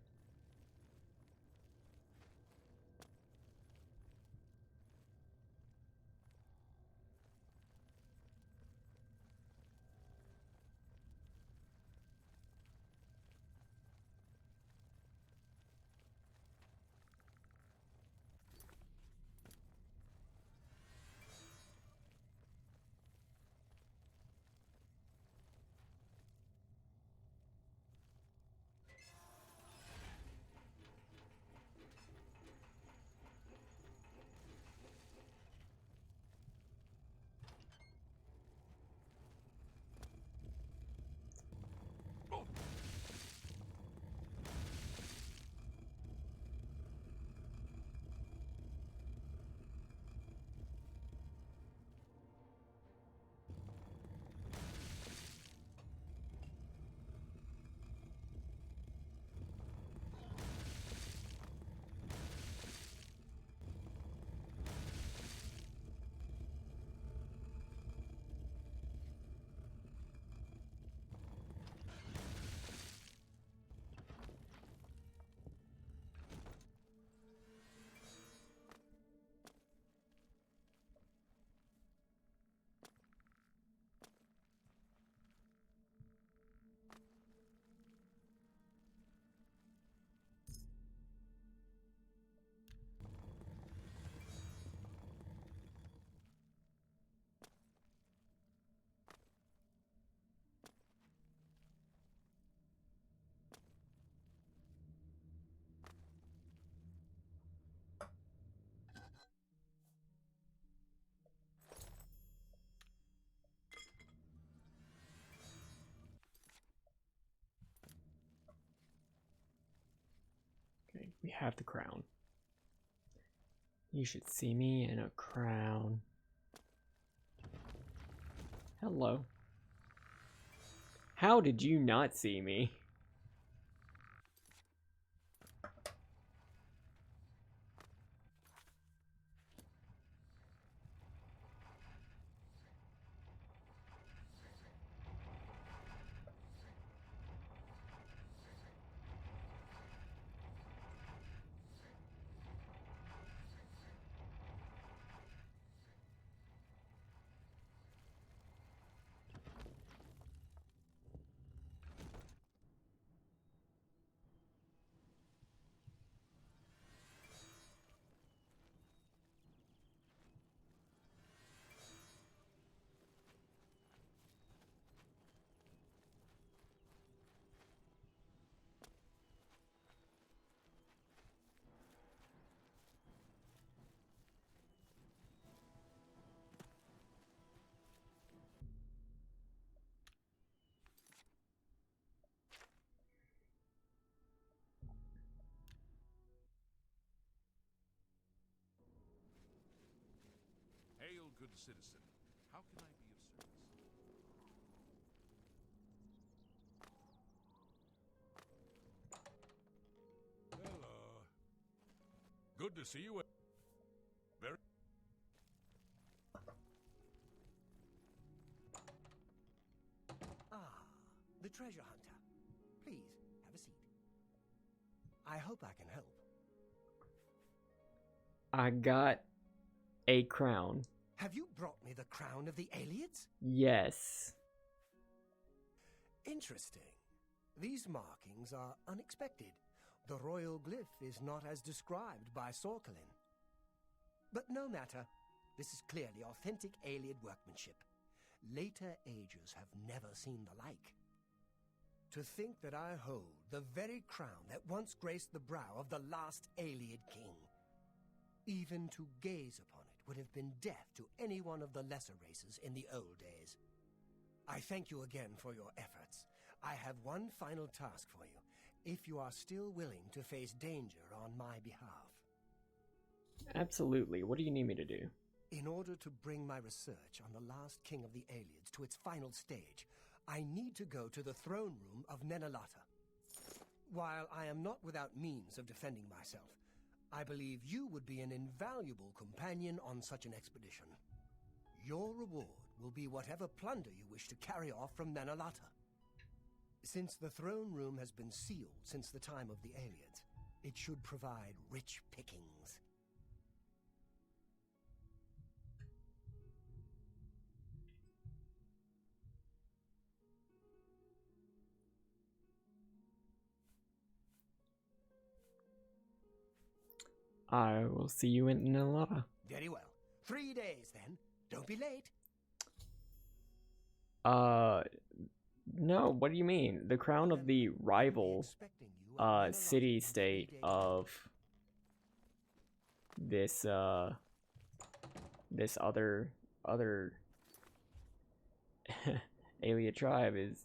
Okay, we have the crown. You should see me in a crown. Hello. How did you not see me? Hail, good citizen. How can I be of service? Hello. Good to see you. Very. Ah, the treasure hunter. Please, have a seat. I hope I can help. I got a crown. Have you brought me the crown of the Aliads? Yes. Interesting. These markings are unexpected. The royal glyph is not as described by Sorkalin. But no matter. This is clearly authentic Aliad workmanship. Later ages have never seen the like. To think that I hold the very crown that once graced the brow of the last Aliad king. Even to gaze upon it would have been death to any one of the lesser races in the old days. I thank you again for your efforts. I have one final task for you, if you are still willing to face danger on my behalf. Absolutely. What do you need me to do? In order to bring my research on the last king of the aliens to its final stage, I need to go to the throne room of Nenalata. While I am not without means of defending myself, I believe you would be an invaluable companion on such an expedition. Your reward will be whatever plunder you wish to carry off from Nenalata. Since the throne room has been sealed since the time of the aliens, it should provide rich pickings. I will see you in Nalata. Very well. 3 days, then. Don't be late. No, what do you mean? The crown of the rival, city-state of this, this other alien tribe is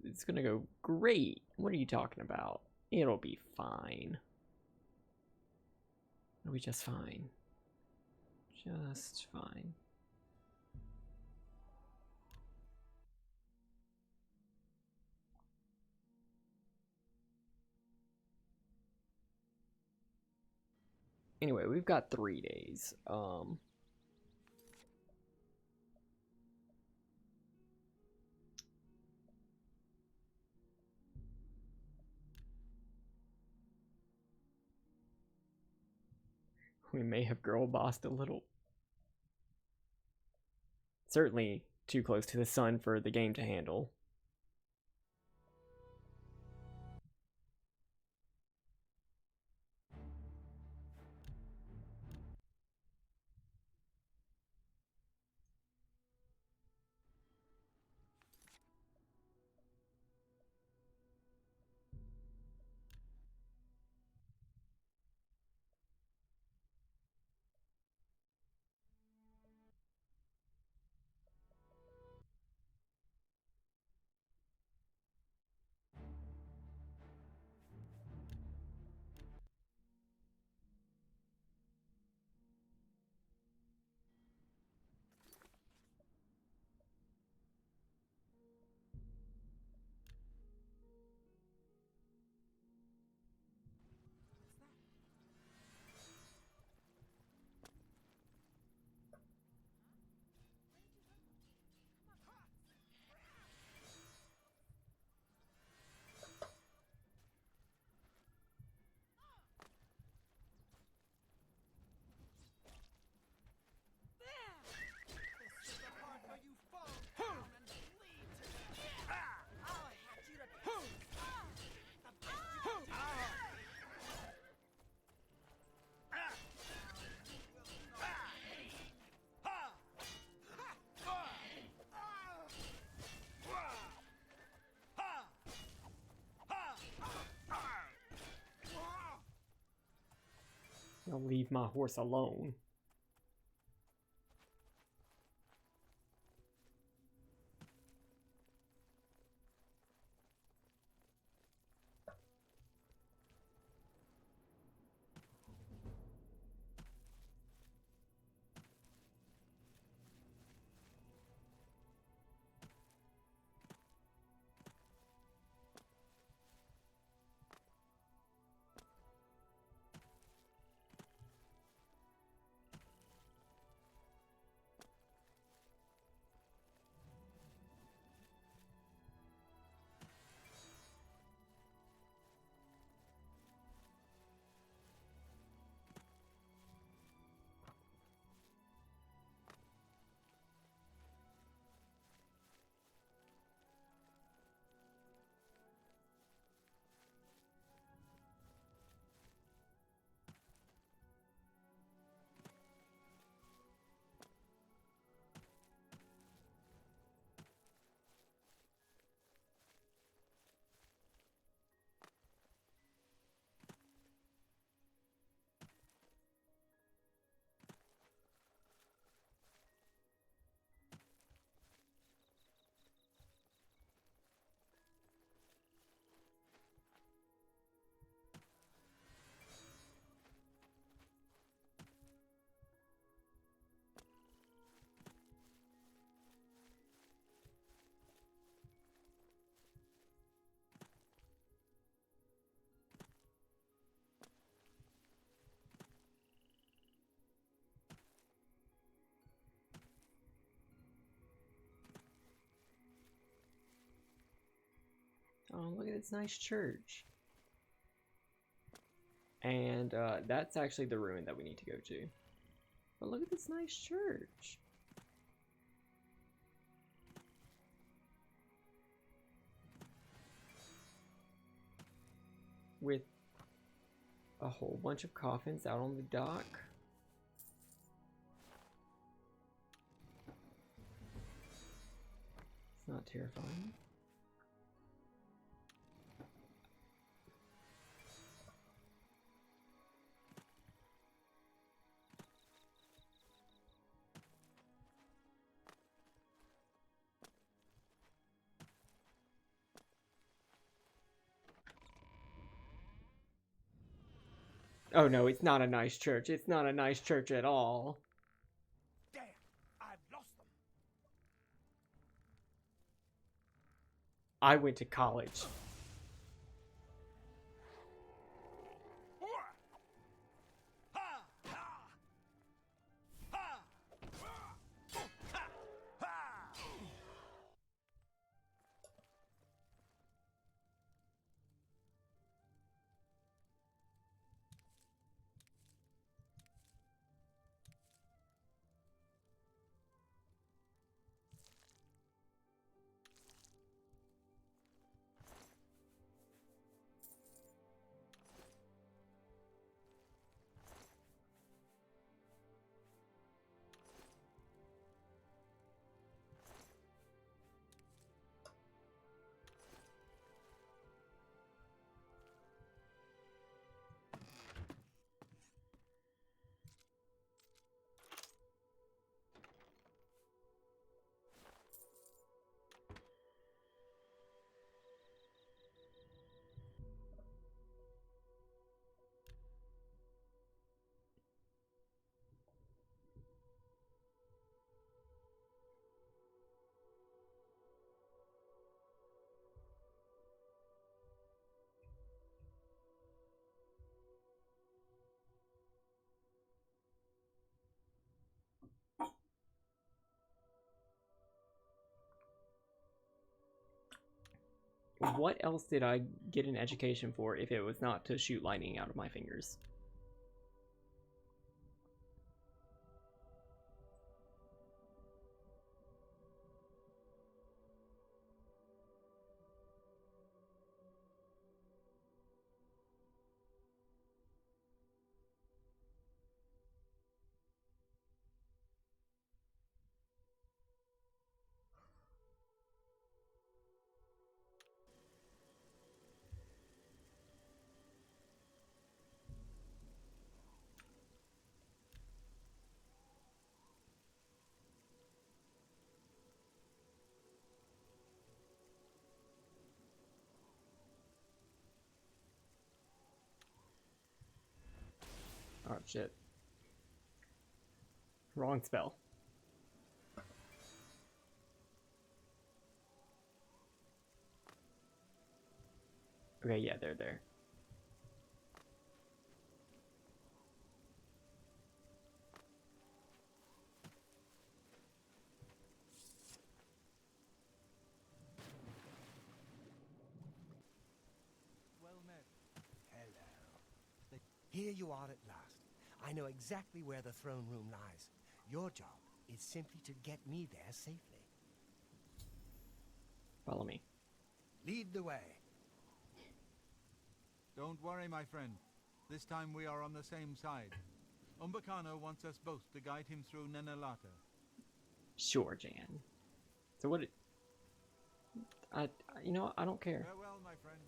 it's gonna go great. What are you talking about? It'll be fine. It'll be just fine. Just fine. Anyway, we've got 3 days. We may have girl bossed a little. Certainly too close to the sun for the game to handle. I'll leave my horse alone. Oh, look at this nice church. And that's actually the ruin that we need to go to. But look at this nice church. With a whole bunch of coffins out on the dock. It's not terrifying. Oh no, it's not a nice church. It's not a nice church at all. Damn, I've lost them. I went to college. What else did I get an education for if it was not to shoot lightning out of my fingers? Oh shit. Wrong spell. Okay, yeah, they're there. Well met. Hello. Here you are at last. I know exactly where the throne room lies. Your job is simply to get me there safely. Follow me. Lead the way. Don't worry, my friend. This time we are on the same side. Umbacano wants us both to guide him through Nenalata. Sure, Jan. So what? You know what? I don't care. Farewell, my friend.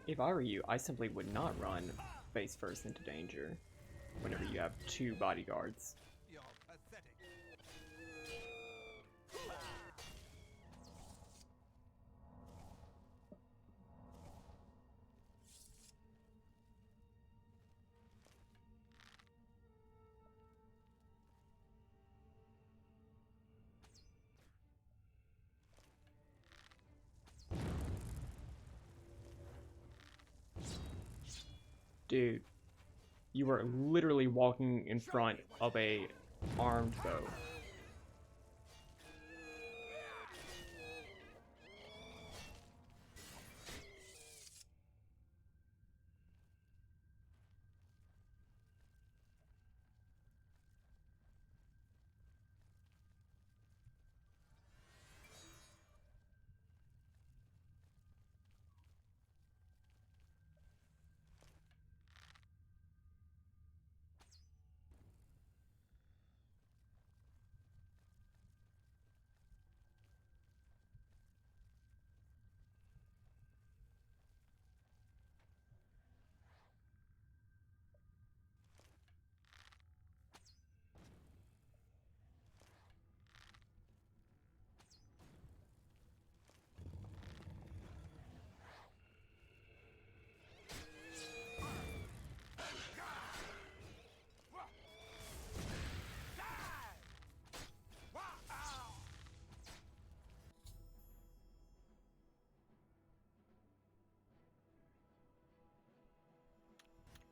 If I were you, I simply would not run face first into danger whenever you have two bodyguards. You're pathetic. Dude, you are literally walking in front of a armed foe.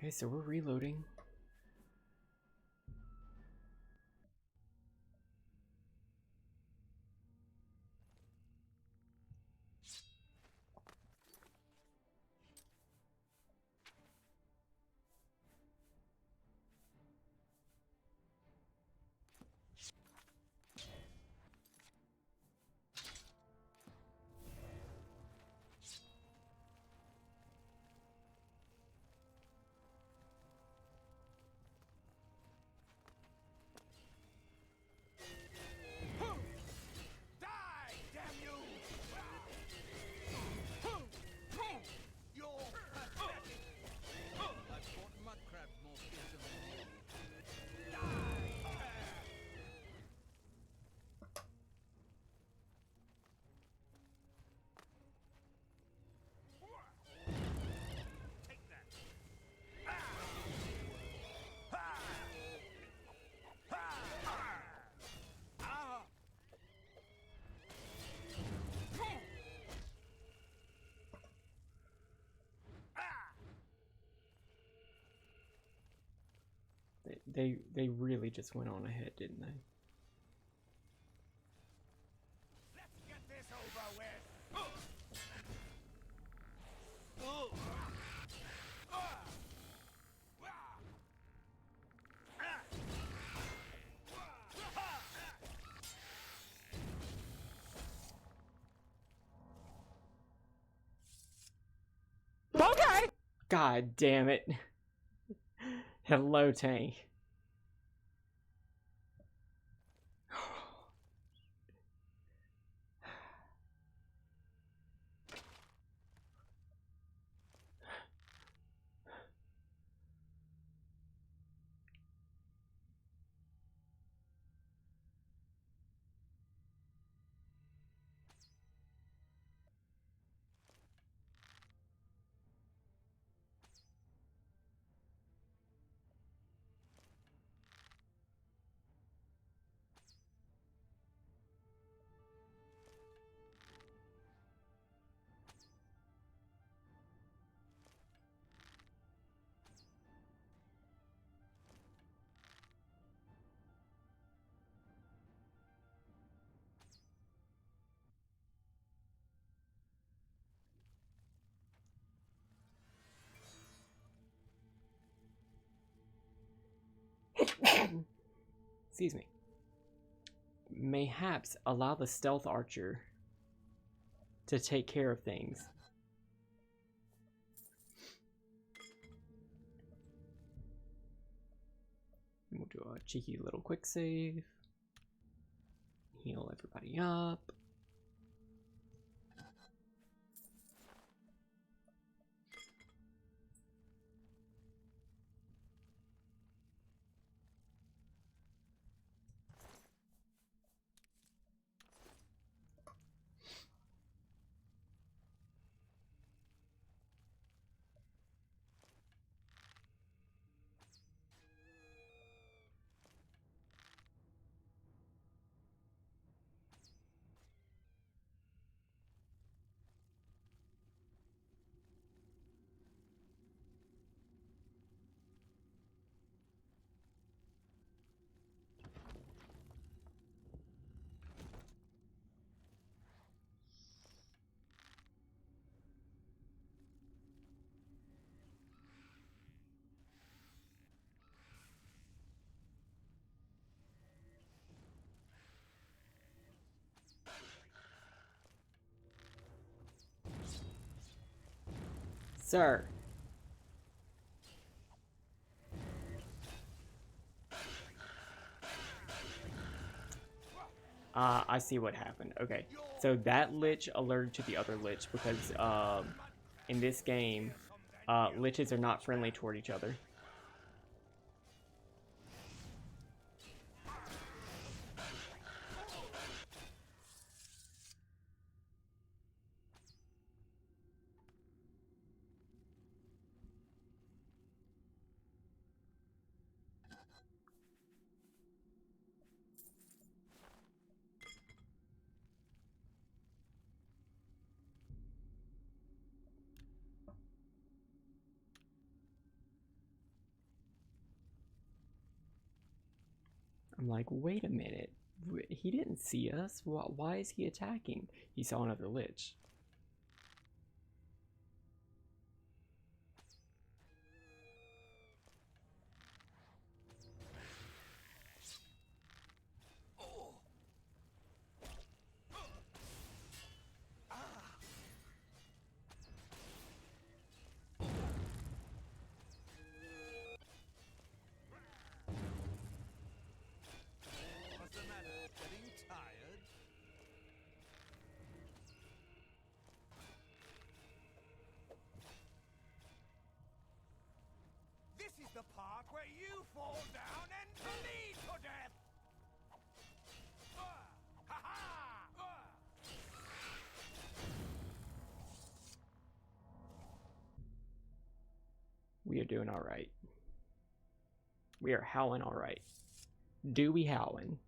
Okay, so we're reloading. They really just went on ahead, didn't they? Let's get this over with. Okay! God damn it. Hello, tank. Excuse me. Mayhaps allow the stealth archer to take care of things. We'll do a cheeky little quick save. Heal everybody up. Sir. I see what happened. Okay, so that lich alerted to the other lich because in this game, liches are not friendly toward each other. I'm like, wait a minute. He didn't see us. Why is he attacking? He saw another lich. What's the matter? Getting tired? This is the part where you fall down and bleed to death! We are doing all right. We are howling all right. Do we howling?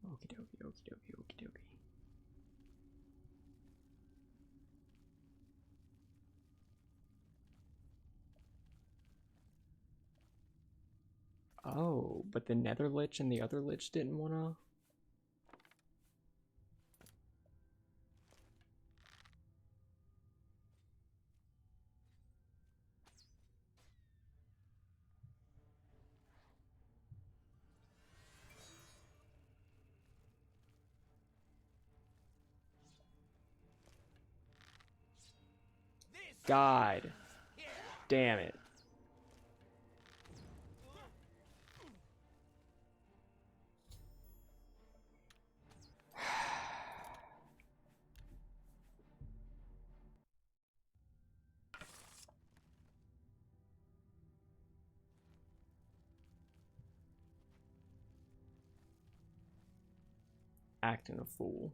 Okie dokie, okie dokie, okie dokie. Oh, but the Nether Lich and the other Lich didn't wanna. God damn it. Acting a fool.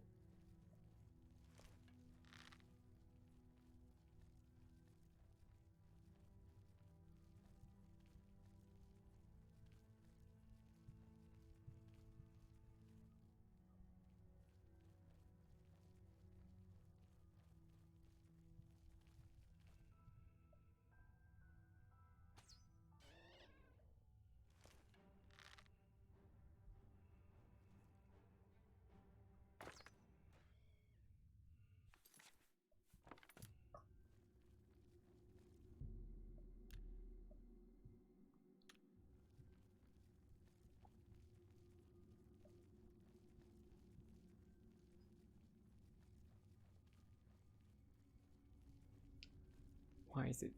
Why is it?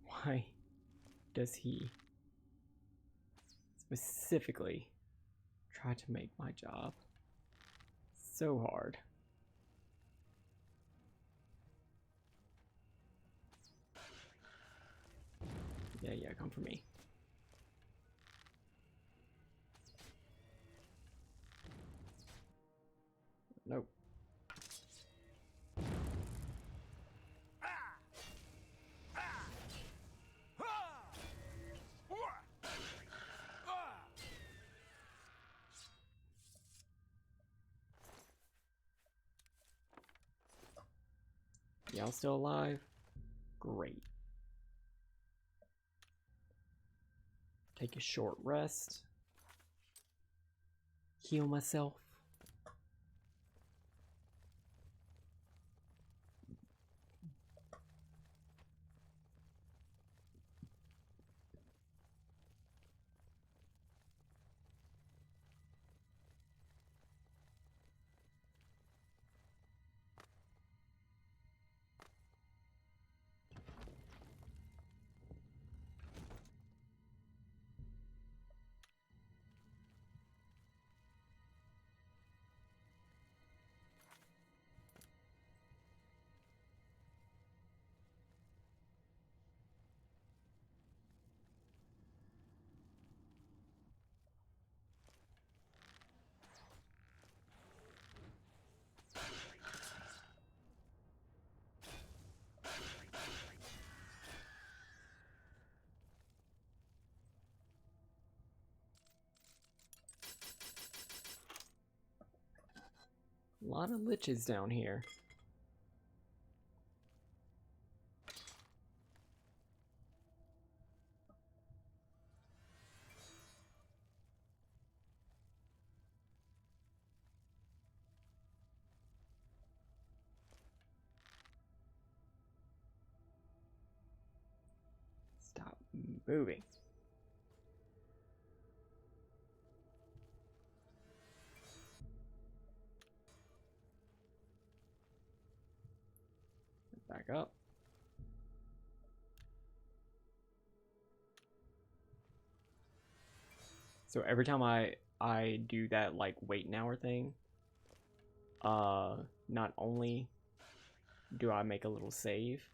Why does he specifically Try to make my job so hard. Yeah, come for me. Nope. Y'all still alive? Great. Take a short rest. Heal myself. A lot of liches down here. Stop moving. Back up. So every time I do that like wait an hour thing, not only do I make a little save,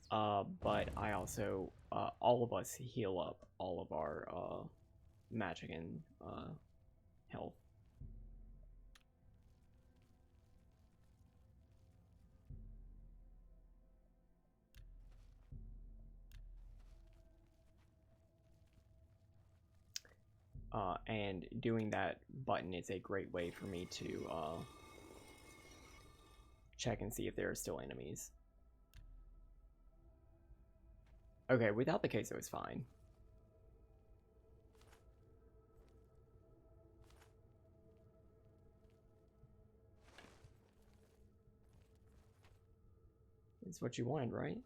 but I also all of us heal up all of our magic and health. And doing that button is a great way for me to check and see if there are still enemies. Okay, without the queso it's fine. It's what you wanted, right?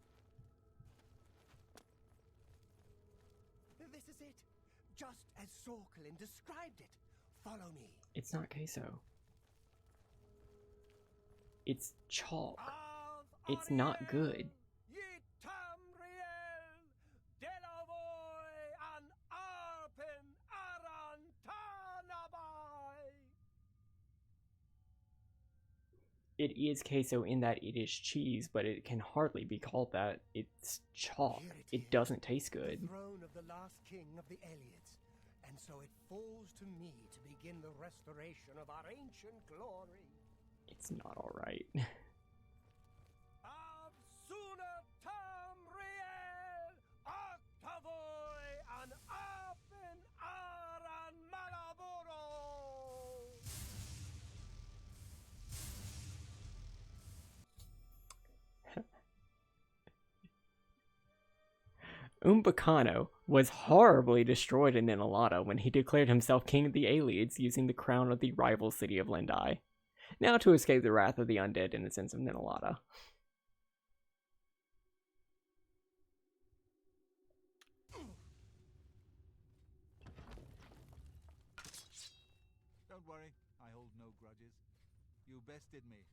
This is it. Just as Sorkelin described it. Follow me. It's not queso. It's chalk. It's not good. It is queso in that it is cheese, but it can hardly be called that. It's chalk. It doesnn't taste good. The throne of the last king of the Eliads, and so it falls to me to begin the restoration of our ancient glory. It's not alright. Umbacano was horribly destroyed in Ninalata when he declared himself king of the Aliads using the crown of the rival city of Lendai. Now to escape the wrath of the undead innocents of Ninalata. Don't worry, I hold no grudges. You bested me.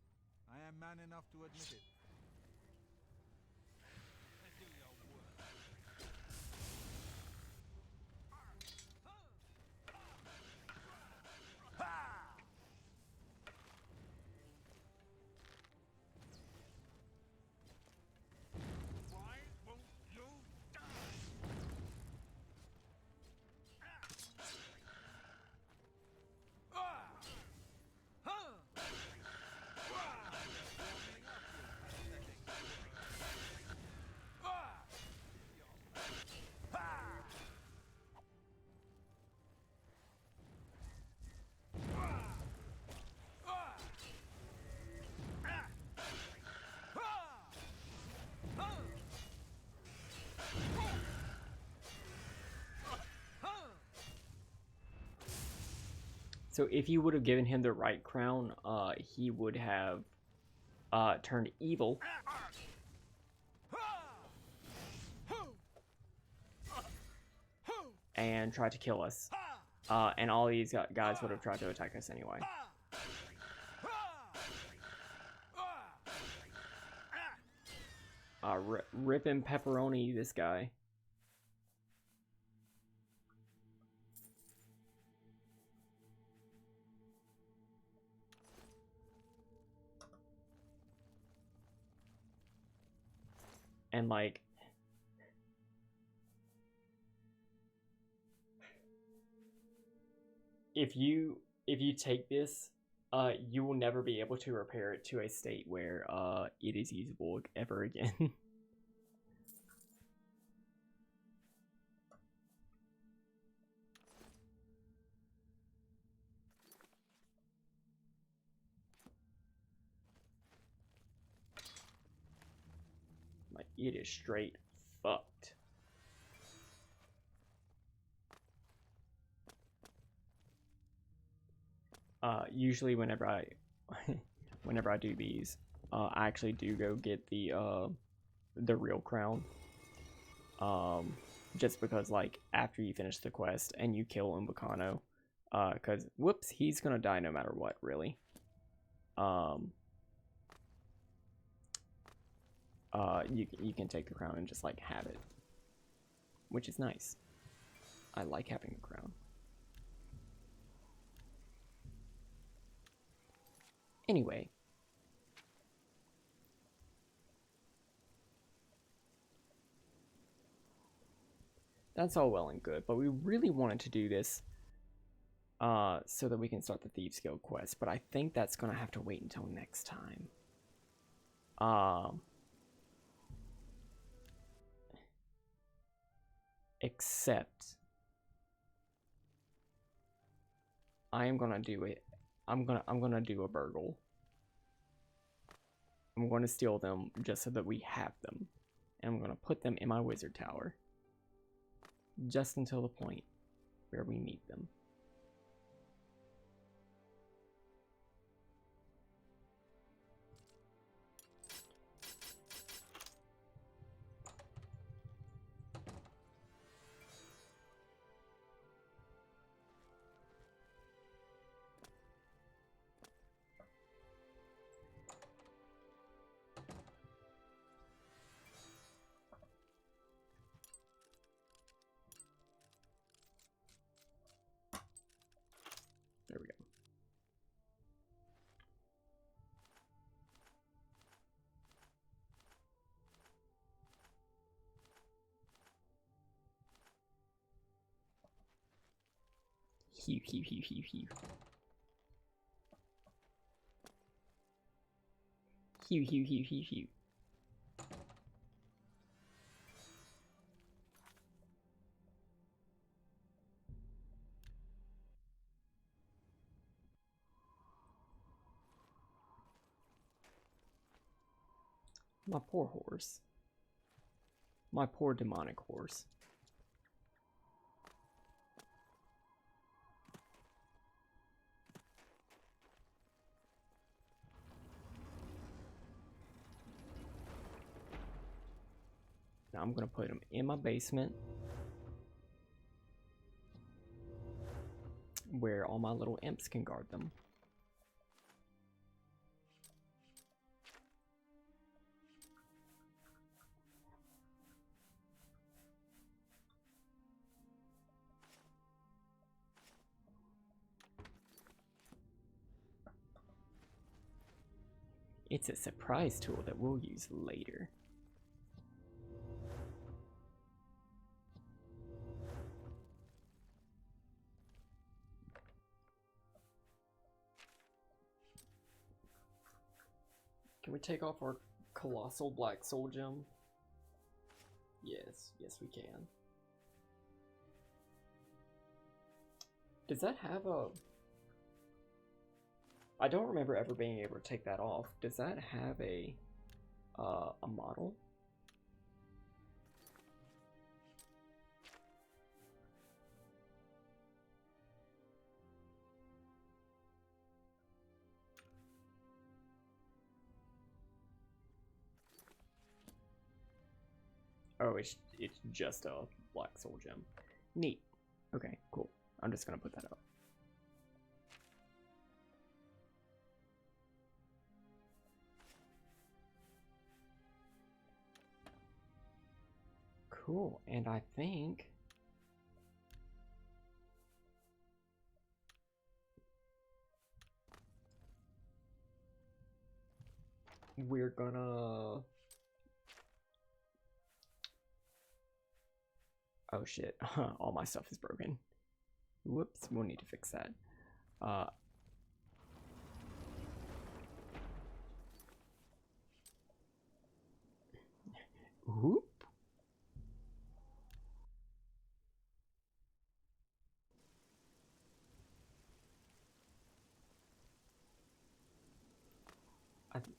I am man enough to admit it. So if you would have given him the right crown, he would have turned evil. And tried to kill us. And all these guys would have tried to attack us anyway. Ripping pepperoni, this guy. And like, if you take this, you will never be able to repair it to a state where it is usable ever again. Like, it is straight fucked. Usually whenever I do these, I actually do go get the real crown. Just because, like, after you finish the quest and you kill Umbacano, because whoops, he's gonna die no matter what, really. You can take the crown and just like have it, which is nice. I like having a crown. Anyway, that's all well and good, but we really wanted to do this so that we can start the Thieves Guild quest, but I think that's gonna have to wait until next time. Except I am gonna do it. I'm gonna do a burgle. I'm going to steal them just so that we have them. And I'm going to put them in my wizard tower. Just until the point where we meet them. There we go. Hew, hew, hew, hew, hew. Hew, hew, hew, hew, hew. My poor horse. My poor demonic horse. Now I'm gonna put him in my basement, where all my little imps can guard them. It's a surprise tool that we'll use later. Can we take off our colossal black soul gem? Yes, yes we can. Does that have a... I don't remember ever being able to take that off. Does that have a model? Oh, it's just a black soul gem. Neat. Okay, cool. I'm just gonna put that up. Cool, and I think we're gonna... Oh shit, all my stuff is broken. Whoops, we'll need to fix that. Whoop.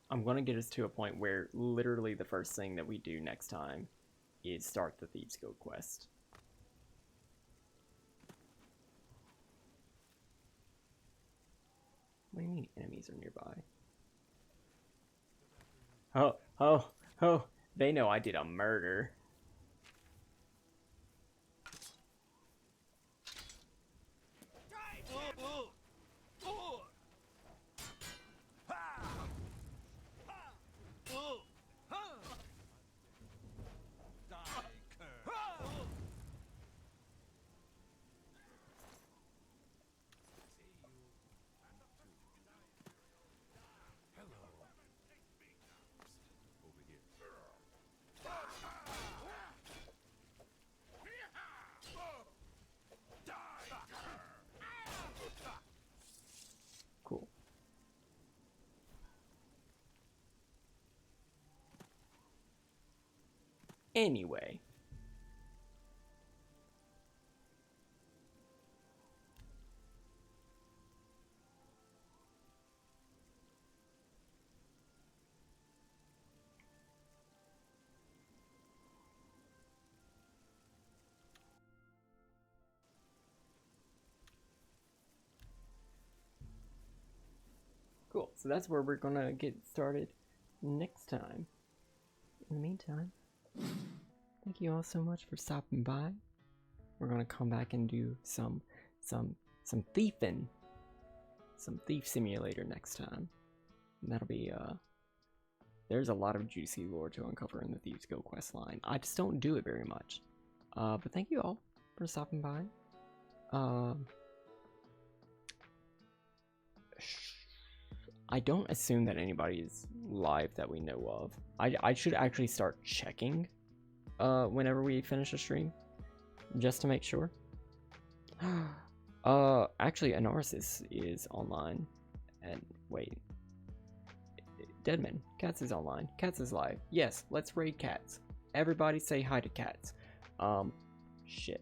I'm gonna get us to a point where literally the first thing that we do next time is start the Thieves Guild quest. What do you mean enemies are nearby? Oh, they know I did a murder. Cool. Anyway. Cool, so that's where we're gonna get started next time. In the meantime, thank you all so much for stopping by. We're gonna come back and do some thiefing, some Thief Simulator next time. And that'll be there's a lot of juicy lore to uncover in the Thieves Guild quest line. I just don't do it very much. But thank you all for stopping by. I don't assume that anybody is live that we know of. I should actually start checking whenever we finish a stream, just to make sure. Actually, Anarsis is online. And wait. Deadman, Cats is online. Cats is live. Yes, let's raid Cats. Everybody say hi to Cats. Shit.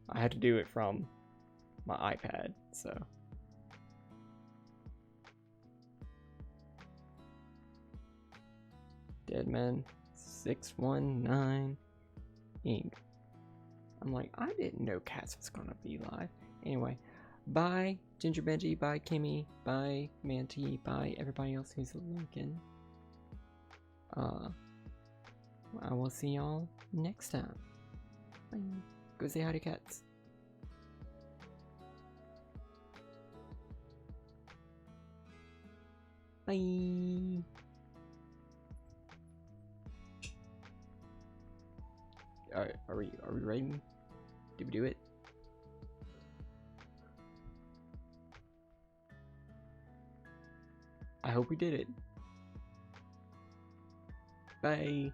I had to do it from my iPad, so... Deadman 619 Inc. I'm like, I didn't know Cats was gonna be live. Anyway, bye Ginger Benji, bye Kimmy, bye Manti, bye everybody else who's looking. I will see y'all next time. Bye. Go say hi to Cats. Bye. Alright, are we ready? Did we do it? I hope we did it. Bye.